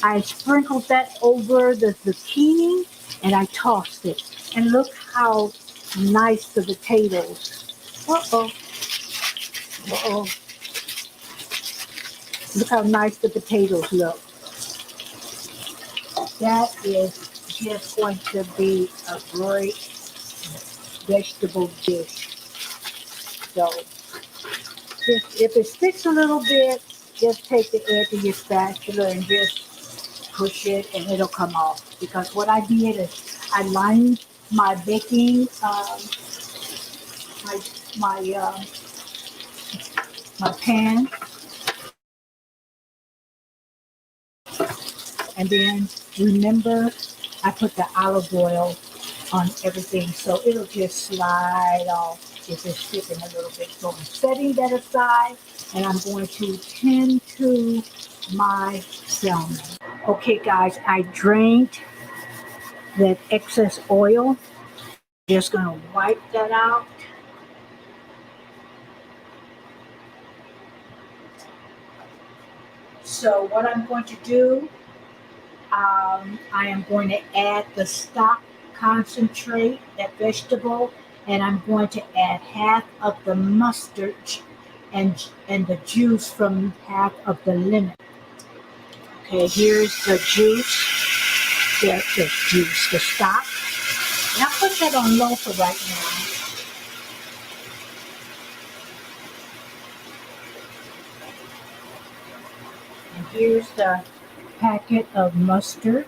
I sprinkled that over the zucchini and I tossed it. And look how nice the potatoes. Uh-oh. Uh-oh. Look how nice the potatoes look. That is just going to be a great vegetable dish. So if it sticks a little bit, just take the edge of your spatula and just push it and it'll come off. Because what I did is I lined my baking, my pan, and then remember I put the olive oil on everything, so it'll just slide off. This is sticking a little bit. So I'm setting that aside and I'm going to tend to my salmon. Okay guys, I drained that excess oil. Just gonna wipe that out. So what I'm going to do, I am going to add the stock concentrate, that vegetable, and I'm going to add half of the mustard and the juice from half of the lemon. Okay, here's the juice, the stock. And I'll put that on low for right now. And here's the packet of mustard.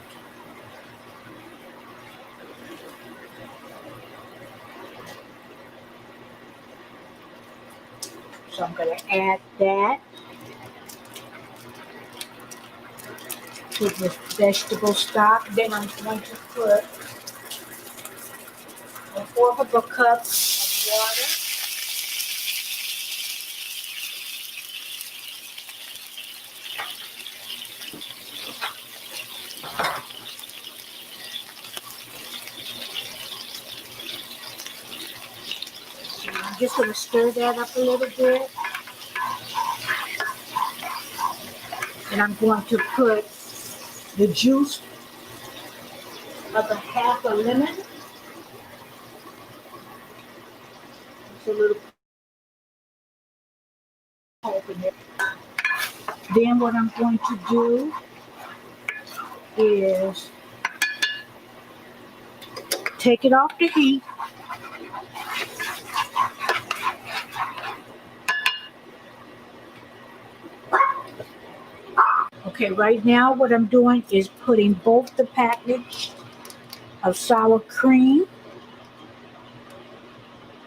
So I'm going to add that to the vegetable stock. Then I'm going to put 1/4 of a cup of water. I'm just going to stir that up a little bit. And I'm going to put the juice of a half a lemon. It's a little open it. Then what I'm going to do is take it off the heat. Okay, right now what I'm doing is putting both the package of sour cream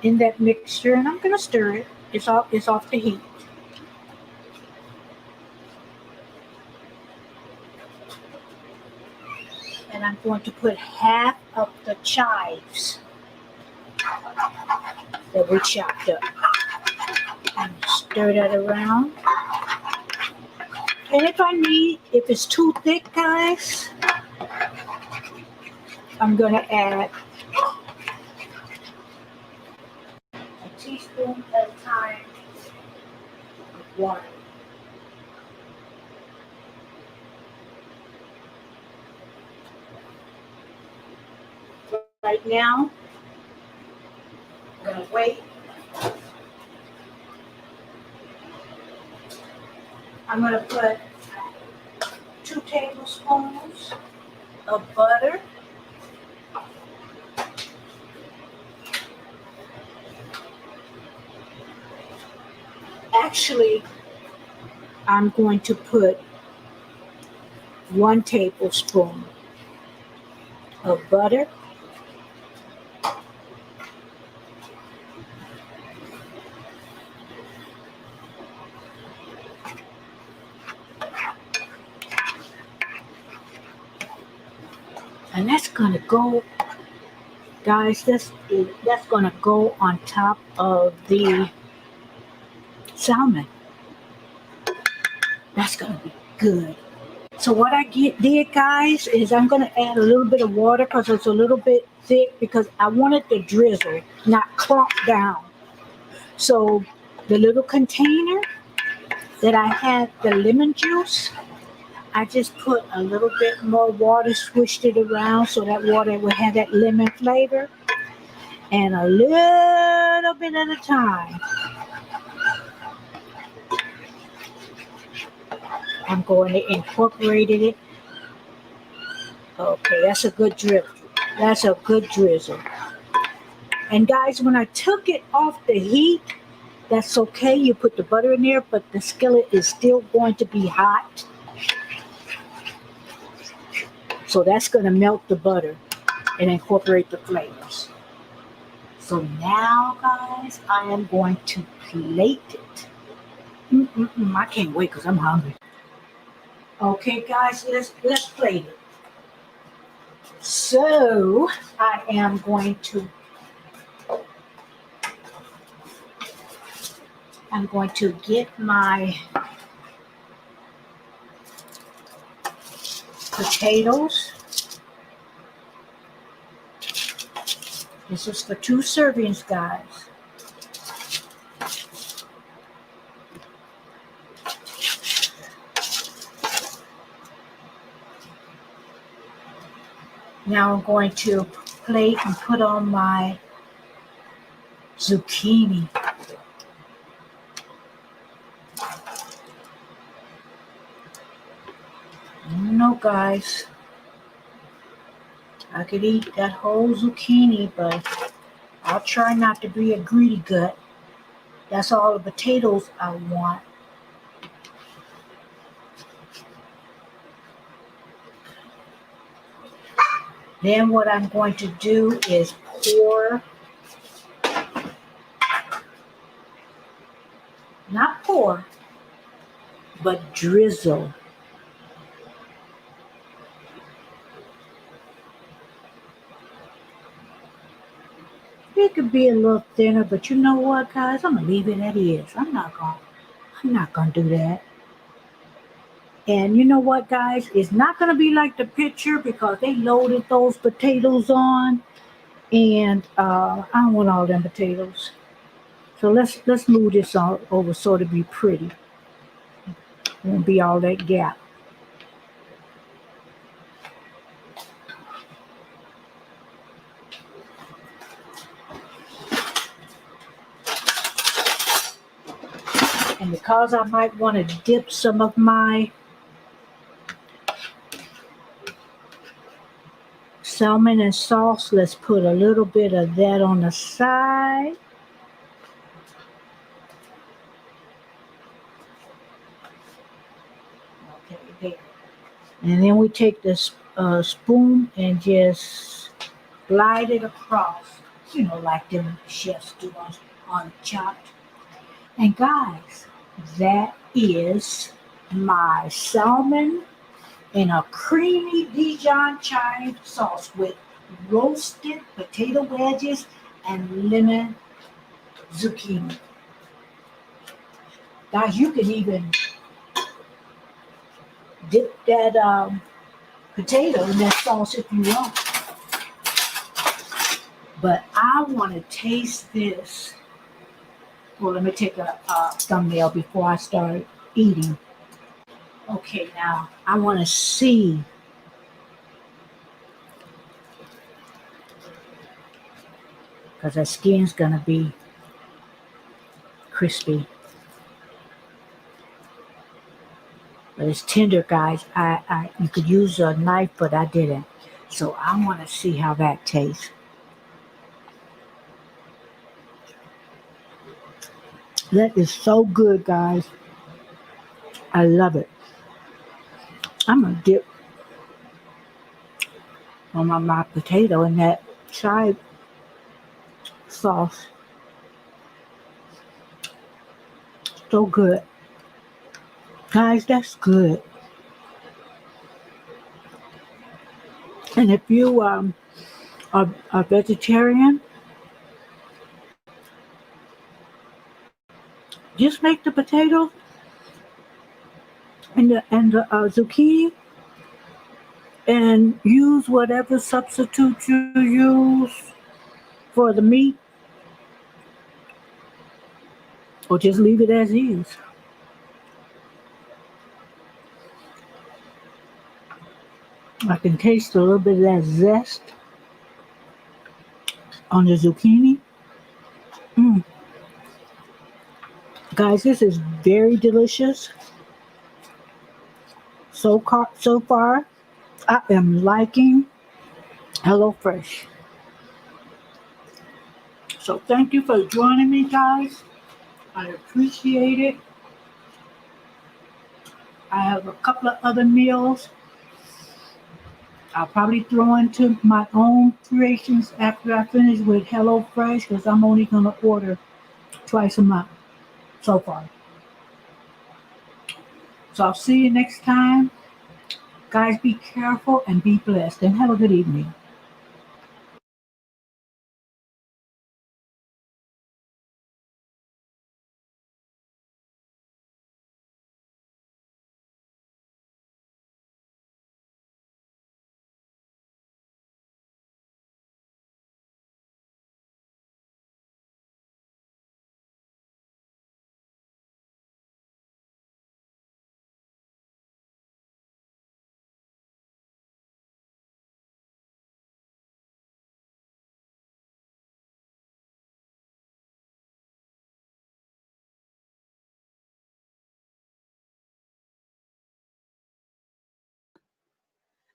in that mixture, and I'm going to stir it. It's off the heat. And I'm going to put half of the chives that we chopped up. And stir that around. And if it's too thick, guys, I'm going to add a teaspoon at a time of water. Right now, I'm going to wait. I'm going to put 2 tablespoons of butter. Actually, I'm going to put 1 tablespoon of butter. And that's going to go, guys, that's going to go on top of the salmon. That's going to be good. So what I did, guys, is I'm going to add a little bit of water because it's a little bit thick because I want it to drizzle, not clump down. So the little container that I had the lemon juice, I just put a little bit more water, swished it around so that water would have that lemon flavor. And a little bit at a time, I'm going to incorporate it. Okay, that's a good drizzle. That's a good drizzle. And guys, when I took it off the heat, that's okay. You put the butter in there, but the skillet is still going to be hot. So that's going to melt the butter and incorporate the flavors. So now, guys, I am going to plate it. I can't wait because I'm hungry. Okay, guys, let's plate it. So I am going to I'm going to get my potatoes. This is for 2 servings, guys. Now I'm going to plate and put on my zucchini. No, guys, I could eat that whole zucchini, but I'll try not to be a greedy gut. That's all the potatoes I want. Then what I'm going to do is not pour, but drizzle. It could be a little thinner, but you know what, guys? I'm gonna leave it as is. I'm not gonna do that. And you know what, guys? It's not gonna be like the picture because they loaded those potatoes on, and I don't want all them potatoes. So let's move this on over so to be pretty. Won't be all that gap. And because I might want to dip some of my salmon in sauce, let's put a little bit of that on the side. Okay, there. And then we take this spoon and just glide it across, like them chefs do on Chopped. And guys, that is my salmon in a creamy Dijon chive sauce with roasted potato wedges and lemon zucchini. Guys, you can even dip that potato in that sauce if you want. But I want to taste this. Well, let me take a thumbnail before I start eating. Okay, now I want to see. Because that skin's going to be crispy. But it's tender, guys. You could use a knife, but I didn't. So I want to see how that tastes. That is so good, guys. I love it. I'm going to dip on my potato in that chive sauce. So good. Guys, that's good. And if you are a vegetarian, just make the potatoes and the zucchini and use whatever substitute you use for the meat, or just leave it as is. I can taste a little bit of that zest on the zucchini. Guys, this is very delicious. So far, I am liking HelloFresh. So thank you for joining me, guys. I appreciate it. I have a couple of other meals I'll probably throw into my own creations after I finish with HelloFresh because I'm only going to order twice a month so far. So I'll see you next time. Guys, be careful and be blessed and have a good evening.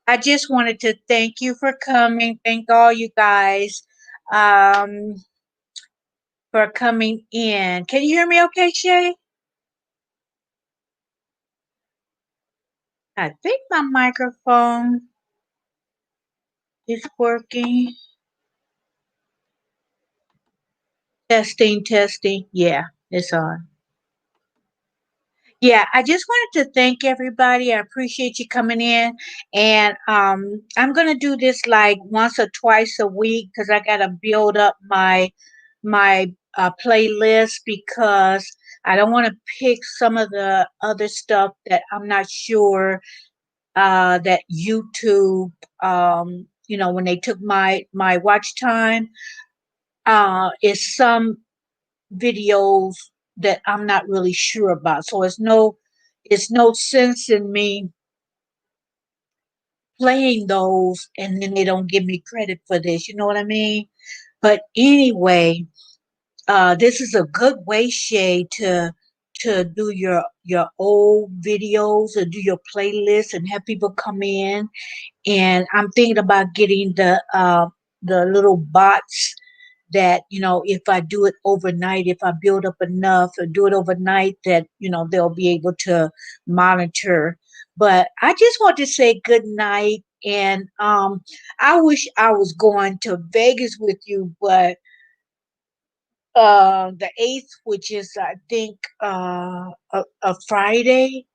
I just wanted to thank you for coming. Thank all you guys um, for coming in. Can you hear me okay, Shay? I think my microphone is working. Testing, testing. Yeah, it's on. Yeah, I just wanted to thank everybody. I appreciate you coming in. And I'm gonna do this like once or twice a week because I gotta build up my playlist because I don't want to pick some of the other stuff that I'm not sure that YouTube when they took my watch time is some videos that I'm not really sure about. So it's no sense in me playing those and then they don't give me credit for this. You know what I mean? But anyway, this is a good way, Shay, to do your old videos or do your playlist and have people come in. And I'm thinking about getting the little bots that if I do it overnight, if I build up enough or do it overnight, that they'll be able to monitor. But I just want to say good night, and I wish I was going to Vegas with you, but the 8th, which is I think a Friday,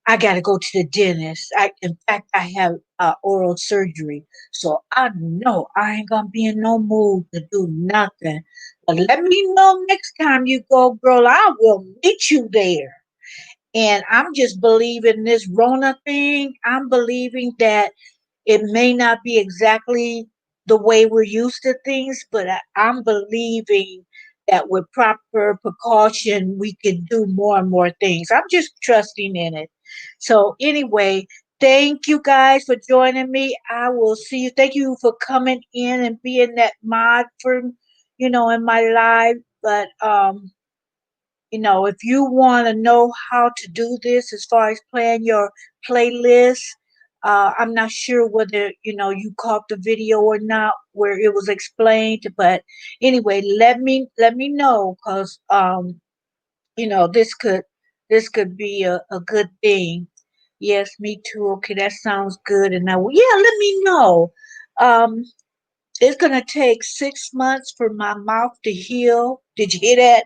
I got to go to the dentist. In fact, I have oral surgery, so I know I ain't gonna be in no mood to do nothing. But let me know next time you go, girl. I will meet you there. And I'm just believing this Rona thing. I'm believing that it may not be exactly the way we're used to things, but I'm believing that with proper precaution, we can do more and more things. I'm just trusting in it. So, anyway, thank you guys for joining me. I will see you. Thank you for coming in and being that mod for, in my life. But, if you want to know how to do this as far as playing your playlist, I'm not sure whether you caught the video or not where it was explained. But anyway, let me know because this could be a good thing. Yes, me too. Okay, that sounds good. And now, yeah, let me know. Um, it's gonna take 6 months for my mouth to heal. Did you hear that?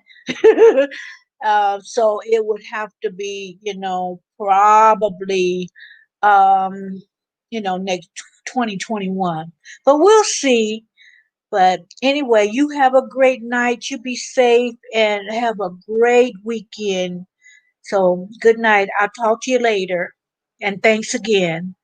So it would have to be, probably, next 2021. But we'll see. But anyway, you have a great night. You be safe and have a great weekend. So good night. I'll talk to you later. And thanks again.